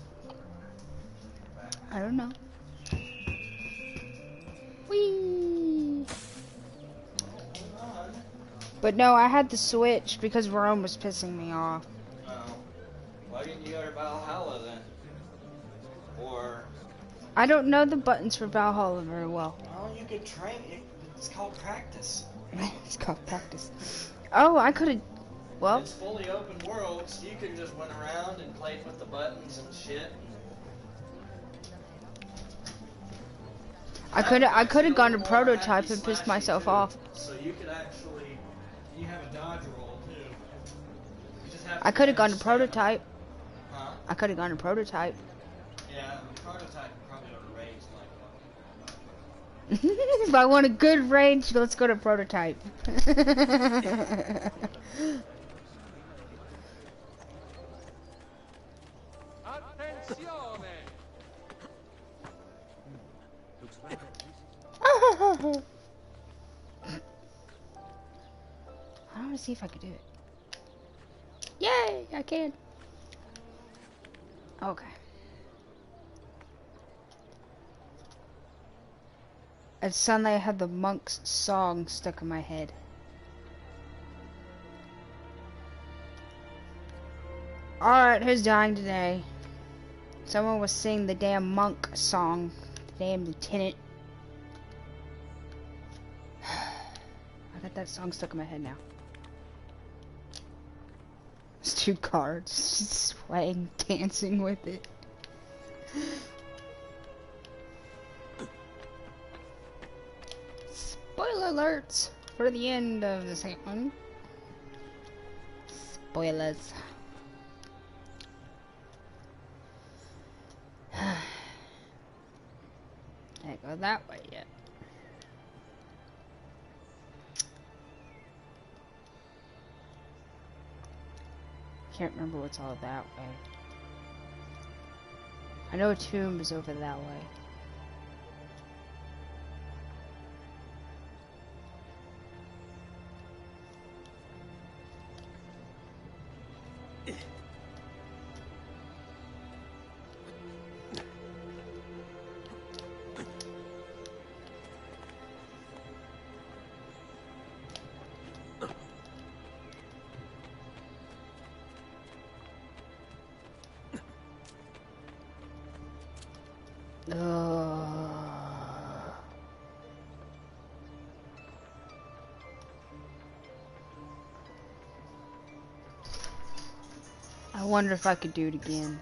I don't know. Whee! But no, I had to switch because Rome was pissing me off. Oh. Why didn't you go to Valhalla then? Or... I don't know the buttons for Valhalla very well. Well, you could train it. It's called practice. It's called practice. Oh, I could've... Well... It's fully open world, so you could just went around and played with the buttons and shit. I could've gone to prototype and pissed myself off. So you could actually... You have a dodge roll, too. You just have I could've gone to prototype. Huh? I could've gone to prototype. Yeah, prototype probably ought to raise like... If I want a good range, let's go to prototype. I want to see if I could do it. Yay, I can. Okay. And suddenly I had the Monk's song stuck in my head. Alright, who's dying today? Someone was singing the damn Monk song. The damn lieutenant. I got that song stuck in my head now. It's 2 cards. Swaying, dancing with it. Spoiler alerts for the end of the second one. Spoilers. Can't go that way yet. Can't remember what's all that way. I know a tomb is over that way. I wonder if I could do it again.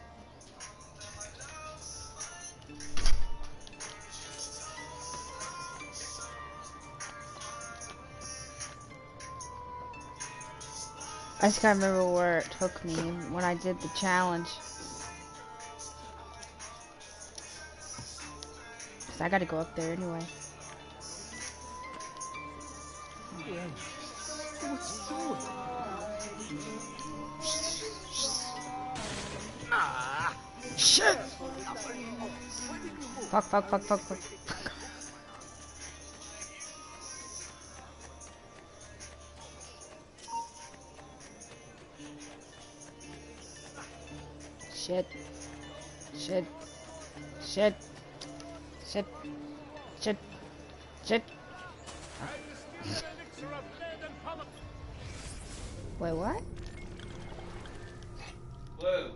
I just gotta remember where it took me when I did the challenge. Cause I gotta go up there anyway. Shit! Fuck. Shit. Shit. Shit. Shit. Shit. Shit. Wait, what? Blue.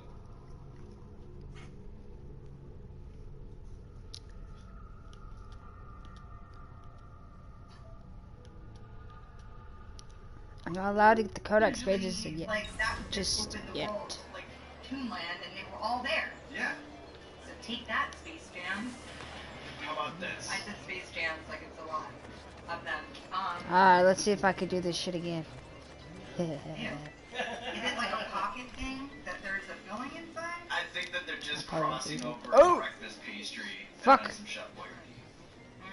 I'm not allowed to get the codex pages yet. Like, that Just opened the yet. world, like, Toonland, and they were all there. Yeah. So take that, Space Jam. How about this? I said Space Jams like it's a lot of them. Alright, let's see if I can do this shit again. Is it like a pocket thing that there's a filling inside? I think that they're just Probably crossing do. over Oh! breakfast pastry Fuck. and some Chef Boyardee.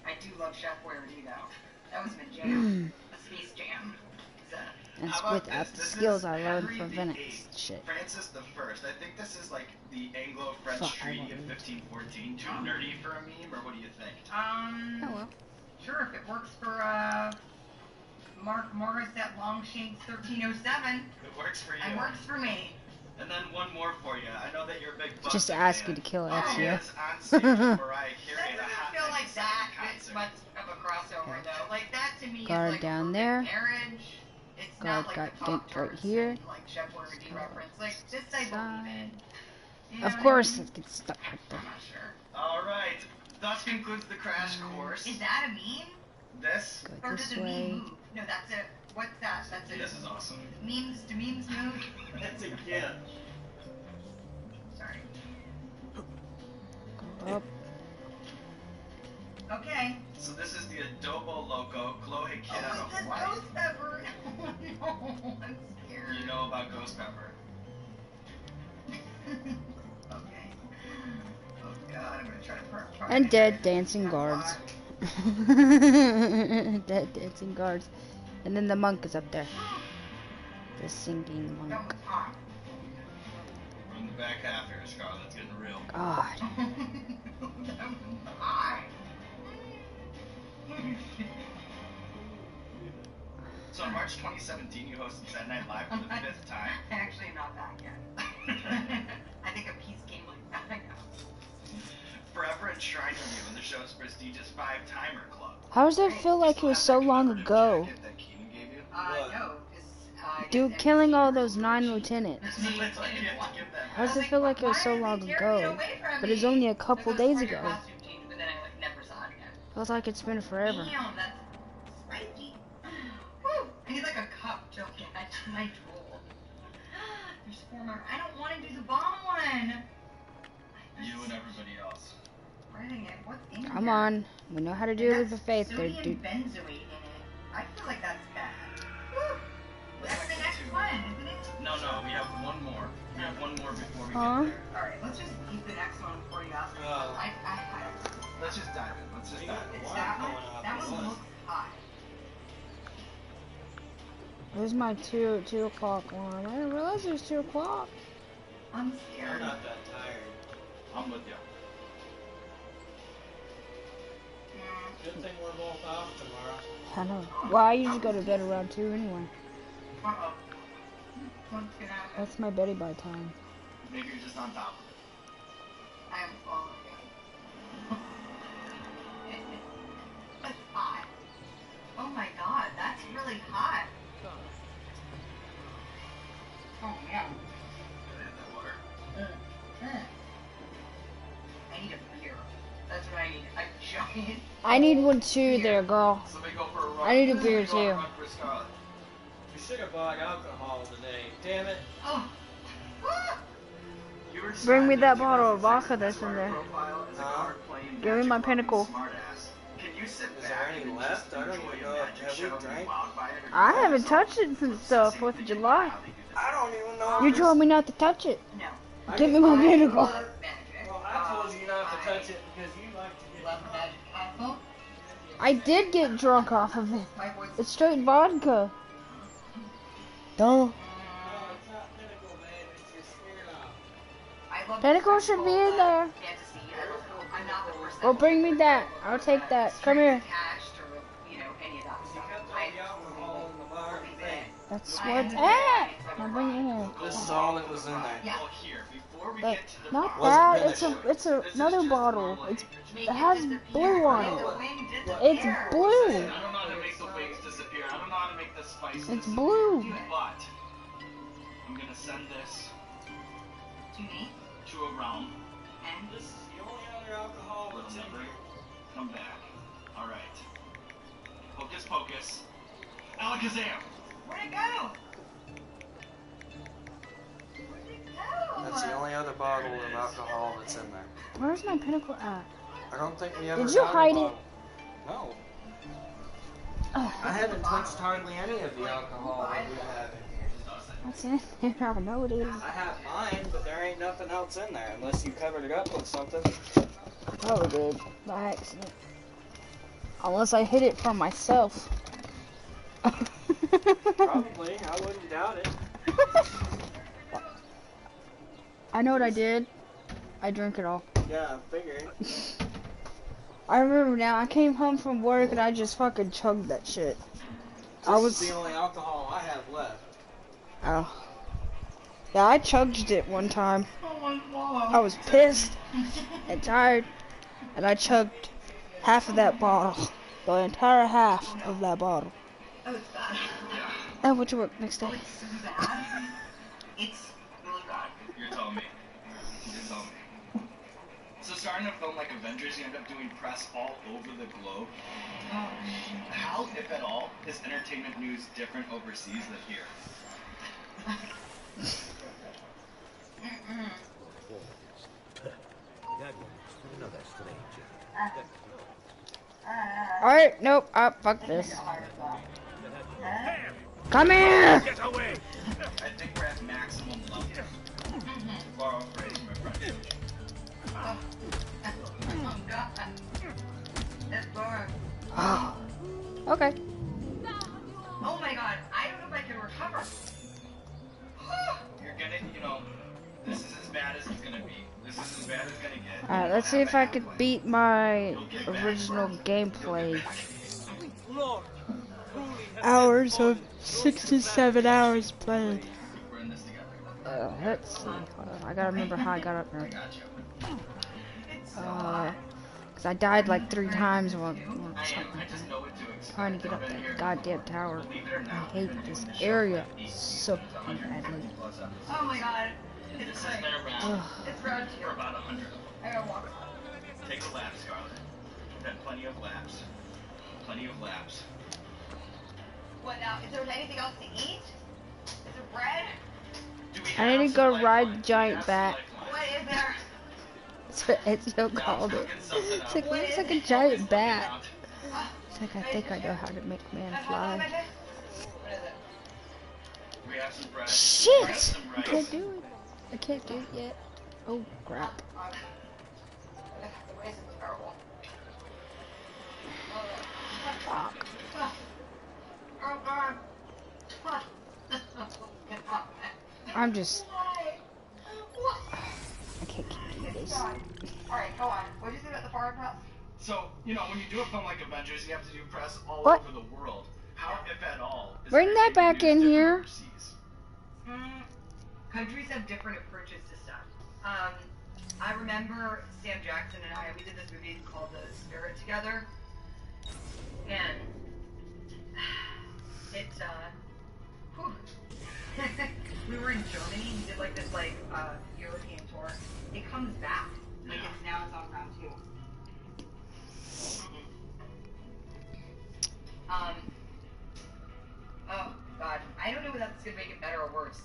I do love Chef Boyardee though. That was my jam. A Space Jam. That's How about without this? the This skills is I learned Henry from the Venice. Eighth, Shit. Francis the First. I think this is like the Anglo-French Fuck, I Treaty of won't 1514. Too nerdy for a meme, or what do you think? Oh well. Sure, if it works for Mark Morris at Longshanks 1307. It works for you. It works for me. And then one more for you. I know that you're a big Buster Just to ask fan. you to kill Here he Ezio. is on stage with Mariah Carey at a I hot feel like 97 that concert. is much of a crossover though. Like that to me Guard is like down a there. marriage. It's Guard not like got the dinked right Pop-Tarts here. and, like Chef Boyardee reference. Like this I believe in. You know Of what I course, mean? it gets stuck right there. I'm not sure. All right. Thus concludes the crash course. Is that a meme? This? Go Or this does a way. meme move? No, that's a. What's that? That's a. This is awesome. Memes. Do memes move? That's a gift. Sorry. Go up. Okay. So this is the Adobo Loco Chloe Kid Oh, out it says of Hawaii. ghost pepper. Oh no, I'm scared. You know about ghost pepper. Okay. Oh god, I'm gonna try to park. And dead dancing guards. Dead dancing guards. And then the monk is up there. The singing That monk. was hot. We're in the back half here, Scarlet. It's getting real. God. That was hot. So in March 2017, you hosted Saturday Night Live for the 5th time. Actually, not back yet. I think a piece came like that. Forever enshrining you in the show's prestigious 5-timer club. How does it feel like it was so long ago? Jacket that Keenan gave you? No, because Dude, killing all those 9 lieutenants. It's like you have to give that How does it feel like it was so long ago? But it's only a couple days ago. But then I like never saw it again. Feels like it's been forever. Damn, that's spiky. Woo! I need like a cup to add to my drool. There's 4 more. I don't want to do the bomb one. You and everybody else. Writing it. What's in Come here? on. We know how to do it with faith there, Sodium dude. benzoate in it. I feel like that's bad. Woo! That's the next one, isn't it? No, we have one more. We have one more before we Huh? get there. Alright, let's just keep the next one before you ask me. I Let's just dive in. Let's just dive in. It's that one? That one looks hot. Where's my 2 o'clock one? I didn't realize it was 2 o'clock. I'm You're scared. not that tired. I'm with you. Good thing we're both off tomorrow. I know. Well, I usually go to bed around 2 anyway. Uh-oh. What's gonna happen? That's my beddy by time. Maybe you're just on top of it. I am falling again. That's hot. Oh my god, that's really hot. Oh man. That water. I need a beer. That's what I need. A giant. I need one too there, girl. So we go for a run. I need a beer We go on a too. run for Scarlet. We should have bought alcohol today. Damn it. Oh. You were Bring me described that as bottle your of vodka business that's in there. profile as a guard playing Give me magic my loving pinnacle. smartass. Can you sit Is there back any and left? just I don't enjoy even a know. magic Have we show and be drank? wowed by it, or do I you haven't guys touched all it since the 4th of July. I don't even know. You told me not to touch it. No. Give me my pinnacle. Love magic. Well, I told you not to touch it because you like to get Love magic apple. I did get drunk off of it. My voice. It's straight vodka. Don't. I love Pinnacle should be in there. fantasy. I'm not the person. Well, bring me that. I'll take that. Come here. Attached or, you know, any of that stuff. I believe it. That's what's at. My bring it here. This is all that was in there. Well, here, before we That, get to the not Wasn't that. finished. It's another bottle. It has blue on it. It's blue. I don't know how to make the wings disappear. I don't know how to make the spices It's disappear. blue. But I'm gonna send this To me? to a realm. And? This is the only other alcohol that's never come back. Alright. Hocus pocus. Alakazam! Where'd it go? That's the only other bottle of alcohol that's in there. Where's my pinnacle at? I don't think we ever Did you got a hide it? bottle. No. I haven't touched hardly any of the alcohol that we have in here. What's in there? I know it is. I have mine, but there ain't nothing else in there unless you covered it up with something. I probably did by accident. Unless I hid it from myself. Probably. I wouldn't doubt it. I know what I did. I drank it all. Yeah, I figured. I remember now. I came home from work and I just fucking chugged that shit. This is the only alcohol I have left. Oh. Yeah, I chugged it one time. I was pissed and tired, and I chugged half of that bottle. The entire half of that bottle. Oh, it's bad. I went to work next day. Oh, it's so bad. It's really bad. You're telling me. You're telling me. So starting to film like Avengers, you end up doing press all over the globe. How, if at all, is entertainment news different overseas than here? Alright, nope. Fuck this. Come here! Get away! I think we're at maximum level. Borrow a phrase from my friend. Oh, God. That's boring. Okay. Oh, my God. I don't know if I can recover. You're gonna, you know, this is as bad as it's gonna be. This is as bad as it's gonna get. Alright, let's see if I could beat my original gameplay. Hours of 67 hours played. Let's see. Hold on. I gotta remember how I got up there. Cause I died like 3 times once. Trying to get up that goddamn tower. I hate this area so fucking badly. Oh, my God. It's like, it's round 2. For about 100. I gotta walk. Take a lap, Scarlet. We've had plenty of laps. Plenty of laps. What now? Is there anything else to eat? Is there bread? I need to go ride the giant bat. What is there? That's what Ezio called it. It's like, looks like a giant bat. It's like, I think I know how to make man fly. We have some bread. Shit! I can't do it. I can't do it yet. Oh, crap. I'm just... I can't keep doing this. Alright, go on. What did you say about the foreign press? So, you know, when you do a film like Avengers, you have to do press all What? over the world. How, if at all, is Bring that back in here. Countries have different approaches to stuff. I remember Sam Jackson and we did this movie called The Spirit together. And it's, whew. We were in Germany, we did like this European tour. It comes back. Like it's on round 2. Oh God. I don't know if that's gonna make it better or worse.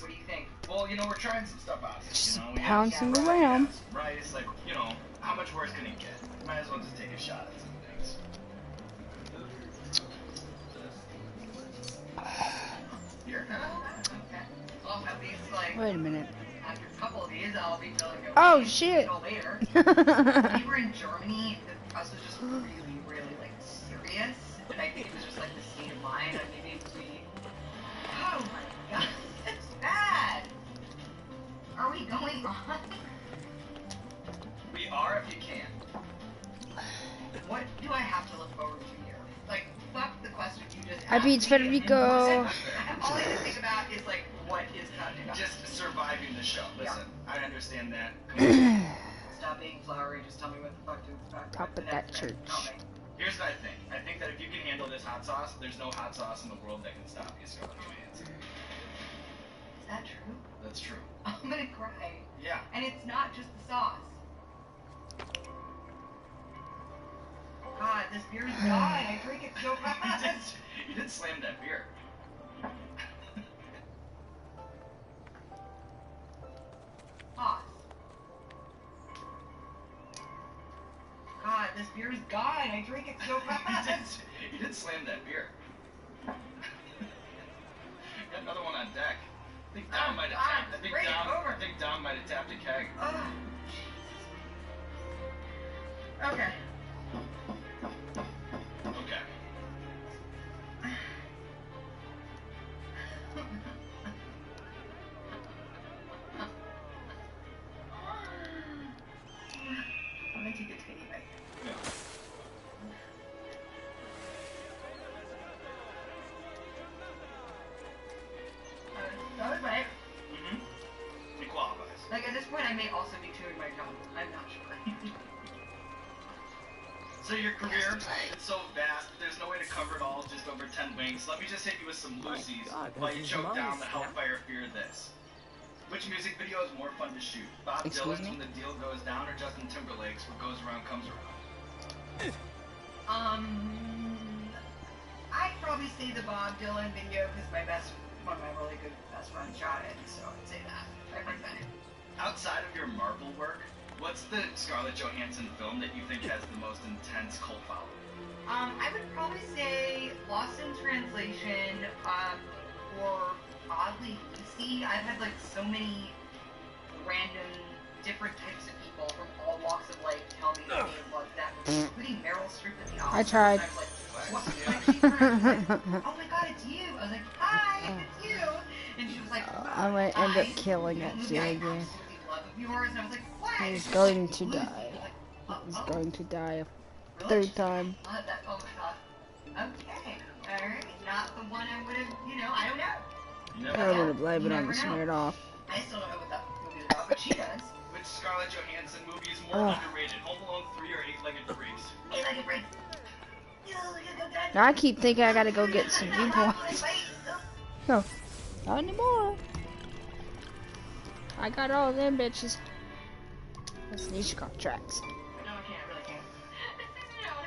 What do you think? Well, you know, we're trying some stuff out. Just You know, we bouncing have around. rice, like, you know, how much worse can it get? Might as well just take a shot at some things. You're okay. Well, at least Wait a minute. after a couple of these, I'll be feeling okay. Oh, shit. Until later. When we were in Germany, the press was just really, really serious, and I think it was just the state of mind. Oh my God, it's bad. Are we going on? We are if you can. What do I have to look forward to here? Fuck the question you just asked. I beat me. Federico. All I can think about is just surviving the show. Listen, I understand that. Stop being flowery. Just tell me what the fuck to expect. Top of that church. Here's what I think. I think that if you can handle this hot sauce, there's no hot sauce in the world that can stop you, Scarlett Johansson. Is that true? That's true. I'm gonna cry. Yeah. And it's not just the sauce. God, this beer is gone. I drink it so fast. You did slam that beer. Sauce. God, this beer is gone. I drink it so fast. You did slam that beer. Got another one on deck. I think Dom might have tapped. I think Dom might have tapped a keg. Okay. Okay. I'm gonna take a tiny bite. Yeah. That was right. It qualifies. Like, at this point, I may also be chewing my gum. I'm not sure. So your career, it's so vast, there's no way to cover it all, just over 10 wings. Let me just hit you with some Lucy's while you choke down the Hellfire Fear This. Which music video is more fun to shoot? Bob Dylan's When the Deal Goes Down or Justin Timberlake's What Goes Around Comes Around? I'd probably say the Bob Dylan video because one of my really good best friends shot it, so I'd say that. Outside of your Marvel work, what's the Scarlett Johansson film that you think has the most intense cult following? I would probably say Lost in Translation, or oddly Lucy. I've had like so many random different types of people from all walks of life tell me that they love that movie, including Meryl Streep at the Oscars. I tried. I was like, what? Like, she turned, like, oh my god, it's you. I was like, hi, it's you. And she was like, I might end up killing it, again. Yours, and I was like, what? He's going to die. He's going to die a third time. Oh my god. Okay. Alright. Not the one I would have, I don't know. I would have blamed it on the smeared off. I still don't know what that movie is about, but she does. Which Scarlett Johansson movie is more underrated? Home Alone 3 or Eight-Legged Freaks? Eight-Legged Freaks. Now I keep thinking I gotta go get some viewpoints. No, not anymore. I got all them bitches. That's niche contracts. No, I can't. I really can't.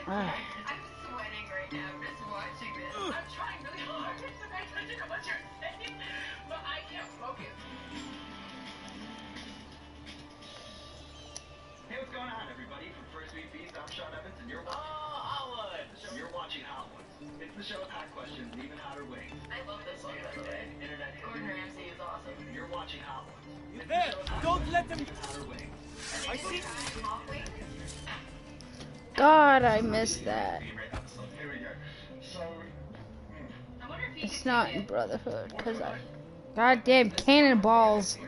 Ah. I'm sweating right now just watching this. I'm trying really hard to pay attention to what you're saying, but I can't focus. Hey, what's going on, everybody? From First Week Beast, I'm Sean Evans, and you're watching Hotwood. You're watching Hotwood. It's the show with hot questions and even hotter wings. I love this one, by the way. Gordon Ramsay is awesome. You're watching Hotwood. There! Don't let them... I see. God, I missed that. It's not in Brotherhood, because I... Goddamn cannonballs.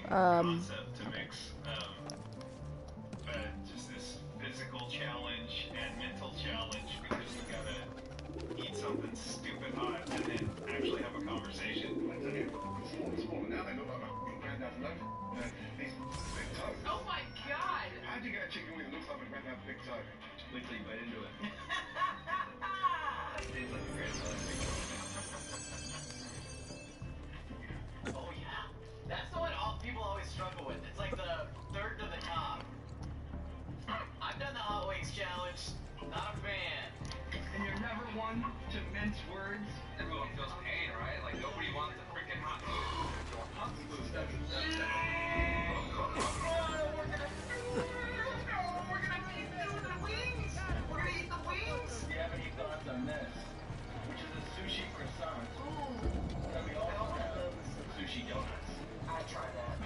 Concept to mix just this physical challenge and mental challenge because you gotta eat something stupid hot and then actually have a conversation. Oh my god! How'd you get a chicken wing that looks like a granddad's big toe? Wait till you bite into it. Tastes like a granddad's big toe. Oh yeah. That's the one people always struggle with. It's like the third to the top. I've done the Hot Wings challenge. Not a fan. And you're never one to mince words. Everyone feels pain, right? Like nobody wants a freaking hot food. Hot food. We're gonna eat the wings. We're gonna eat the wings. Do you have any thoughts on this? Which is a sushi croissant. That we also have sushi donuts. I tried that.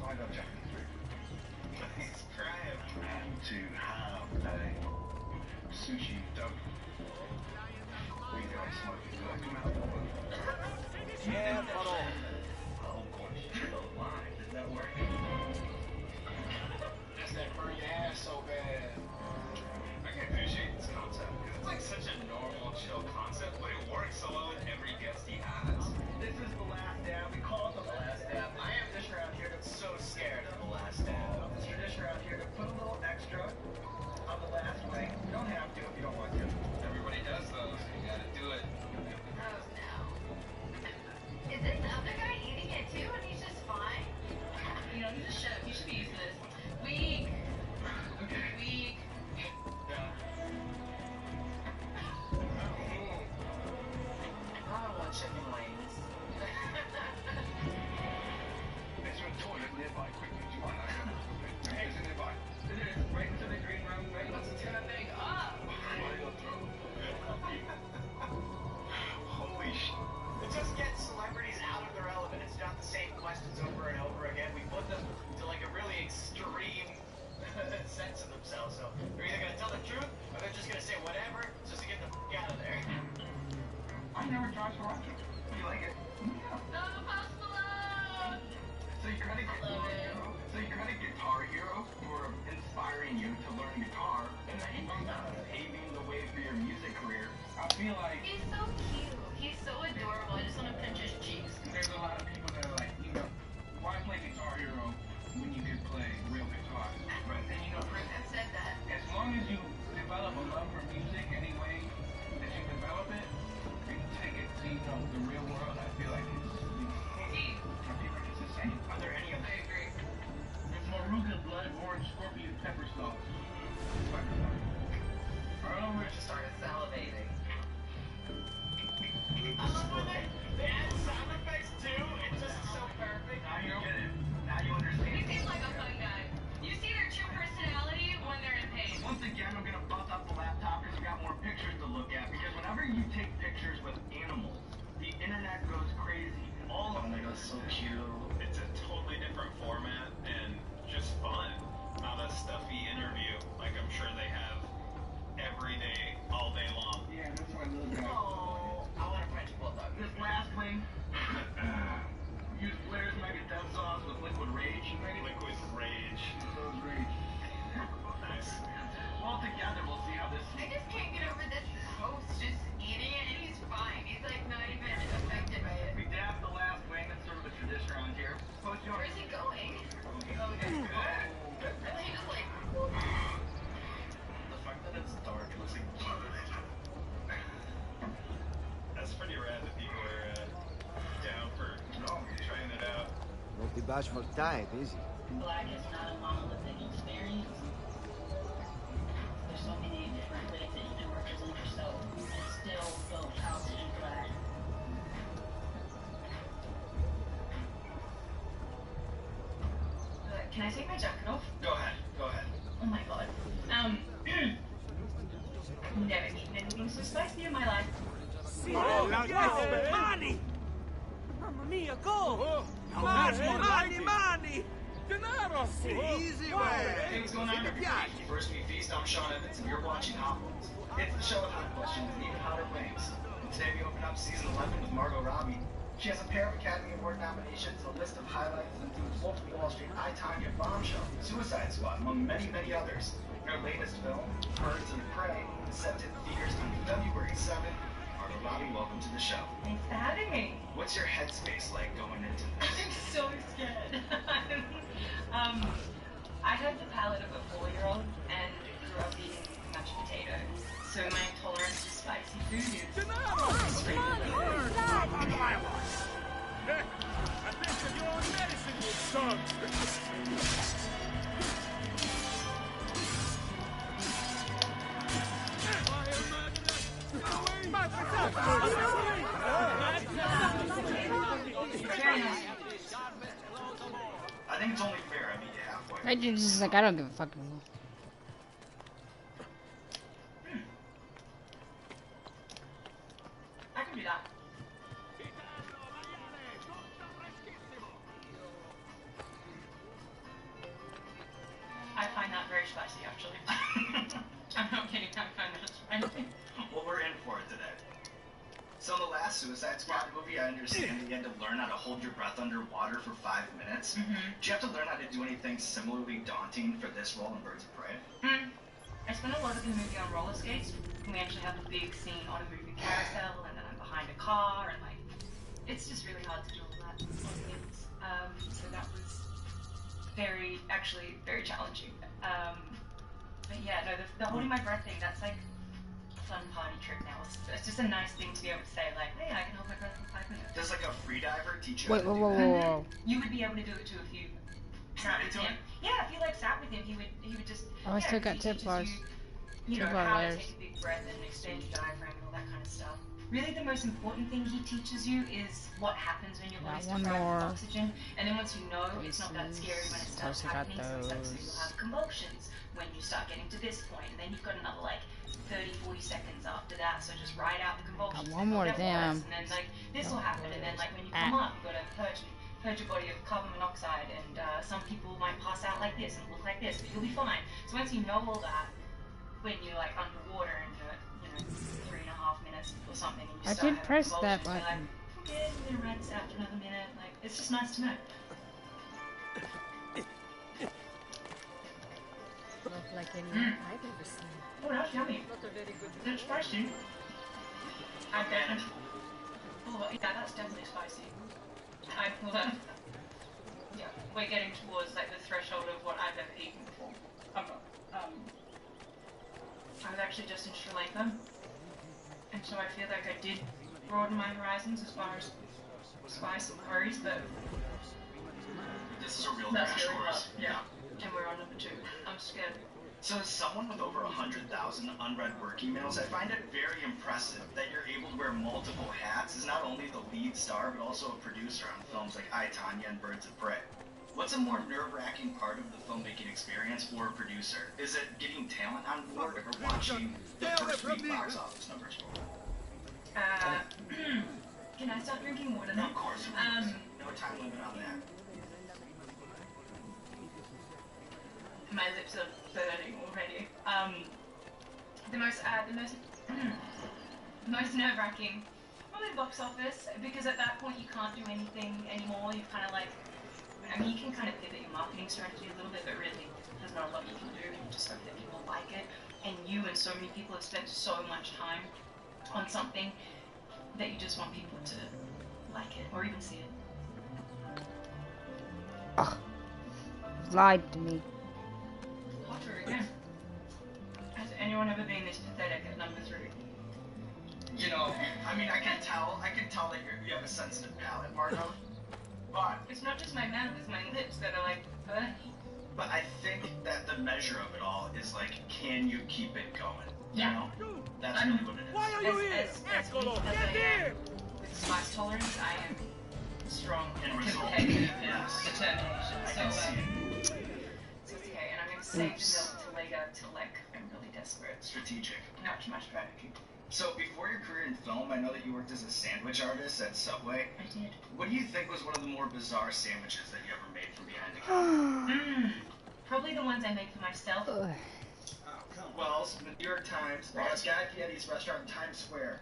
I love Japanese food. It's crap. And to have a sushi donut. We go smoking. Do I come out of the Yeah, bottle. Oh, boy. Does that work? That's that burn your ass so bad. I feel like He's so cute. He's so adorable. I just want to pinch his cheeks. there's a lot of people that are like, you know, why play Guitar Hero when you could play real guitar? But then, you know, Chris I've said that. as long as you develop a love for music any way that you develop it, and you take it to, you know, the real world, I feel like it's, you know, I feel like it's the same. Are there any of them? I agree. It's Moruga blood orange scorpion pepper sauce. I just started salivating. I love when they add sound effects too. It's just so perfect. Now you get it. Now you understand. He seems like a fun guy. You see their true personality when they're in pain. Once again, I'm gonna bust up the laptop because we got more pictures to look at. Because whenever you take pictures with animals, the internet goes crazy. All of them are so cute. It's a totally different format and just fun. Not a stuffy interview like I'm sure they have every day, all day long. Yeah, that's my little guy. Oh, I want a French bulldog. This last thing, use Blair's Mega Death Sauce with Liquid Rage. Liquid Rage. Rage. Nice. All together, we'll see how this. I just can't get over this host just eating it, and he's fine. He's like not even affected by it. We dabbed the last wing. That's sort of a tradition around here. Post yours. Where's he going? Oh, okay. Really just like. The fact that it's dark looks like that's pretty rad that people are down for trying it out. Not the bashful type, is he? Black is not a monolithic experience. There's so many different ways that you can represent yourself and still go out in black. Can I take my jacket off? Go ahead. Go ahead. Oh my god. Never eaten anything so spicy in my life. Money! Mamma mia, go! Money! Denaro! Easy way! Hey, what's going on, everybody? First we feast, I'm Sean Evans, and you're watching Hot Ones. It's the show with hot questions and even hotter wings. And today we open up season 11 with Margot Robbie. She has a pair of Academy Award nominations, a list of highlights, and includes multiple Wall Street I, Tonya, Bombshell, Suicide Squad, among many, many others. Her latest film, Birds of Prey, is set to theaters on February 7th. Margot Robbie, welcome to the show. Thanks for having me. What's your headspace like going into this? I'm so scared. I have the palate of a 4-year-old and grew up eating mashed potato. So my tolerance to spicy food is extremely low. I think that your own medicine will suck. I think it's only fair I meet you halfway. I just like I don't give a fucking. I can do that. I find that very spicy, actually. I'm not kidding, I find that spicy. Well, we're in for it today. So in the last Suicide Squad movie, I understand that you had to learn how to hold your breath underwater for 5 minutes. Did you have to learn how to do anything similarly daunting for this role in Birds of Prey? I spent a lot of the movie on roller skates. We actually have a big scene on a moving carousel, and then I'm behind a car, and like, it's just really hard to do all that on things. So that was very challenging. But yeah, no, the holding my breath thing, that's like a fun party trick now. It's just a nice thing to be able to say, like, hey, I can hold my breath for 5 minutes. Does like a freediver teach you Wait, how to do whoa. You would be able to do it too if you sat with him. Yeah, if you like sat with him, he would just. Oh, I still got Templars. You know, Templar how layers. to take a big breath and expand your diaphragm and all that kind of stuff. Really, the most important thing he teaches you is what happens when your body's one deprived more. of oxygen. And then once you know, it's not that scary when it starts happening. So it's like, so you'll have convulsions when you start getting to this point. And then you've got another like 30, 40 seconds after that. So just ride out the convulsions. Got one more, They'll get damn. worse. And then like this will happen. And then like when you come up, you've got to purge your body of carbon monoxide. And some people might pass out like this and look like this, but you'll be fine. So once you know all that, when you're like underwater and you're, 3.5 minutes or something, and you I start did having press that convulsions, button. you're like, okay, I'm gonna ride this out for another minute. Like, it's just nice to know. Look like anyone I've ever seen. Oh, that's yummy. Not a very good It's spicy. I definitely. Oh, yeah, that's definitely spicy. Yeah, we're getting towards like the threshold of what I've ever eaten before. I was actually just in Sri Lanka, and so I feel like I did broaden my horizons as far as spice and curries, but This is a real that's crash really hot. course. Yeah, and we're on number 2. I'm scared. So as someone with over 100,000 unread work emails, I find it very impressive that you're able to wear multiple hats as not only the lead star, but also a producer on films like I, Tonya and Birds of Prey. What's a more nerve-wracking part of the filmmaking experience for a producer? Is it getting talent on board or watching the first week box office numbers roll? Can I start drinking water now? Of course. No time limit on that. My lips are burning already. The most nerve-wracking, probably box office, because at that point you can't do anything anymore. You kind of like, I mean, you can kind of pivot your marketing strategy a little bit, but really, there's not a lot you can do. You just hope that people like it, and you and so many people have spent so much time on something that you just want people to like it or even see it. Ugh. Lied to me. Hotter again. Has anyone ever been this pathetic at number 3? You know, I mean, I can tell that you have a sensitive palate, Margot. But it's not just my mouth, it's my lips that are like, But I think that the measure of it all is like, can you keep it going? Yeah. You know? That's really what it is. Why are you here? As weak as I am with spice tolerance, I am strong and competitive and determination. So, it's okay, and I'm going to save the milk till later, till like I'm really desperate. Strategic. Not too much strategy. So before your career in film, I know that you worked as a sandwich artist at Subway. I did. What do you think was one of the more bizarre sandwiches that you ever made from behind the counter? Probably the ones I make for myself. Well, the New York Times, I got Guy Fieri's restaurant in Times Square.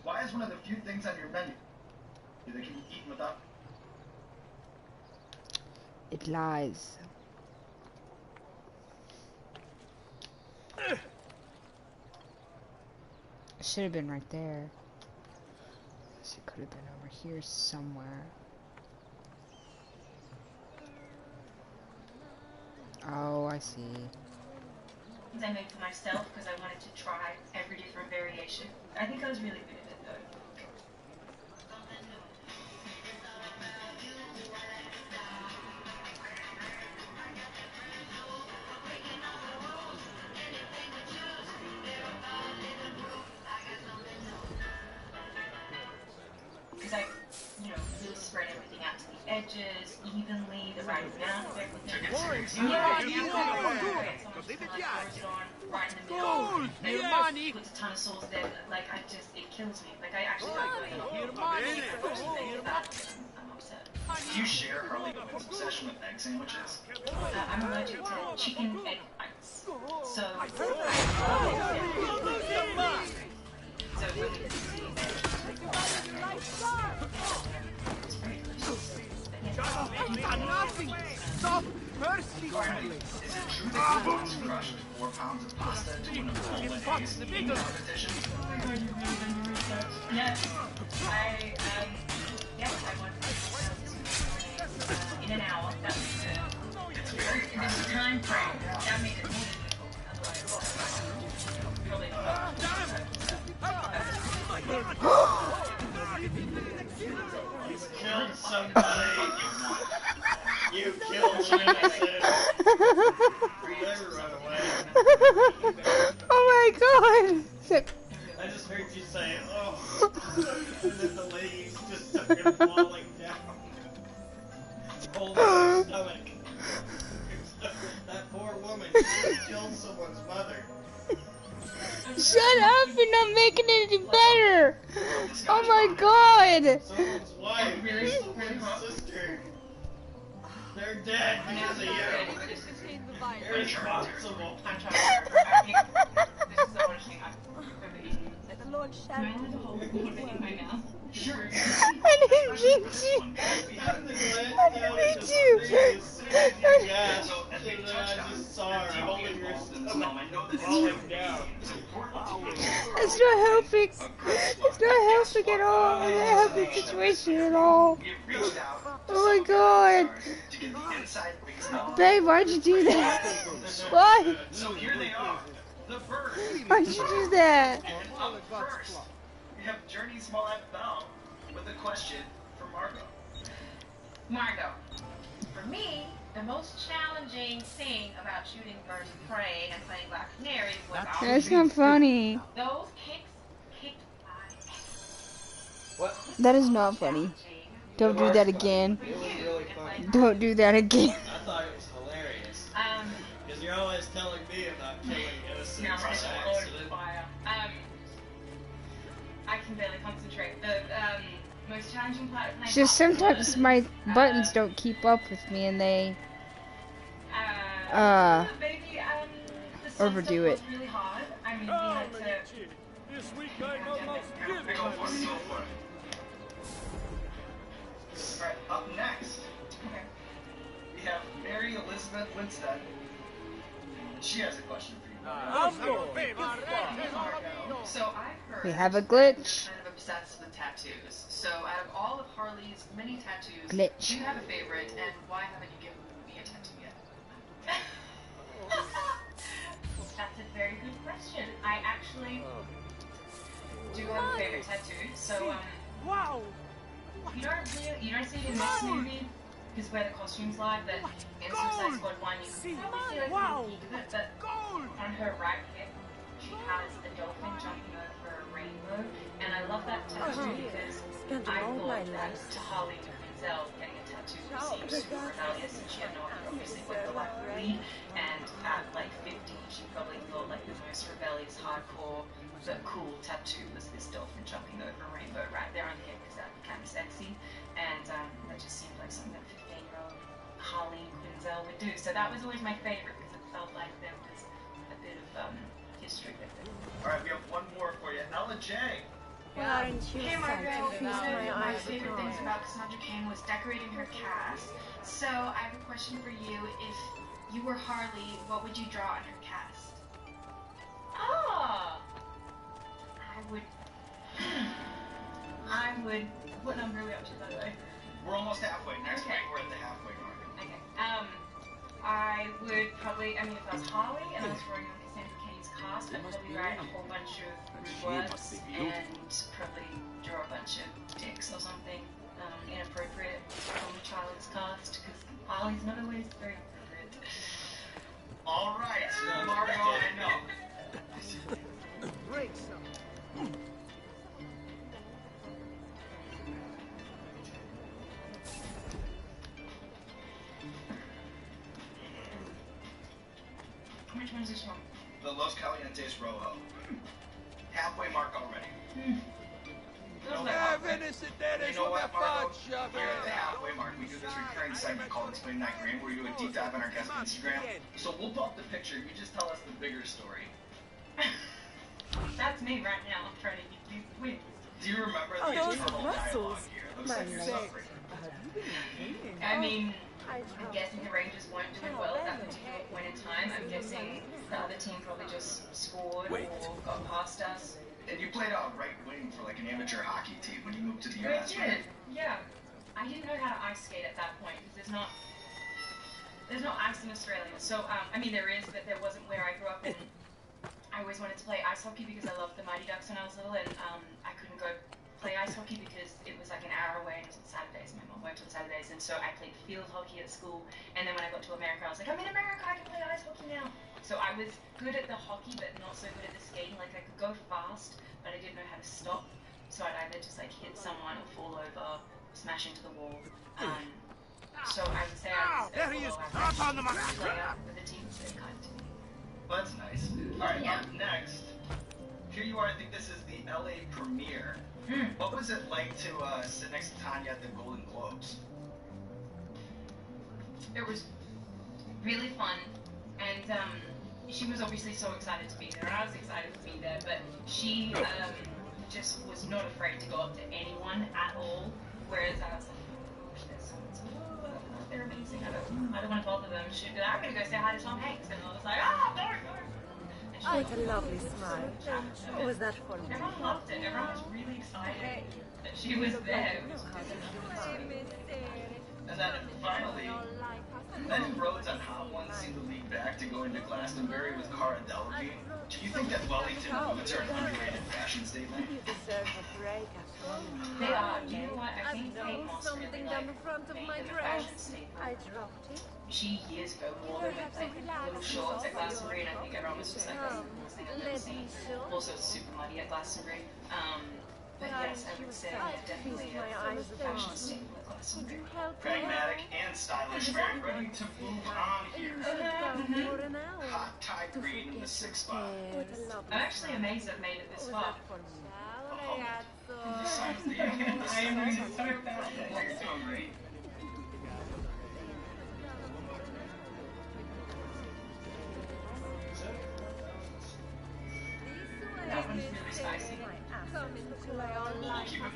Why is one of the few things on your menu that can be eaten without? It lies. It should have been right there. It could have been over here somewhere. Oh, I see. I made for myself because I wanted to try every different variation. I think I was really good at it though. Because I, really spread everything out to the edges, evenly, the right amount of everything. Right in the middle. Puts a ton of sauce there, but it kills me. Like, I actually don't know about it. I'm upset. Do you share Harley Quinn's obsession with egg sandwiches? I'm allergic to chicken egg whites. So, Nothing! Stop! Mercy! Is it true that you once crushed 4 pounds of pasta to win a Golden Ace eating competition? Yes, I won in an hour. That was good. It's very impressive. The time frame, that made it more difficult. You killed somebody. You killed Genesis. Let her run away. Oh my god! I just heard you say, oh, and then the ladies just started falling down. Holding her stomach. That poor woman killed someone's mother. Shut up! You're not making it any better! Oh my god! Someone's wife, really sister. They're dead because of you. You're responsible. I'm trying to remember. This is the worst thing I've ever eaten. Let the Lord shadow. Do I have the whole thing in my mouth? Sure. I didn't meet you! I didn't meet you! So, as we touched on, I just saw her holding her stomach. I know that It's not helping. It's not helping at all. It's not helping the situation at all. Oh my god. Babe, why'd you do that? Why? So here they are. The bird. Why'd you do that? And up first, we have Journey Smollett Bell with a question for Margot. Margot, for me, the most challenging thing about shooting birds of prey and playing Black Canary was That's not funny. those kicked What? That is not funny. Don't do that again. Don't do that again. I thought it was hilarious. Because you're always telling me about killing innocents No, by it's accident. I can barely concentrate. The most challenging part of playing Just sometimes my buttons don't keep up with me and they overdo it. really hard. I mean, we had to... This week I'm almost guilty. Alright, up next, we have Mary Elizabeth Winstead. She has a question for you. So I've heard We have a glitch. kind of obsessed with tattoos. So out of all of Harley's many tattoos, Glitch. do you have a favorite, and why haven't you given me a tattoo yet? That's a very good question. I actually do have a favorite tattoo. So wow. You don't see it in this movie because where the costumes lie, but in Suicide Squad 1 you can probably see like a peek of it, but on her right hip she has a dolphin jumping over a rainbow, and I love that tattoo because I thought that Harley Quinzel getting a tattoo seemed super rebellious, and she had no idea obviously what the black lead, and at like 15 she probably thought like the most rebellious, hardcore, but cool tattoo was this dolphin jumping over a rainbow right there on the hip because that kind of sexy, and that just seemed like something that 15-year-old Harley Quinzel would do. So that was always my favorite because it felt like there was a bit of history with it. Alright, we have one more for you. Ella J. Hey Margot, one of my favorite things about Cassandra Cain was decorating her cast. So I have a question for you. If you were Harley, what would you draw on her cast? Oh! I would. What number are we up to, by the way? We're almost halfway. Next Okay. week we're at the halfway mark. Okay. I would probably. I mean, if I was Harley and I was drawing on Cassandra Cain's cast, I'd probably write a whole bunch of rude words and probably draw a bunch of dicks or something inappropriate from the child's cast because Harley's not always very appropriate. All right, Margot, I know. Break some. Which one's this one? The Los Calientes Rojo. Halfway mark already. You know what, Margot? Here at the halfway mark, we do this recurring segment called Explain That Green, where we do a deep dive on our guest Instagram. So we'll pull up the picture. You just tell us the bigger story. That's me right now. I'm trying to get you wins. Do you remember the internal dialogue here? It looks like you're suffering. I mean, I'm guessing the Rangers weren't doing well at that particular point in time. I'm guessing the other team probably just scored or got past us. And you played right wing for like an amateur hockey team when you moved to the I US, did, right? yeah. I didn't know how to ice skate at that point because there's no ice in Australia. So, I mean there is, but there wasn't where I grew up, and I always wanted to play ice hockey because I loved the Mighty Ducks when I was little, and I couldn't go play ice hockey because it was like an hour away and it was on Saturdays. My mom worked on Saturdays, and so I played field hockey at school, and then when I got to America I was like, I'm in America, I can play ice hockey now. So I was good at the hockey but not so good at the skating. Like I could go fast but I didn't know how to stop, so I'd either just like hit someone or fall over, smash into the wall. So I would say I was a below average player with the team, so kind of to me. Well, that's nice. Alright, up next. Here you are, I think this is the LA premiere. What was it like to sit next to Tanya at the Golden Globes? It was really fun, and she was obviously so excited to be there, and I was excited to be there, but she just was not afraid to go up to anyone at all, whereas I was like, oh gosh, there's someone, they're amazing, I don't want to bother them. She'd be like, I'm going to go say hi to Tom Hanks, and I was like, no. And What a lovely smile. What was that for? Everyone loved it. Everyone was really excited that she was there. And then finally, many roads on Hot Ones seem to lead back to going to Glastonbury with Cara Delevingne. Do you think that Wellington boots are an underrated fashion statement? You deserve a break after They are. You know what? I think I've Kate dropped Moss something really down like the front of made my it a dress. fashion statement. I dropped it. She years ago wore them with like little shorts at Glastonbury, and I think everyone was just like, that's the coolest thing I've ever seen. Also, it's super muddy at Glastonbury. But yes, I would say definitely a fashion statement at Glastonbury. Pragmatic and stylish, very ready to move on here. Hot Thai green in the 6th spot. I'm actually amazed I've made it this far. Besides the I am so bad. You're doing great. That one's really spicy. We'll keep it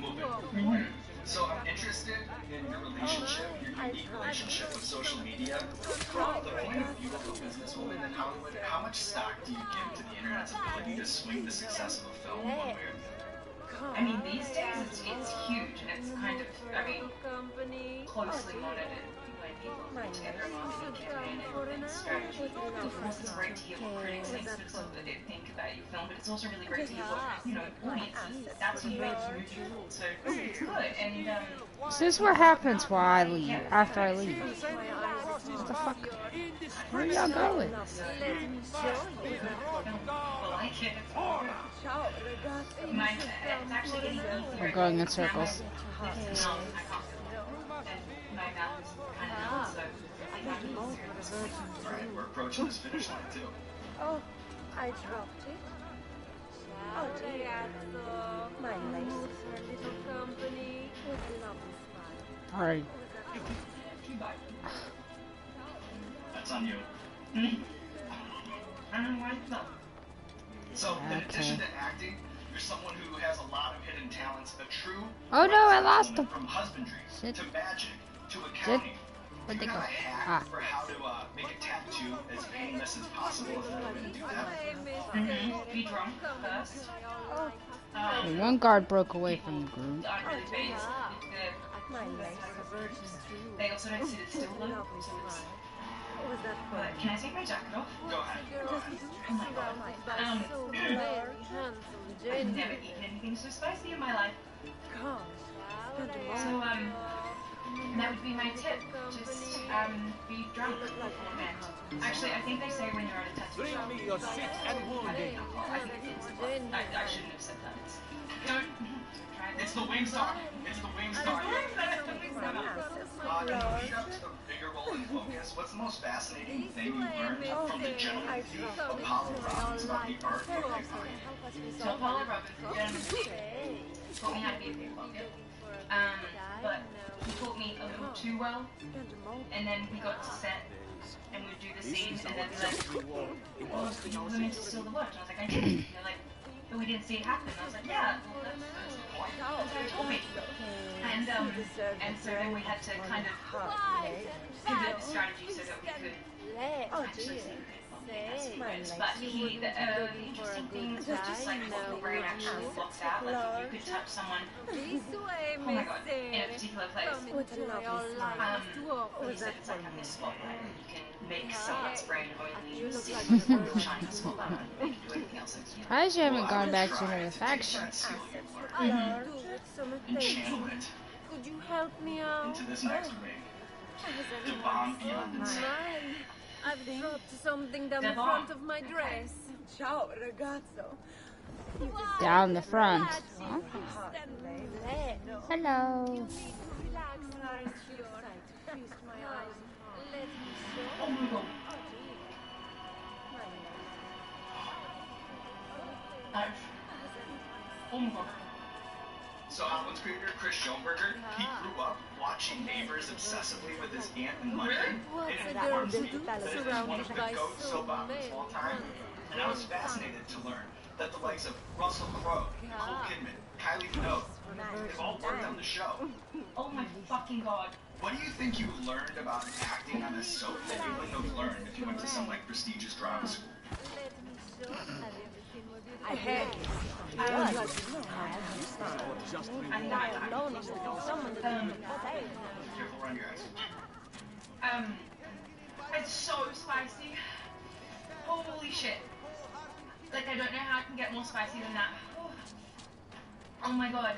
moving. So I'm interested in your relationship, your unique relationship with social media. From the point of view of a businesswoman in Hollywood, how much stock do you give to the internet's ability to swing the success of a film one way or the other? I mean, these days it's huge, and it's kind of, I mean, closely monitored by people put together a marketing campaign and strategy. Of course, it's great to hear what critics think about your film, but it's also really great to hear what, audiences. That's what makes the movie cool. So it's good, and Is this what happens while I leave? After I leave? What the fuck? Where are y'all going? We're going in circles. Alright, we're approaching this finish line too. Oh, I dropped it. Oh dear. My nice little company with a lovely smile. Alright. That's on you. So, in addition to acting, you're someone who has a lot of hidden talents, a true Oh no, I lost him. from husbandry Shit. to magic to accounting. Where'd they Do you go? have a hack for how to make a tattoo as painless as possible if you're going to do that? Be drunk first. Okay, one guard broke away from the group. Aren't really phased. They also don't sit still though, so it's... But can I take my jacket off? Go ahead. Go ahead. Oh my god. I've never eaten anything so spicy in my life. So, that would be my tip. Just, be drunk before bed. Actually, I think they say when you're at a tattoo shop, Bring me your sick and wounded. I think it's I shouldn't have said that. It's the Wingstar. It's the Wingstar. In the lead up to the bigger role in Focus, what's the most fascinating thing you learned from the general view of Apollo Robbins about the art of pickpocketing? So Apollo Robbins taught me how to be a pickpocket. But he taught me a little too well. And then we got to set and we'd do the scene and then like, well, you were meant to steal the watch. And I was like, I didn't. And they're like, but we didn't see it happen. And I was like, yeah, well, that's the point. That's what they told me. And so then we had to kind of pivot the strategy so that we could actually see the pickpocket. But the interesting thing was just like what the brain actually blocks out. Like if you could touch someone, oh my god, in a particular place. He said it's like having a spotlight. You can make someone's brain only see shining a spotlight on it. You can do anything else. Why is you haven't gone back to another faction? And channel it Could you help me out? into this next ring. To bomb beyond insane. I've dropped something down the front of my dress. Ciao, ragazzo. Down the front. Huh? Hello. Oh my god. Oh my god. So Howland's creator, Chris Schoenberger, he grew up watching Neighbors obsessively with his aunt and mother. It informs me that it is one of the GOAT soap operas of all time. And I was fascinated to learn that the likes of Russell Crowe, Nicole Kidman, Kylie Minogue, they've all worked on the show. Oh my fucking god. What do you think you learned about acting on this soap that you wouldn't have learned if you went to some like prestigious drama school? I heard. It's so spicy. Holy shit. Like, I don't know how I can get more spicy than that. Oh my god.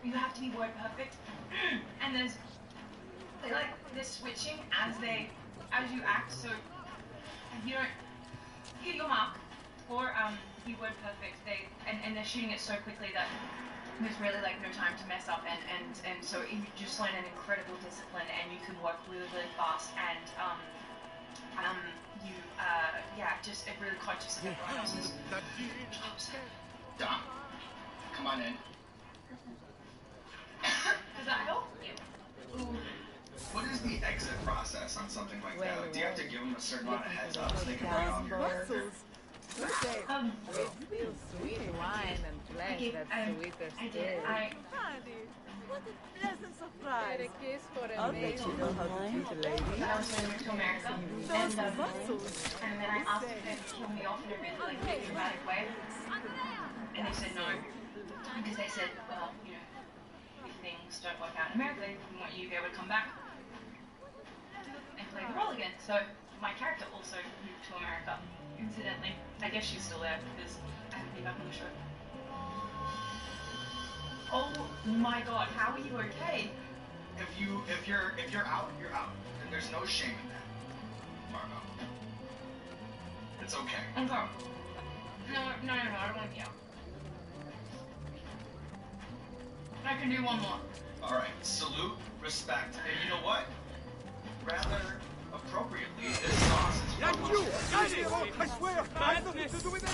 You have to be word perfect. And there's they're switching as you act, so if you don't hit your mark or be word perfect, and they're shooting it so quickly that there's really like no time to mess up, and so you just learn an incredible discipline, and you can work really, really fast, and just really conscious of everyone else's jobs. Dom, come on in. Does that help? Yeah. Ooh. What is the exit process on something like that? Like, do you have to give them a certain amount of heads up so they can bring off your character? Sweet wine and flesh that's sweeter still. What a pleasant surprise. Get a kiss for a lady. You know how to treat a lady. I was moving to America, and then I asked if they'd kill me off in a really like big dramatic way, and they said no, because they said, well, you know, if things don't work out in America, we want you to be able to come back and play the role again. So my character also moved to America, incidentally. I guess she's still there because I haven't been back on the show. Oh my god, how are you okay? If you're out, you're out. And there's no shame in that, Margot. It's okay. I'm sorry. No, I don't want to be out. I can do one more. Alright, salute, respect, and you know what? Rather appropriately, this sauce is Not you! I swear! I have nothing to do with it!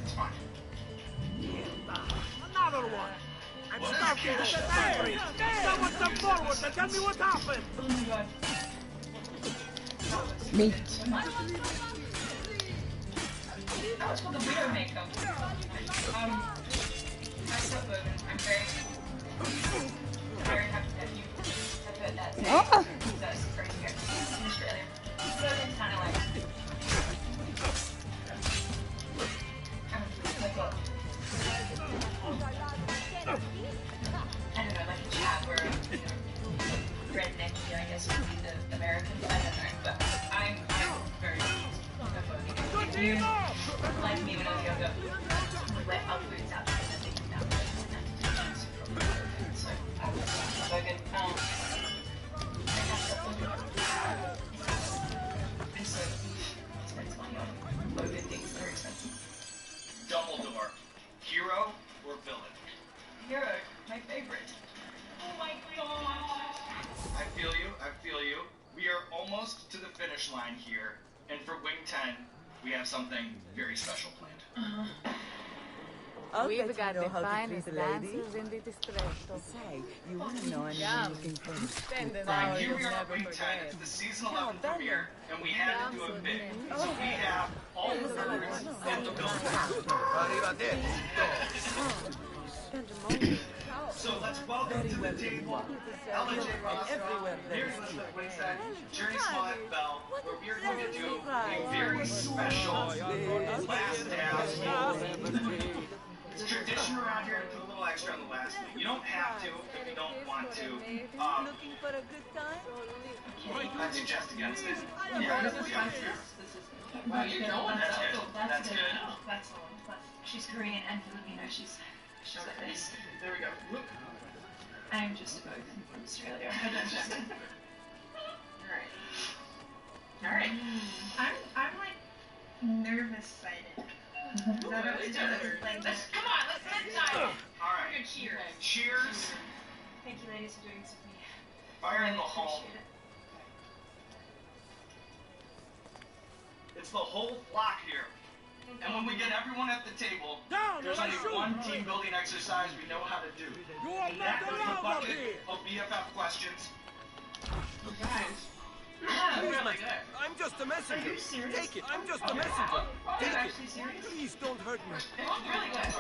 It's fine. Another one! I'm starting to get angry! Someone step forward and tell me what happened! Oh my god. Me. That was called the Widowmaker. Myself, I'm very happy that you have heard that say. That's great here in Australia. So it's kind of like, I don't know, like a chat where, you know, redneck, I guess would be the American, I don't know, but I'm very if you like me when I was younger, let upwards out and then thinking that way, so I was spoken. And so it's money on loaded things that are expensive. Dumbledore, hero or villain? Hero, my favorite. Oh my god! I feel you. We are almost to the finish line here, and for Wing 10, we have something very special planned. We've got the finest dancers in the distretto. Say, you want to know anything looking for me? Spend an hour Here you'll we are at never Wing 10, forget. it's the season 11 premiere, and we had to do it big. So we have all the birds in the building. So let's welcome to the table Ella J. Ross, Mary Elizabeth Winstead, Journey Smollett Bell, where we are going to do a very special last dance. It's tradition around here to put a little extra on the last name. You don't have to if you don't want to. Looking for a good time? I suggest against it. Yeah, this is fun. Well, you know what? That's good. That's the one. She's Korean and Filipino. She's so nice. There we go. Whoop. I'm just both from Australia. Alright. I'm like nervous excited. Is that what we do? Like, come on, let's get started. Alright. Cheers. Cheers. Thank you, ladies, for doing this with me. Fire in the hall. Appreciate it. It's the whole flock here. And when we get everyone at the table, there's only one team building exercise we know how to do. And that is the bucket of BFF questions. Guys, Please, Really man. good. I'm just a messenger. Are you serious? Take it. I'm just a messenger. Are you Take actually it. serious? Please don't hurt me. It was really good.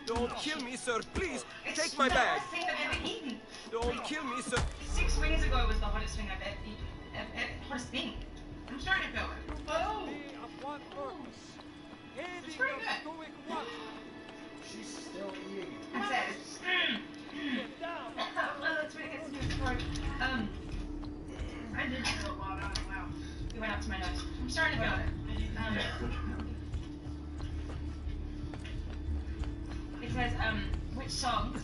Don't kill me, sir. Please, It's take my the bag. best thing I've ever eaten. Don't kill me, sir. 6 wings ago, it was the hottest thing I've ever eaten. Hottest thing. I'm starting to feel it. Oh! It's pretty good. She's still eating. It says. Oh, that's really good. Sorry. I did feel a lot on it. Wow. It went up to my nose. I'm starting to feel it. It says, which song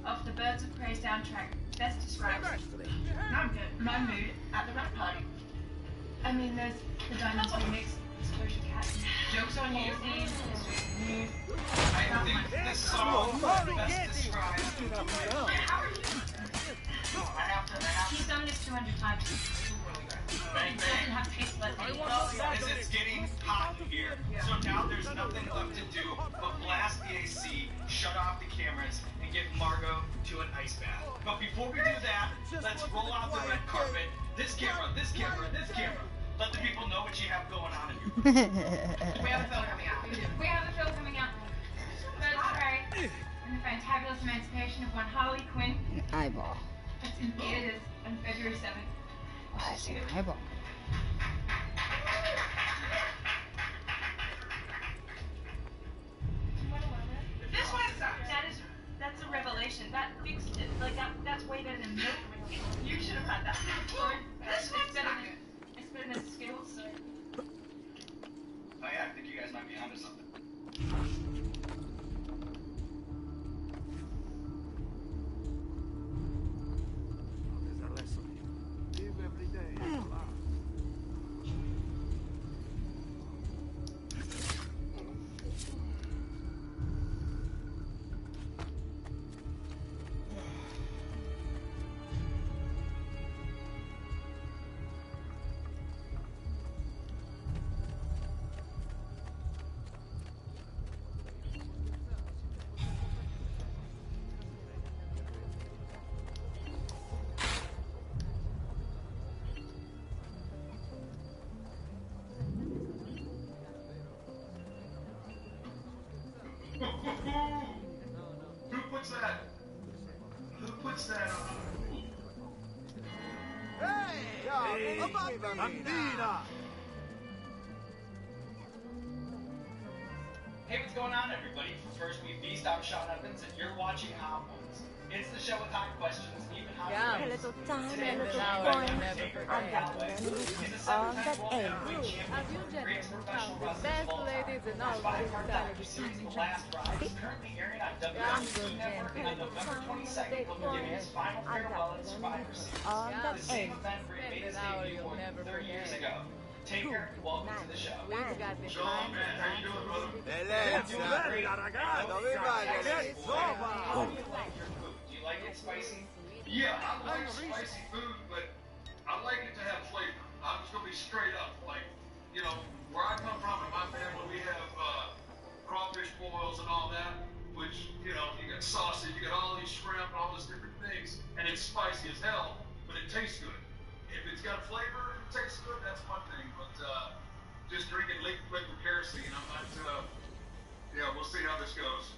of the Birds of Prey soundtrack best describes my mood at the rap party? I mean, there's the Diamonds remix, Explosion Cat, Jokes on You, Steve, New. I think this song best describes. How are you? He's done this 200 times. Bang, I didn't have taste left in it. As it's getting hot in here, so now there's nothing left to do but blast the AC, shut off the cameras, and get Margot to an ice bath. But before we do that, let's roll out the red carpet. This camera, this camera, this camera. Let the people know what you have going on in your We have a film coming out. We have a film coming out. Birds of Prey and the Fantabulous Emancipation of One Harley Quinn. An eyeball. It's in theaters on February 7th. Oh, I see an eyeball. This one sucks. That's a revelation. That fixed it. Like that's way better than milk. You should have had that. This one's better than it's better than Skittles. So. Oh yeah, I think you guys might be onto something. There's a lesson. Live every day. Who puts that? Who puts that on? Hey, bambina! Hey, what's going on, everybody? First we feast, I'm Sean Evans, and you're watching Hot Ones. It's the show with hot questions, even hot Yeah. ones. A little time, Today a we're little joined coin. by Undertaker I've got Galloway. to He's a on seven-time that world end. heavyweight champion, As you one of the greatest gentlemen professional found the wrestlers of best all ladies time. in all His of five-part this docuseries, The Last Ride, is currently airing on WWE Network, and on November 22nd, he'll be giving his final farewell at Survivor Series. On that The same end. event where he made his debut more than 30 years ago. Taker, welcome to the show. We've got the Shalom, man. How you doing, brother? Bella ragazza, che sopa! How do you like your food? Do you like it spicy? Yeah, I like spicy food, but I like it to have flavor. I'm just gonna be straight up. Like, you know, where I come from in my family, we have crawfish boils and all that, which, you know, you got sausage, you got all these shrimp and all these different things, and it's spicy as hell, but it tastes good. If it's got flavor and it tastes good, that's one thing, but just drinking liquid kerosene, I'm not, yeah, we'll see how this goes.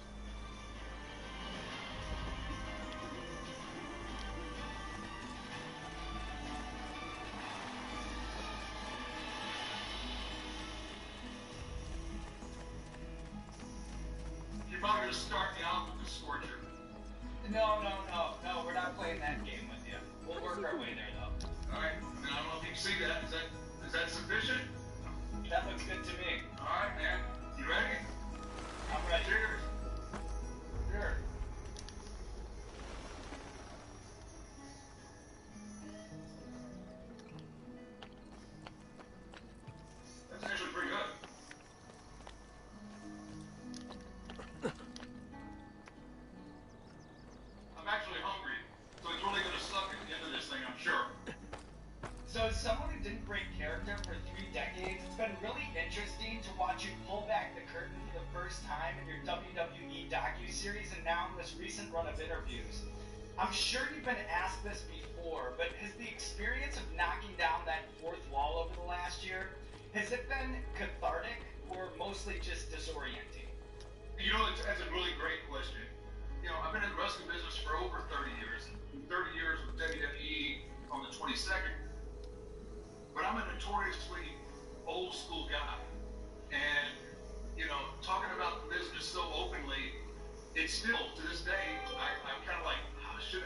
You're probably gonna start me off with the Scorcher. No, we're not playing that game with you. We'll work our way there, though. Alright, and I don't know if you can see that. Is that sufficient? That looks good to me. Alright, man. You ready? I'm ready. Cheers. Sure. That's actually pretty good. I'm actually hungry, so it's really gonna suck at the end of this thing, I'm sure. So as someone who didn't break character for 3 decades, it's been really interesting to watch you pull back the curtain for the first time in your WWE docuseries and now in this recent run of interviews. I'm sure you've been asked this before, but has the experience of knocking down that fourth wall over the last year, has it been cathartic or mostly just disorienting? You know, that's a really great question. You know, I've been in the wrestling business for over 30 years. 30 years with WWE on the 22nd. But I'm a notoriously old school guy. And, you know, talking about the business so openly, it's still, to this day, I'm kind of like, how should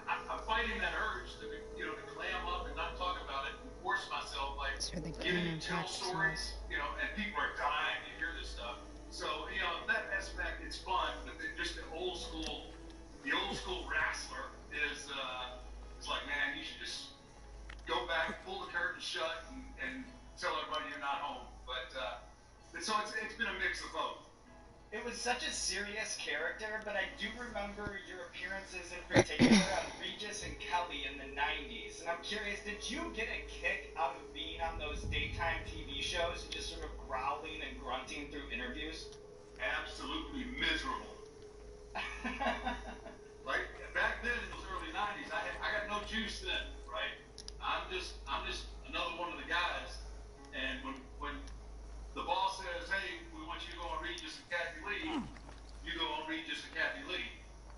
I'm fighting that urge to, you know, to clam up and not talk about it and force myself, like, tell stories, you know, and people are dying to hear this stuff. So, you know, that aspect, it's fun, but just the old school wrestler is like, man, you should just go back, pull the curtain shut, and tell everybody you're not home. But so it's been a mix of both. It was such a serious character, but I do remember your appearances in particular on Regis and Kelly in the 90s. And I'm curious, did you get a kick out of being on those daytime TV shows and just sort of growling and grunting through interviews? Absolutely miserable. Like, back then in those early 90s, I got no juice then, right? I'm just another one of the guys. And when the boss says, hey, we want you to go on Regis and Kathy Lee, you go on Regis and Kathy Lee.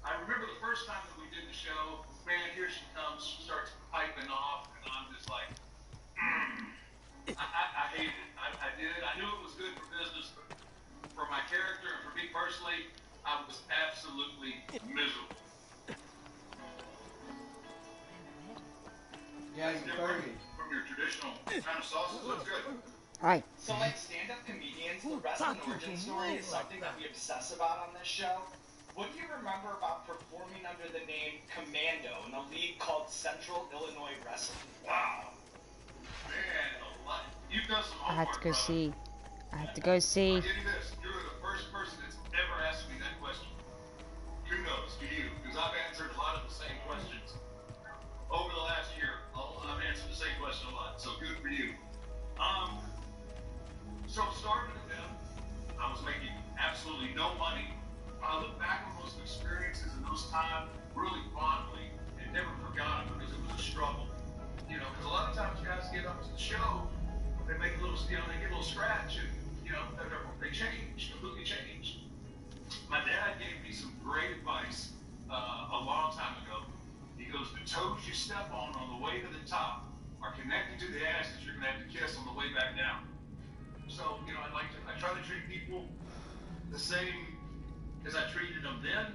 I remember the first time that we did the show, man, here she comes, she starts piping off, and I'm just like, I hated it. I did it. I knew it was good for business, but for my character and for me personally, I was absolutely miserable. Yeah, you're dirty. From your traditional kind of sauces, that's good. Hi. So like stand-up comedians, the wrestling origin story is something that we obsess about on this show. What do you remember about performing under the name Commando in a league called Central Illinois Wrestling? Wow. Man, you've done some I have to go brother. see. I have to go see. I'll give you this. You're the first person that's ever asked me that question. Kudos to you, because I've answered a lot of the same questions. Over the last year, I've answered the same question a lot, so good for you. So starting with them, I was making absolutely no money. I look back on those experiences and those times really fondly and never forgot them because it was a struggle. You know, because a lot of times guys get up to the show, they make a little, you know, they get a little scratch and, you know, they change, completely change. My dad gave me some great advice a long time ago. He goes, the toes you step on the way to the top are connected to the ass that you're going to have to kiss on the way back down. So, you know, I try to treat people the same as I treated them then.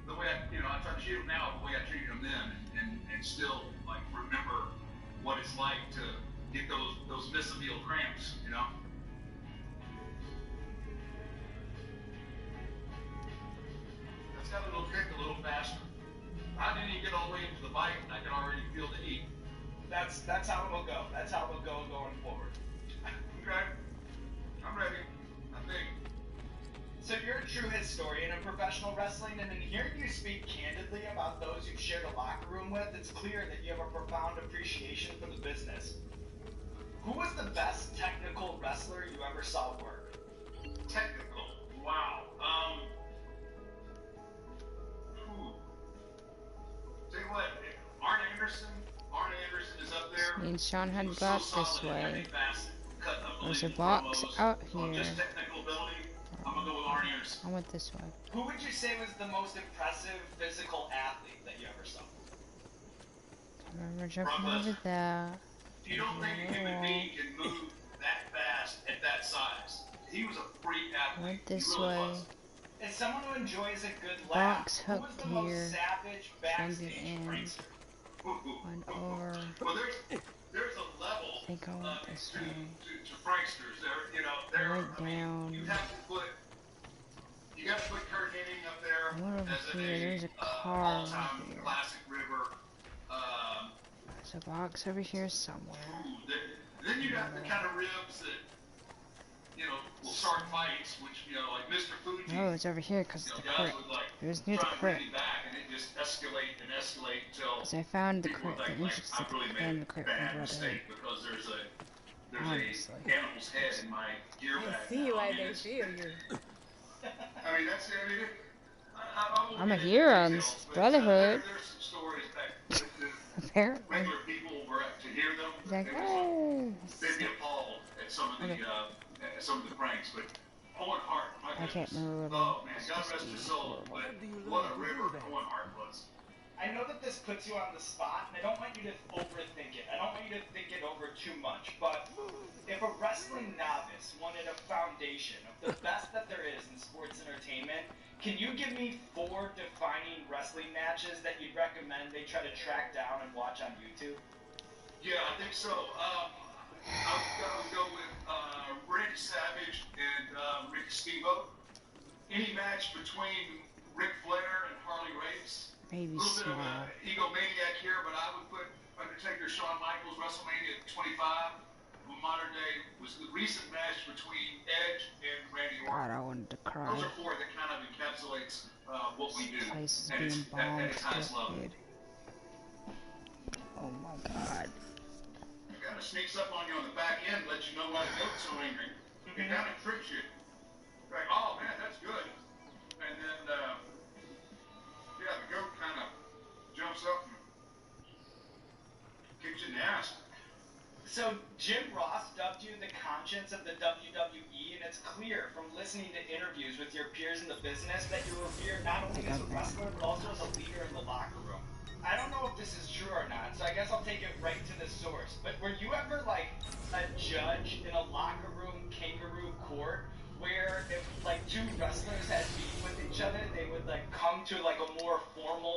The way I try to treat them now the way I treated them then, and still, like, remember what it's like to get those miscellaneous cramps, you know? That's got a little kick a little faster. I didn't even get all the way into the bike, and I can already feel the heat. That's how it'll go. That's how it'll go going forward. Okay. I'm ready, I think. So you're a true historian of professional wrestling, and in hearing you speak candidly about those you've shared a locker room with, it's clear that you have a profound appreciation for the business. Who was the best technical wrestler you ever saw work? Technical? Wow. Tell you what, Arn Anderson is up there. Me and Sean had to go out this way. There's a box out here. Just technical ability, I'm gonna go with Arn Anderson. I went this way. Who would you say was the most impressive physical athlete that you ever saw? I remember jumping over there. You don't think a human being can move that fast at that size? He was a freak athlete. I went this way. As someone who enjoys a good laugh, Box who was hooked the most here. savage From the backstage end. prankster? Went over. Well, there's a level I think I went this way. to pranksters. I went down. You got to put Kurt Hennig up there. I went over as here. There's a car over all-time here. classic river. There's a box over here somewhere. Then you got the kind of ribs that, you know, will start fights, which, you know, like Mr. Fuji. Oh, it's over here because of the guys crypt. would, like, It was near the try to crypt. really back, and it just escalate and escalate until Because I found the people crypt, would the think, entrance like, to I really the made end a of the crypt bad from mistake because there's Honestly. a animal's head in my gear bag. See now. why I mean, they feel you. I mean, that's, I mean, I I'm a hero on this Brotherhood. There's some stories that Apparently. regular people were to hear them. He's like, They'd be appalled at some of the pranks, but Owen Hart, my I can't goodness. remember what Oh man, God rest his soul, but what a river Owen Hart was. I know that this puts you on the spot, and I don't want you to overthink it. I don't want you to think it over too much, but if a wrestling novice wanted a foundation of the best that there is in sports entertainment, can you give me 4 defining wrestling matches that you'd recommend they try to track down and watch on YouTube? Yeah, I think so. I would go with Rick Savage and Rick Steamboat. Any match between Ric Flair and Harley Race. Maybe a little bit of small. an egomaniac here, but I would put Undertaker, Shawn Michaels, WrestleMania 25. Modern day was the recent match between Edge and Randy Orton. God, I wanted to cry. Those are 4 that kind of encapsulates what we do. This place is at being its bombed. highest level. Oh my God. It kind of sneaks up on you on the back end, lets you know why the goat's so angry. It kind of tricks you. Like, oh man, that's good. And then, yeah, the goat kind of jumps up and kicks you in the ass. So Jim Ross dubbed you the conscience of the WWE, and it's clear from listening to interviews with your peers in the business that you're revered not only as a wrestler, but also as a leader in the locker room. I don't know if this is true or not, so I guess I'll take it right to the source. But were you ever like a judge in a locker room kangaroo court where if like 2 wrestlers had beef with each other, they would like come to like a more formal